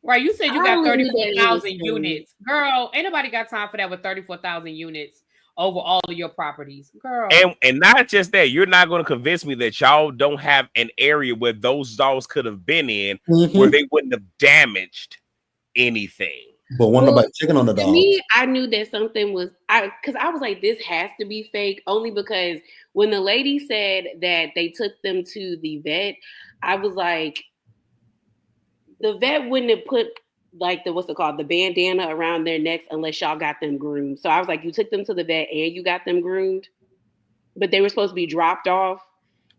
Right, you said you got 34,000 units. Girl, ain't nobody got time for that with 34,000 units over all of your properties. Girl. And not just that, you're not going to convince me that y'all don't have an area where those dogs could have been in where they wouldn't have damaged anything. But when nobody checking on the dog. To me, I knew that something was, because I was like, this has to be fake, only because when the lady said that they took them to the vet, I was like, the vet wouldn't have put like the bandana around their necks unless y'all got them groomed. So I was like, you took them to the vet and you got them groomed, but they were supposed to be dropped off.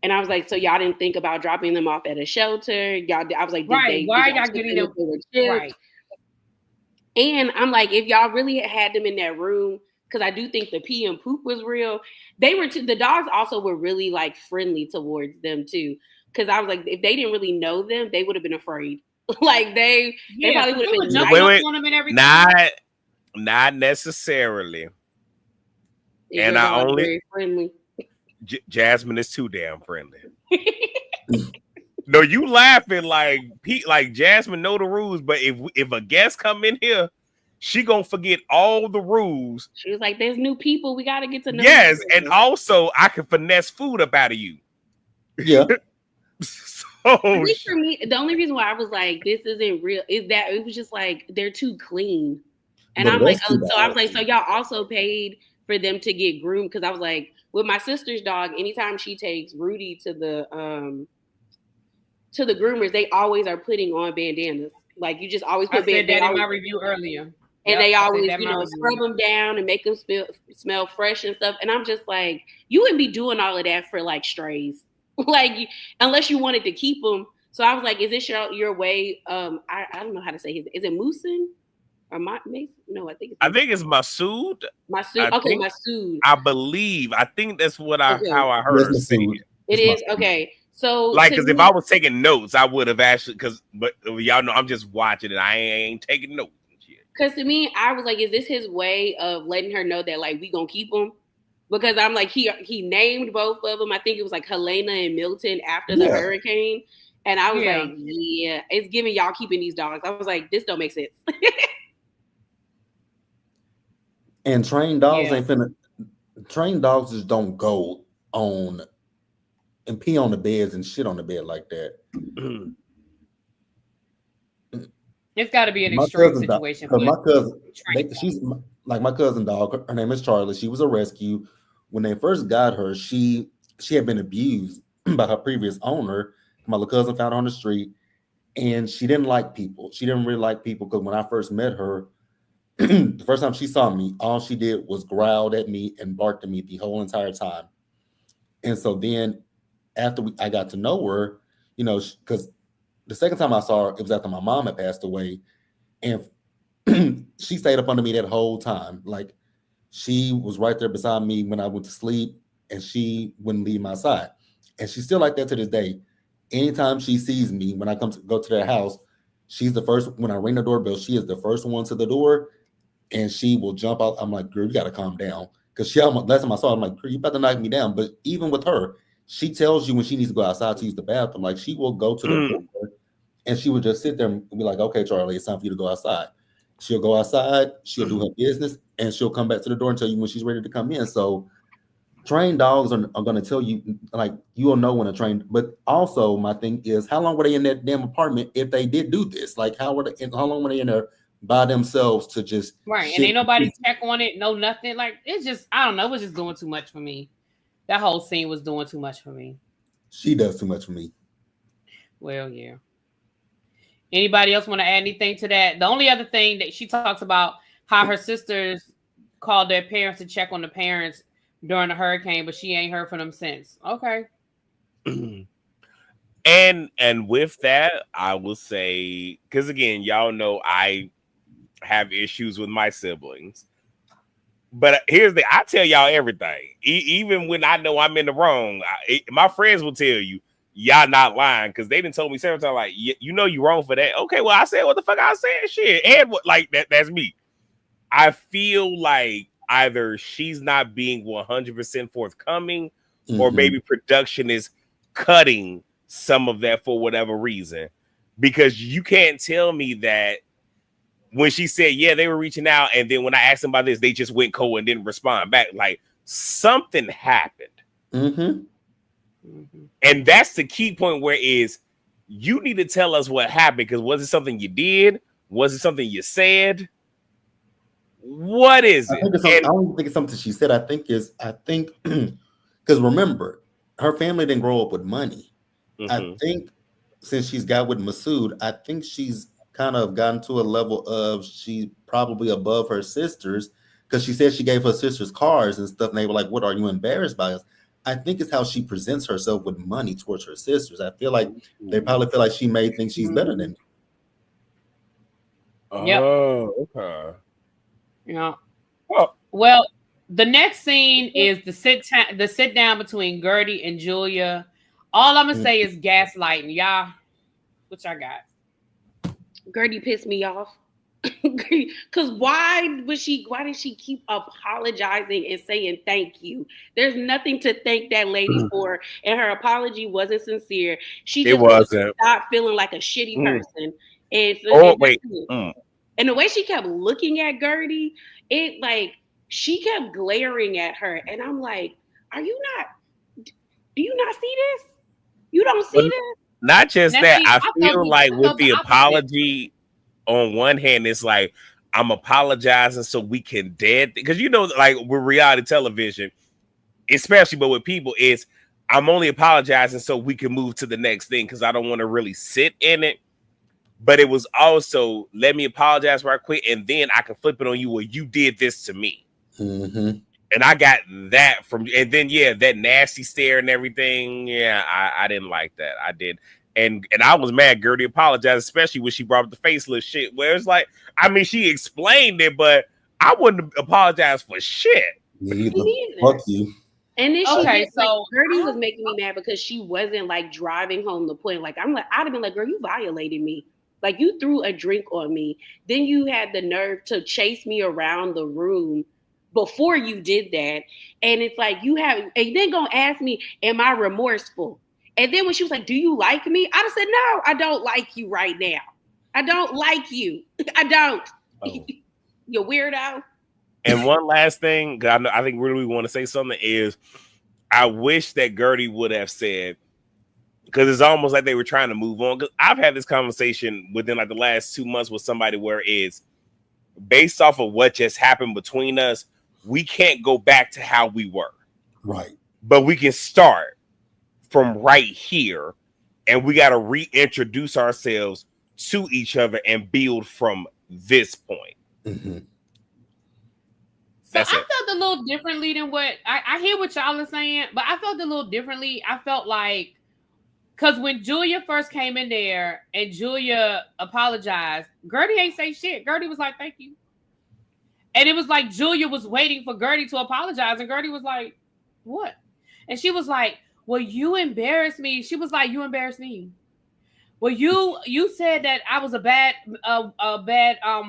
And I was like, so y'all didn't think about dropping them off at a shelter? I was like, why are y'all getting them? Right. And I'm like, if y'all really had them in that room, because I do think the pee and poop was real. The dogs also were really like friendly towards them too. Because I was like, if they didn't really know them, they would have been afraid. Like they probably would have been jumping on them and everything. Not necessarily. Is your dog very friendly? Jasmine is too damn friendly. No, you laughing like Jasmine know the rules, but if a guest come in here, she gonna forget all the rules. She was like, "There's new people. We gotta get to know." Yes, and also I can finesse food up out of you. Yeah. So I think for me, the only reason why I was like, "This isn't real," is that it was just like they're too clean, and But I'm like, that's oh, so I was like, so y'all also paid for them to get groomed? Because I was like, with my sister's dog, anytime she takes Rudy to the groomers, they always are putting on bandanas. Like you just always put bandanas. I said that in my review earlier. And they always, scrub them down and make them smell fresh and stuff. And I'm just like, you wouldn't be doing all of that for like strays, like unless you wanted to keep them. So I was like, is this your way? I don't know how to say his. Is it Moosin or Mason? No, I think it's Masood. Masood. Okay, Masood. I believe. I think that's what how I heard her say it. It is okay. So like, because if I was taking notes, I would have actually. But y'all know I'm just watching it. I ain't taking notes. Because to me, I was like, is this his way of letting her know that like we gonna keep him? Because I'm like, he named both of them. I think it was like Helena and Milton after the hurricane. And I was like, yeah, it's giving y'all keeping these dogs. I was like, this don't make sense. And trained dogs ain't finna. Trained dogs just don't go on and pee on the beds and shit on the bed like that. It's got to be an extreme situation. My cousin, she's like my cousin dog. Her name is Charlie. She was a rescue. When they first got her, she had been abused by her previous owner. My little cousin found her on the street, and she didn't like people. She didn't really like people because when I first met her, the first time she saw me, all she did was growled at me and barked at me the whole entire time. And so then after I got to know her, because the second time I saw her, it was after my mom had passed away, and she stayed up under me that whole time. Like she was right there beside me when I went to sleep, and she wouldn't leave my side. And she's still like that to this day. Anytime she sees me, when I go to their house, she's the first. When I ring the doorbell, she is the first one to the door, and she will jump out. I'm like, girl, you got to calm down, because last time I saw her, I'm like, girl, you about to knock me down. But even with her, she tells you when she needs to go outside to use the bathroom. Like she will go to the door. And she would just sit there and be like, okay, Charlie, it's time for you to go outside. She'll go outside, she'll do her business, and she'll come back to the door and tell you when she's ready to come in. So trained dogs are going to tell you, like, you will know when a trained, but also my thing is, how long were they in that damn apartment if they did do this? Like, how long were they in there by themselves to just right? And ain't nobody check on it, no nothing. Like, it's just, I don't know, it was just doing too much for me. That whole scene was doing too much for me. She does too much for me. Well, yeah. Anybody else want to add anything to that? The only other thing that she talks about how her sisters called their parents to check on the parents during the hurricane, but she ain't heard from them since. Okay. And with that, I will say, because again, y'all know I have issues with my siblings. But here's I tell y'all everything. Even when I know I'm in the wrong, my friends will tell you, y'all not lying, because they done told me several times, like, you know you wrong for that. Okay, well, I said what the fuck I said, shit. And what, like, that's me. I feel like either she's not being 100% forthcoming, or maybe production is cutting some of that for whatever reason. Because you can't tell me that when she said, yeah, they were reaching out, and then when I asked them about this, they just went cold and didn't respond back. Like, something happened. And that's the key point, where is you need to tell us what happened, because was it something you did? Was it something you said? What is it? I don't think it's something she said. I think because remember, her family didn't grow up with money. I think since she's got with Masood, I think she's kind of gotten to a level of she's probably above her sisters, because she said she gave her sisters cars and stuff, and they were like, what, are you embarrassed by us? I think it's how she presents herself with money towards her sisters. I feel like they probably feel like she may think she's better than me. Oh, okay. Yeah. Well, the next scene is the sit down between Gertie and Julia. All I'm gonna say is gaslighting, y'all. What y'all got? Gertie pissed me off. Because why did she keep apologizing and saying thank you? There's nothing to thank that lady for, and her apology wasn't sincere. She just wasn't. stopped feeling like a shitty person. And Wait. And the way she kept looking at Gertie, it like she kept glaring at her, and I'm like, do you not see this? You don't see this? Not just that. I feel like with the opposite. apology, on one hand, it's like I'm apologizing so we can because like with reality television, especially but with people, is I'm only apologizing so we can move to the next thing because I don't want to really sit in it. But it was also let me apologize right quick, and then I can flip it on you. Well, you did this to me, and I got that from. And then that nasty stare and everything. Yeah, I didn't like that. I did, and I was mad. Gertie apologized, especially when she brought up the facelift shit. Where it's like, I mean, she explained it, but I wouldn't apologize for shit. Me either. Fuck you. And then Gertie was making me mad because she wasn't like driving home the point. Like I'd have been like, girl, you violated me. Like you threw a drink on me. Then you had the nerve to chase me around the room before you did that. And it's like and then gonna ask me, am I remorseful? And then when she was like, do you like me? I'd have said, no, I don't like you right now. I don't like you. I don't. Oh. You weirdo. And one last thing, I think really want to say something is I wish that Gertie would have said, because it's almost like they were trying to move on. Because I've had this conversation within like the last 2 months with somebody where it's based off of what just happened between us. We can't go back to how we were. Right. But we can start from right here. And we got to reintroduce ourselves to each other and build from this point. Mm-hmm. So I felt a little differently than what I hear what y'all are saying, but I felt a little differently. I felt like, because when Julia first came in there and Julia apologized, Gertie ain't say shit. Gertie was like, thank you. And it was like Julia was waiting for Gertie to apologize. And Gertie was like, what? And she was like, well, you embarrassed me. She was like, you embarrassed me. Well, you said that I was a bad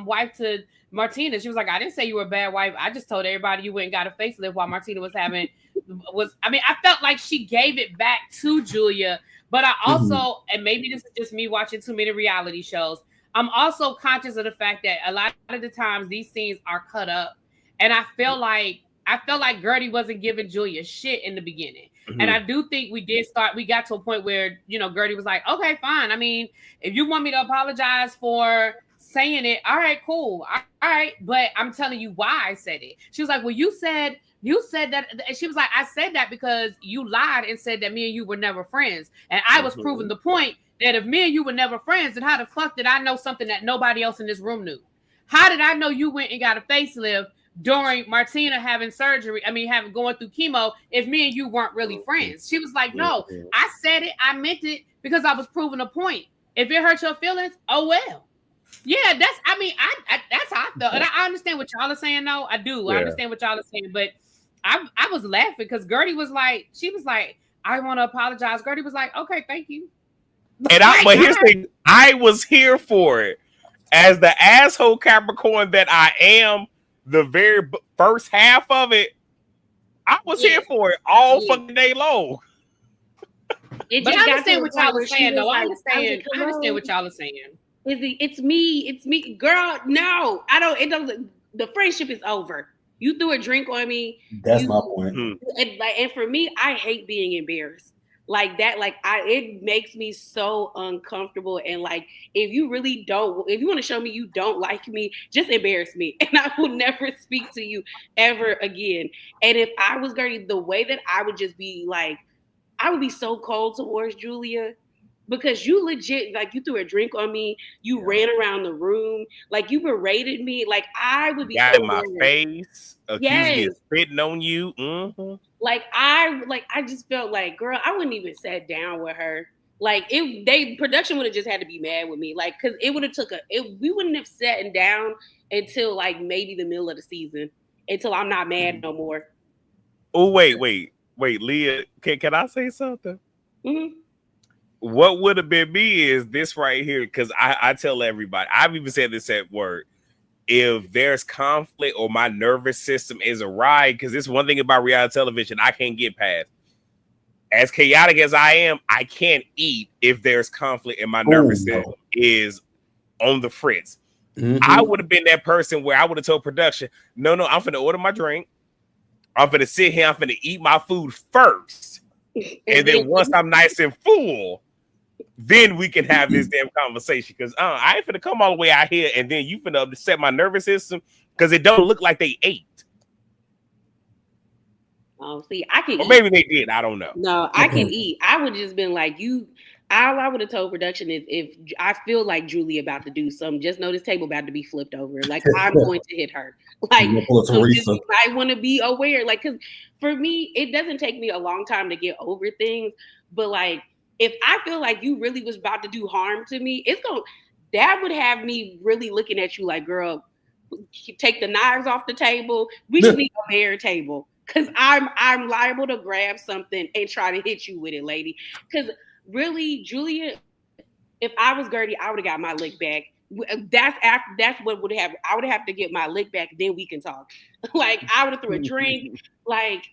wife to Martina. She was like, I didn't say you were a bad wife. I just told everybody you went and got a facelift while Martina I felt like she gave it back to Julia. But I also, and maybe this is just me watching too many reality shows, I'm also conscious of the fact that a lot of the times these scenes are cut up. And I felt like Gertie wasn't giving Julia shit in the beginning. Mm-hmm. And I do think we got to a point where, Gertie was like, okay, fine. I mean, if you want me to apologize for saying it, all right, cool. All right. But I'm telling you why I said it. She was like, well, you said that. And she was like, I said that because you lied and said that me and you were never friends. And I was proving the point that if me and you were never friends, then how the fuck did I know something that nobody else in this room knew? How did I know you went and got a facelift during Martina having surgery? Going through chemo, if me and you weren't really friends? She was like, no, I said it. I meant it because I was proving a point. If it hurt your feelings, oh well. Yeah, that's how I felt. And I understand what y'all are saying, though. I do. Yeah. I understand what y'all are saying. But I was laughing because Gertie was like, I want to apologize. Gertie was like, okay, thank you. But here's the thing, I was here for it. As the asshole Capricorn that I am, the very first half of it, I was here for it all fucking day long. But I understand what y'all are saying, though. I understand what y'all are saying. It's me, girl. No, I don't. It doesn't. The friendship is over. You threw a drink on me. That's my point. And for me, I hate being embarrassed like that. It makes me so uncomfortable. And if you want to show me you don't like me, just embarrass me, and I will never speak to you ever again. And if I was Gertie, the way that I would just be I would be so cold towards Julia. Because you legit, you threw a drink on me, you ran around the room, you berated me, I would be got in my face, accused me of spitting on you. Mm-hmm. I just felt like, girl, I wouldn't even sat down with her. Production would have just had to be mad with me, because it would have we wouldn't have sat down until maybe the middle of the season, until I'm not mad no more. Oh wait, Leah, can I say something? Mm-hmm. What would have been me is this right here, because I tell everybody, I've even said this at work. if there's conflict or my nervous system is awry, because this is one thing about reality television I can't get past. As chaotic as I am, I can't eat if there's conflict and my nervous system is on the fritz. I would have been that person where I would have told production, no, I'm finna order my drink. I'm finna sit here. I'm finna eat my food first. And then once I'm nice and full, then we can have this damn conversation. Because I ain't finna come all the way out here and then you finna upset my nervous system because it don't look like they ate. Oh, see, I can. Or maybe they did. I don't know. No, I can eat. I would just been like, you. All I would have told production is if I feel like Julie about to do something, just know this table about to be flipped over. Like I'm going to hit her. Like so I want to be aware. Like because for me, it doesn't take me a long time to get over things. But like if I feel like you really was about to do harm to me, that would have me really looking at you like, girl, take the knives off the table. We just need a bare table. Cause I'm liable to grab something and try to hit you with it, lady. Cause really, Julia, if I was Gertie, I would have got my lick back. That's what would have. I would have to get my lick back. Then we can talk. Like I would have threw a drink. Like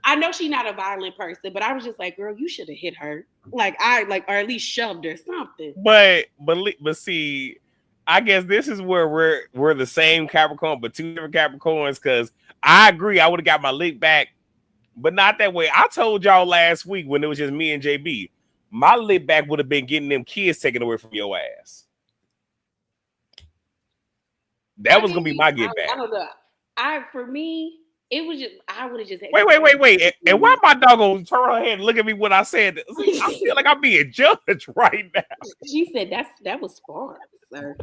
I know she's not a violent person, but I was just like, girl, you should have hit her. Or at least shoved her something. But see, I guess this is where we're the same Capricorn, but two different Capricorns. Because I agree, I would have got my lick back, but not that way. I told y'all last week when it was just me and JB, my lick back would have been getting them kids taken away from your ass. That was gonna be my get back. I don't know. For me, it was just I would have just wait. And why my dog gonna turn her head and look at me when I said this? I feel like I'm being judged right now. She said that was far, sir.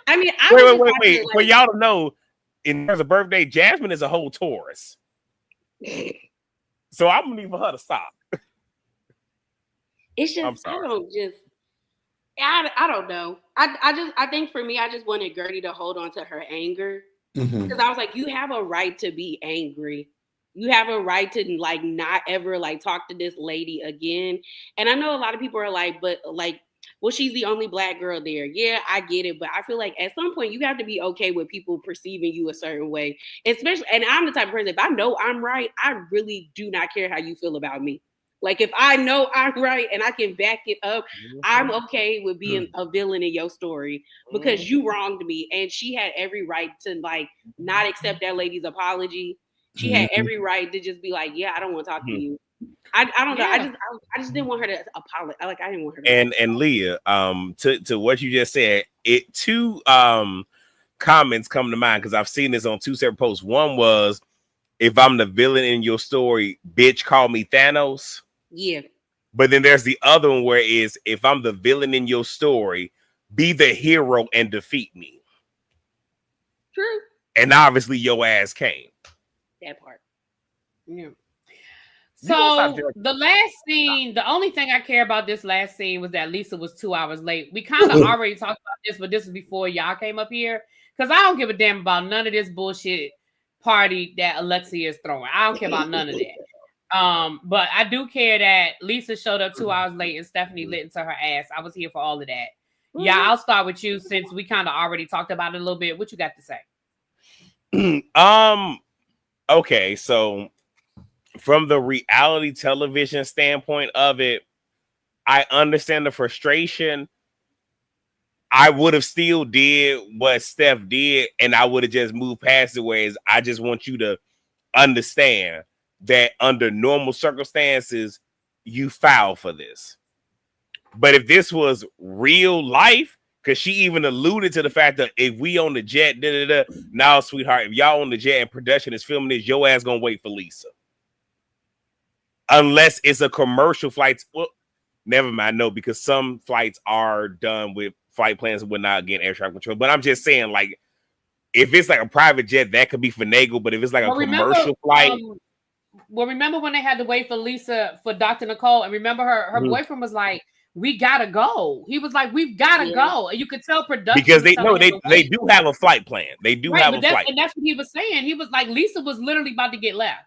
I mean, wait. For y'all to know, in terms of birthday, Jasmine is a whole Taurus. So I'm gonna need for her to stop. It's just I don't know. I think for me, I just wanted Gertie to hold on to her anger. Because I was like, you have a right to be angry. You have a right to like not ever like talk to this lady again. And I know a lot of people are like, but like, well, she's the only Black girl there. Yeah, I get it. But I feel like at some point you have to be okay with people perceiving you a certain way. Especially, and I'm the type of person, if I know I'm right, I really do not care how you feel about me. Like if I know I'm right and I can back it up, I'm okay with being a villain in your story because you wronged me. And she had every right to like not accept that lady's apology. She had every right to just be like, yeah, I don't want to talk to you. I don't know. I just didn't want her to apologize. Like I didn't want her to. And Leah, to what you just said, two comments come to mind because I've seen this on two separate posts. One was, if I'm the villain in your story, bitch, call me Thanos. Yeah. But then there's the other one where is, if I'm the villain in your story, be the hero and defeat me. True. And obviously your ass came. That part. Yeah. So the last scene, the only thing I care about this last scene was that Lisa was 2 hours late. We kind of already talked about this, but this is before y'all came up here. Because I don't give a damn about none of this bullshit party that Alexia is throwing. I don't care about none of that. But I do care that Lisa showed up 2 hours late and Stephanie lit into her ass. I was here for all of that. Yeah, I'll start with you since we kind of already talked about it a little bit. What you got to say? Okay, so from the reality television standpoint of it, I understand the frustration. I would have still did what Steph did, and I would have just moved past it. Whereas I just want you to understand that under normal circumstances, you foul for this. But if this was real life, because she even alluded to the fact that if we on the jet, now, sweetheart, if y'all on the jet and production is filming this, your ass gonna wait for Lisa. Unless it's a commercial flight. Well, never mind, no, because some flights are done with flight plans and whatnot, again, air traffic control. But I'm just saying, like, if it's like a private jet, that could be finagled. But if it's like a commercial flight. Remember when they had to wait for Lisa, for Dr. Nicole, and remember her boyfriend was like, we gotta go. He was like, we've gotta go. And you could tell production. Because they do have a flight plan. They do have a flight. And that's what he was saying. He was like, Lisa was literally about to get left.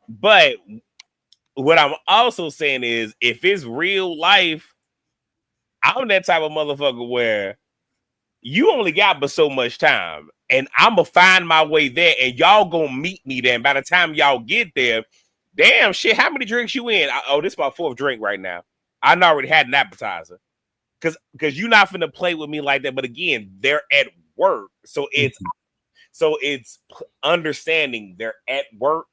But what I'm also saying is, if it's real life, I'm that type of motherfucker where you only got but so much time, and I'm gonna find my way there, and y'all gonna meet me there. And by the time y'all get there, damn shit, how many drinks you in? This is my 4th drink right now. I already had an appetizer, because you're not finna play with me like that. But again, they're at work, so it's understanding they're at work.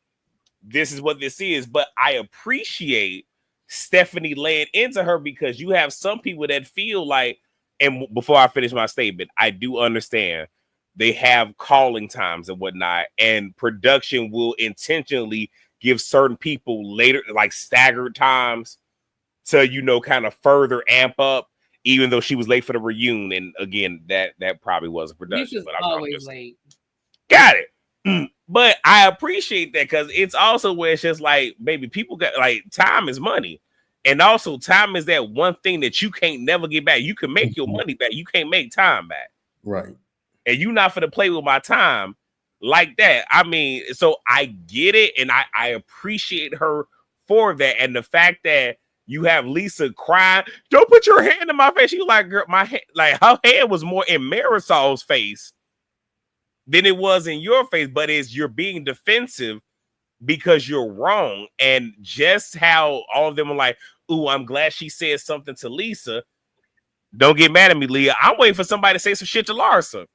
This is what this is, but I appreciate Stephanie laying into her, because you have some people that feel like. And before I finish my statement, I do understand they have calling times and whatnot, and production will intentionally give certain people later, like staggered times, to, kind of further amp up, even though she was late for the reunion. And again, that probably wasn't production. Lisa's But always late. Got it. But I appreciate that, because it's also where it's just like, baby, people got like, time is money. And also, time is that one thing that you can't never get back. You can make your money back. You can't make time back. Right. And you not finna play with my time like that. I mean, so I get it, and I appreciate her for that. And the fact that you have Lisa crying, don't put your hand in my face. She like, girl, my hand, like her hand was more in Marisol's face than it was in your face. But you're being defensive because you're wrong. And just how all of them are like, ooh, I'm glad she said something to Lisa. Don't get mad at me, Leah. I'm waiting for somebody to say some shit to Larsa.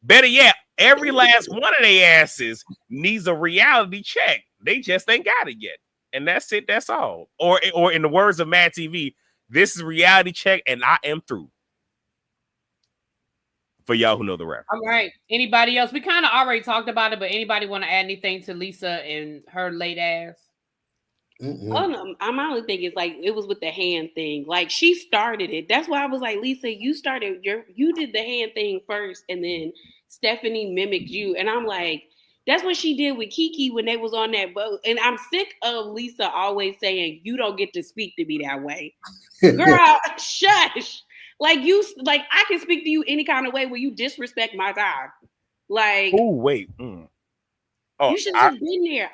Better yet, every last one of their asses needs a reality check. They just ain't got it yet. And that's it. That's all. Or in the words of Mad TV, this is reality check, and I am through. For y'all who know the reference. All right. Anybody else? We kind of already talked about it, but anybody want to add anything to Lisa and her late ass? Oh no, my only thing is like it was with the hand thing. Like she started it. That's why I was like, Lisa, you did the hand thing first, and then Stephanie mimicked you. And I'm like, that's what she did with Kiki when they was on that boat. And I'm sick of Lisa always saying, you don't get to speak to me that way. Girl, shush. Like I can speak to you any kind of way where you disrespect my time. Like, oh wait. Oh, you should have just been there.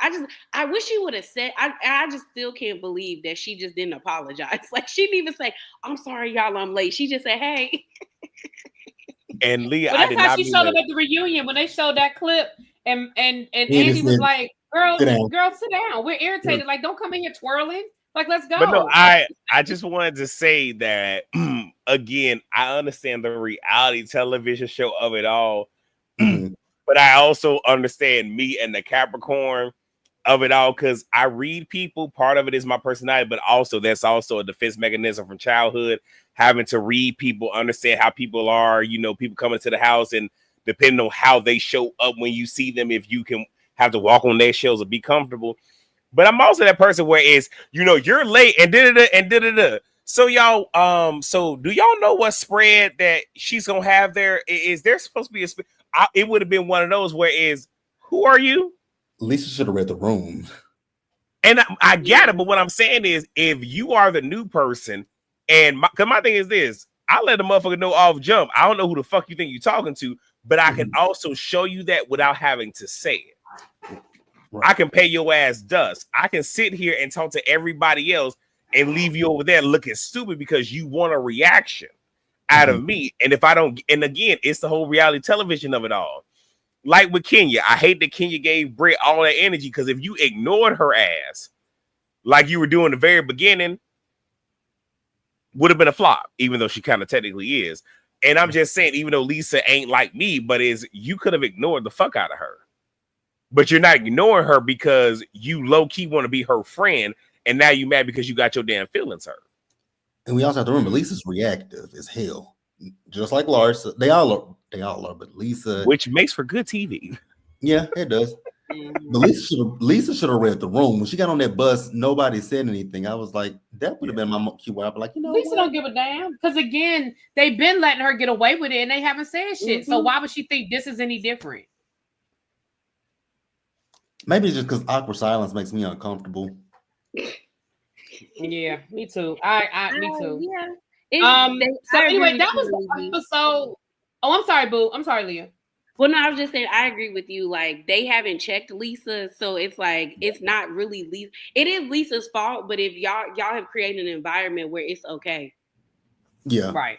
I wish she would have said. I just still can't believe that she just didn't apologize. Like she didn't even say, "I'm sorry, y'all, I'm late." She just said, "Hey." And Leah, but that's how she showed up at the reunion when they showed that clip, and Andy was like, "Girl, sit down. We're irritated. Yeah. Like, don't come in here twirling. Like, let's go." But no, I just wanted to say that again. I understand the reality television show of it all. But I also understand me and the Capricorn of it all, because I read people. Part of it is my personality, but also that's also a defense mechanism from childhood, having to read people, understand how people are, people coming to the house, and depending on how they show up when you see them, if you can have to walk on their shells or be comfortable. But I'm also that person where it's, you're late and da-da-da and da-da-da. So y'all, so do y'all know what spread that she's gonna have there? Is there supposed to be a spread? It would have been one of those where who are you? Lisa should have read the room. And I get it, but what I'm saying is, if you are the new person, and my thing is this, I let the motherfucker know off jump. I don't know who the fuck you think you're talking to, but I can also show you that without having to say it. Right. I can pay your ass dust. I can sit here and talk to everybody else and leave you over there looking stupid because you want a reaction out of me. And if I don't, and again, it's the whole reality television of it all. Like with Kenya, I hate that Kenya gave Britt all that energy, because if you ignored her ass like you were doing the very beginning, would have been a flop, even though she kind of technically is. And I'm just saying, even though Lisa ain't like me, but you could have ignored the fuck out of her. But you're not ignoring her because you low-key want to be her friend, and now you mad because you got your damn feelings hurt. And we also have to remember, Lisa's reactive as hell. Just like Larsa. They all are, but Lisa... Which makes for good TV. Yeah, it does. But Lisa should have read the room. When she got on that bus, nobody said anything. I was like, that would have been my cue. I'd be like, Lisa what? Don't give a damn. Because again, they've been letting her get away with it, and they haven't said shit. So why would she think this is any different? Maybe it's just because awkward silence makes me uncomfortable. Yeah, me too. Me too. Yeah. So anyway, that was the episode. Oh, I'm sorry, Boo. I'm sorry, Leah. Well, no, I was just saying, I agree with you. Like, they haven't checked Lisa, so it's like, it's not really Lisa. It is Lisa's fault, but if y'all have created an environment where it's okay. Yeah. Right.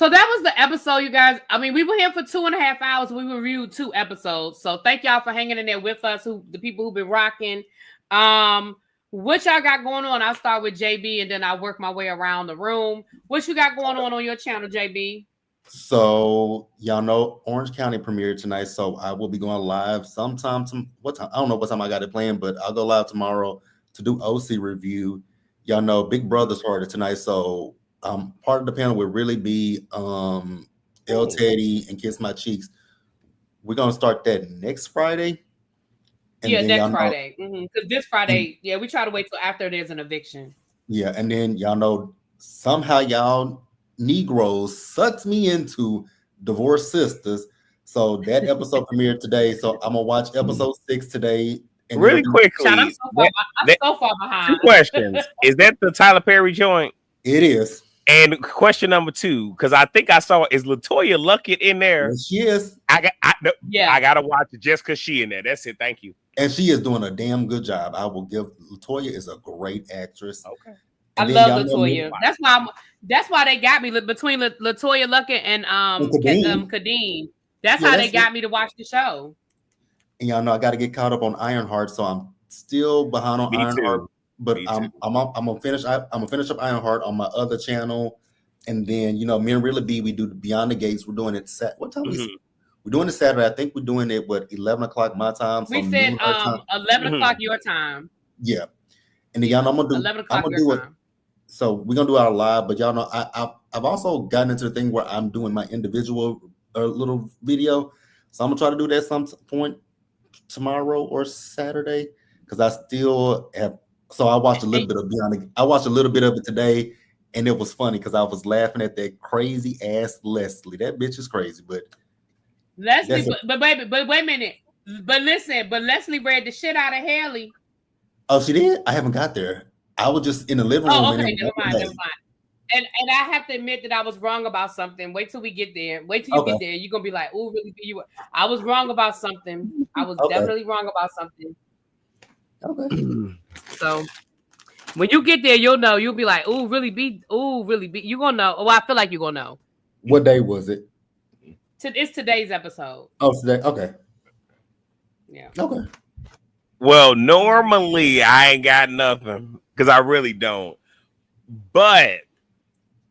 So that was the episode, you guys. I mean, we were here for 2.5 hours. We reviewed 2 episodes. So thank y'all for hanging in there with us, the people who've been rocking. What y'all got going on? I'll start with JB and then I'll work my way around the room. What you got going on your channel, JB? So y'all know Orange County premiered tonight, so I will be going live sometime. What time? I don't know what time I got it planned, but I'll go live tomorrow to do OC review. Y'all know Big Brother started tonight, so part of the panel will really be El Teddy and Kiss My Cheeks. We're gonna start that next Friday. And next Friday. Because this Friday, we try to wait till after there's an eviction. Yeah, and then y'all know somehow y'all Negroes sucked me into Divorced Sisters. So that episode premiered today. So I'm gonna watch episode 6 today. And really quickly, I'm so far behind. 2 questions. Is that the Tyler Perry joint? It is. And question number 2, because I think I saw, is Latoya Luckett in there? Yes, she is. I gotta watch it just because she in there. That's it. Thank you. And she is doing a damn good job. I will give Latoya is a great actress. Okay. I love Latoya. That's why they got me between Latoya Luckett and Kadeem. That's how they got me to watch the show. And y'all know I got to get caught up on Ironheart, so I'm still behind on Ironheart. But I'm gonna finish. I'm gonna finish up Ironheart on my other channel, and then me and Really B, we do Beyond the Gates. We're doing it what time? We're doing it Saturday. I think we're doing it 11 o'clock my time. We said 11 o'clock your time. Yeah, and then y'all know I'm gonna do 11 o'clock your time. So we're gonna do our live, but y'all know I've also gotten into the thing where I'm doing my individual little video. So I'm gonna try to do that some point tomorrow or Saturday, because I still have. So I watched a little bit of I watched a little bit of it today, and it was funny because I was laughing at that crazy ass Leslie. That bitch is crazy, but Leslie. But wait a minute. But listen. But Leslie read the shit out of Haley. Oh, she did? I haven't got there. I was just in the living room. Oh, okay. Never mind. And I have to admit that I was wrong about something. Wait till we get there. Wait till you get there. You're gonna be like, "Oh, really? I was wrong about something. I was definitely wrong about something." Okay. So when you get there, you'll know. You'll be like, "Oh, really? You gonna know?" Oh, I feel like you're gonna know. What day was it? It's today's episode. Oh, today. Okay. Yeah. Okay. Well, normally I ain't got nothing because I really don't. But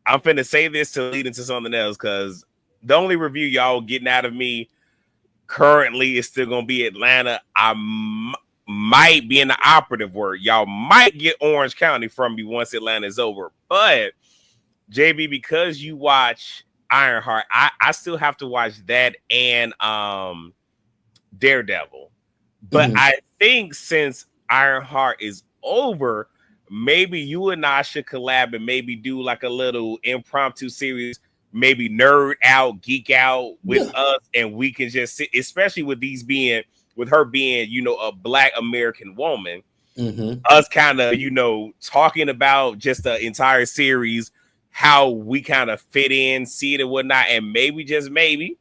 I'm finna say this to lead into something else, because the only review y'all getting out of me currently is still gonna be Atlanta. I might be in the operative word. Y'all might get Orange County from me once Atlanta is over. But JB, because you watch Ironheart, I still have to watch that and Daredevil. But I think since Ironheart is over, maybe you and I should collab and maybe do like a little impromptu series, maybe nerd out, geek out with us, and we can just sit, especially with her being, a Black American woman, us kind of, talking about just the entire series, how we kind of fit in, see it and whatnot, and maybe, just maybe,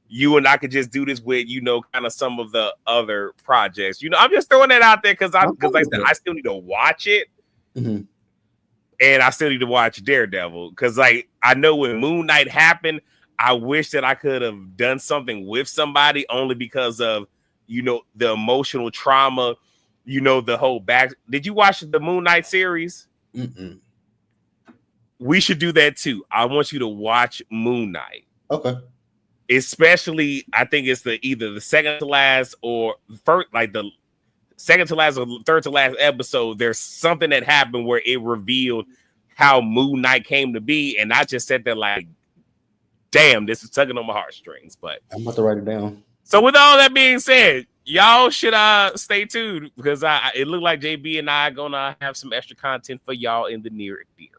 you and I could just do this with, kind of some of the other projects. I'm just throwing that out there because like I said, I still need to watch it. And I still need to watch Daredevil, because like I know when Moon Knight happened, I wish that I could have done something with somebody, only because of the emotional trauma, the whole back. Did you watch the Moon Knight series? We should do that too. I want you to watch Moon Knight. Okay. Especially, I think it's either the second to last or first, like the second to last or third to last episode. There's something that happened where it revealed how Moon Knight came to be, and I just said that like, damn, this is tugging on my heartstrings. But I'm about to write it down. So with all that being said, y'all should stay tuned, because it looked like JB and I gonna have some extra content for y'all in the near future.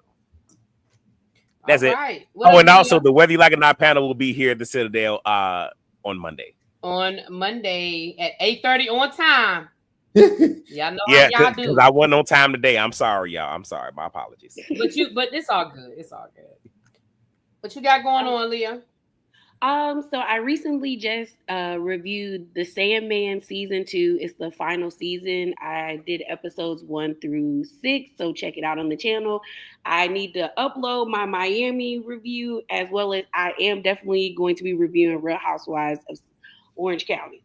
That's it. Right. And also the Whether You Like It or Not panel will be here at the Citadel on Monday. On Monday at 8:30 on time. Y'all know how y'all do. Because I wasn't on time today. I'm sorry, y'all. I'm sorry. My apologies. But it's all good. It's all good. What you got going on, Leah? So I recently just reviewed The Sandman season 2. It's the final season. I did episodes 1 through 6, so check it out on the channel. I need to upload my Miami review, as well as I am definitely going to be reviewing Real Housewives of Orange County.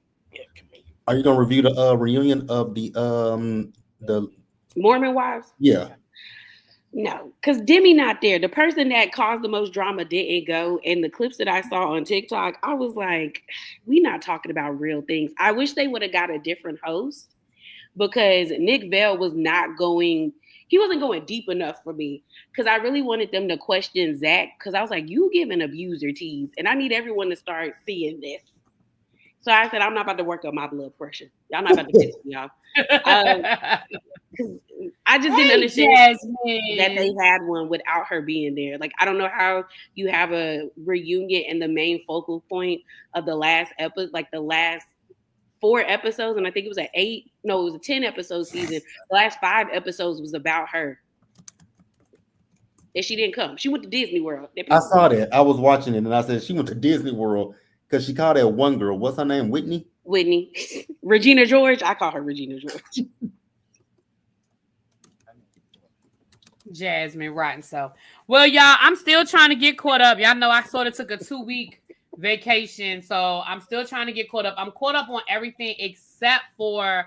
Are you gonna review the reunion of the Mormon Wives? Yeah. No, because Demi not there. The person that caused the most drama didn't go. And the clips that I saw on TikTok, I was like, we not talking about real things. I wish they would have got a different host, because Nick Vale was not going, he wasn't going deep enough for me. Because I really wanted them to question Zach, because I was like, you giving abuser tease. And I need everyone to start seeing this. So I said, I'm not about to work up my blood pressure. Y'all not about to piss me off. I just didn't understand that they had one without her being there. Like, I don't know how you have a reunion and the main focal point of the last episode, like the last 4 episodes, and I think it was it was a 10 episode season. The last 5 episodes was about her. And she didn't come. She went to Disney World. I saw that. I was watching it and I said she went to Disney World because she called that one girl. What's her name? Whitney? Regina George. I call her Regina George. Jasmine Rotten. So, well, y'all, I'm still trying to get caught up. Y'all know I sort of took a 2-week vacation, so I'm still trying to get caught up. I'm caught up on everything except for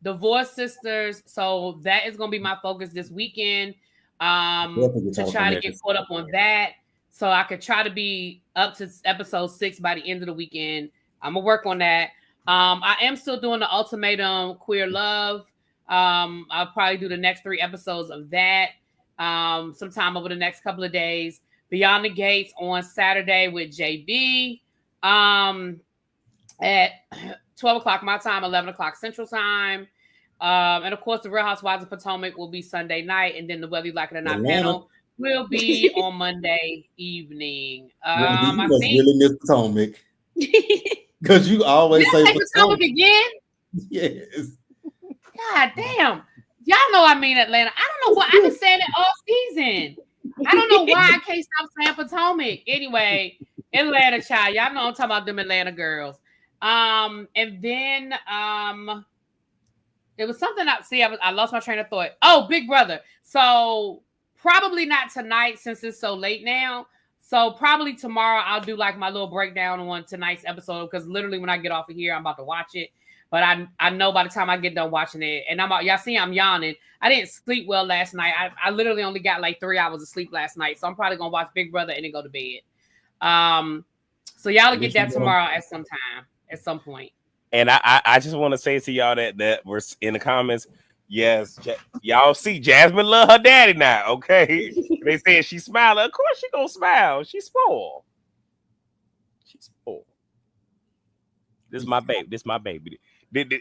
Divorce Sisters. So that is going to be my focus this weekend. To try to get caught up on that, so I could try to be up to episode 6 by the end of the weekend. I'm gonna work on that. I am still doing the Ultimatum Queer Love. I'll probably do the next 3 episodes of that sometime over the next couple of days. Beyond the Gates on Saturday with JB at 12 o'clock my time, 11 o'clock Central Time. And of course, the Real Housewives of Potomac will be Sunday night, and then the Whether You Like It or Not panel will be on Monday evening. I think really miss Potomac because you always say Potomac again. Yes. God damn, y'all know I mean Atlanta. I don't know why I've been saying it all season. I don't know why I can't stop saying Potomac. Anyway, Atlanta, child, y'all know I'm talking about them Atlanta girls. And then there was something I lost my train of thought. Oh, Big Brother. So probably not tonight since it's so late now. So probably tomorrow I'll do like my little breakdown on tonight's episode, because literally when I get off of here, I'm about to watch it. But I know by the time I get done watching it, and y'all see I'm yawning. I didn't sleep well last night. I literally only got like 3 hours of sleep last night. So I'm probably gonna watch Big Brother and then go to bed. So y'all will get that tomorrow at some point. And I just want to say to y'all that we're in the comments. Yes, y'all see Jasmine love her daddy now. Okay, they said she smiling. Of course she gonna smile. She's spoiled. She's spoiled. This is my baby. This my baby.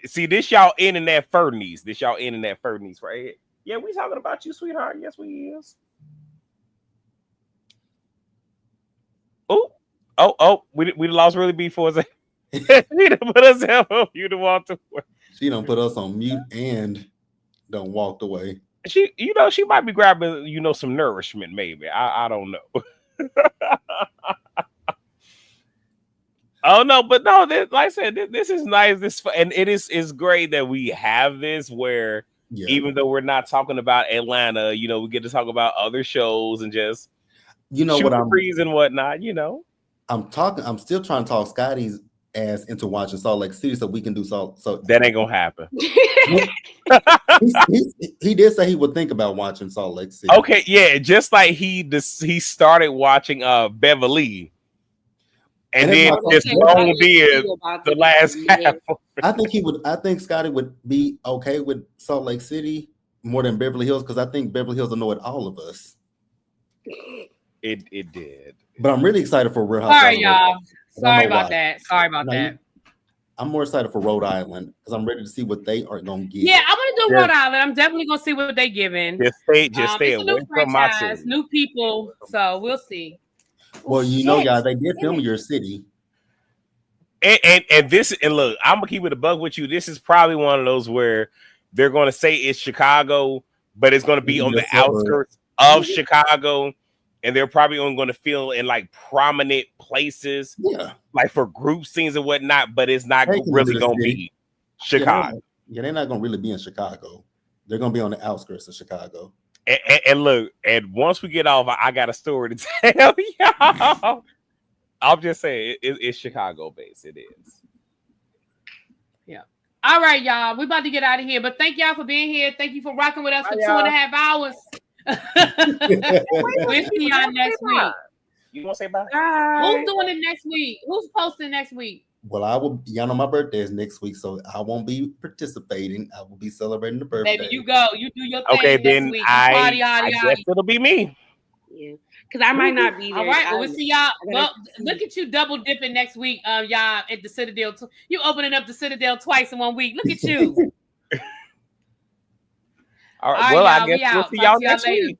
See this y'all internet furnies. This y'all internet furnies right here. Yeah, we talking about you, sweetheart. Yes, we is. Oh, we lost Really before a second. She done put herself on mute and walked away. She done put us on mute and done walked away. She might be grabbing, some nourishment, maybe. I don't know. Oh no, but no, like I said, this is nice. And it is great that we have this where even though we're not talking about Atlanta, we get to talk about other shows and just what I'm and whatnot, I'm still trying to talk Scotty's ass into watching Salt Lake City so we can do so that ain't gonna happen. he did say he would think about watching Salt Lake City. Okay, yeah, just like he started watching Beverly, and then just rolled in the last half. I think Scotty would be okay with Salt Lake City more than Beverly Hills, because I think Beverly Hills annoyed all of us. It did. But I'm really excited for Real Housewives. Sorry, y'all. Sorry about that. I'm more excited for Rhode Island because I'm ready to see what they are going to get. Yeah, I'm going to do Rhode Island. I'm definitely going to see what they're giving. Just stay away from my city. New people, so we'll see. Well, y'all, they did film your city. And look, I'm going to keep it a bug with you. This is probably one of those where they're going to say it's Chicago, but it's going to be on the outskirts of Chicago. and they're probably only going to film in like prominent places, like for group scenes and whatnot. But it's not really going to be Chicago. Yeah, they're not going to really be in Chicago. They're going to be on the outskirts of Chicago. And look, and once we get off, I got a story to tell y'all. I'm just saying, it's Chicago based. It is. Yeah. All right, y'all. We're about to get out of here, but thank y'all for being here. Thank you for rocking with us for 2.5 hours. We'll see y'all next week. You want to say bye? Who's doing it next week? Who's posting next week? Well, I will. Y'all know my birthday is next week, so I won't be participating. I will be celebrating the birthday. Baby, you go. You do your thing. Okay, next then week. I guess it'll be me. Yeah, because I might not be there. All right, well, we'll see y'all. Well, look at you double dipping next week, y'all at the Citadel. You opening up the Citadel twice in 1 week. Look at you. All right, well, I guess we'll see y'all next week.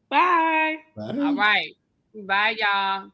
Bye. Bye. All right. Bye, y'all.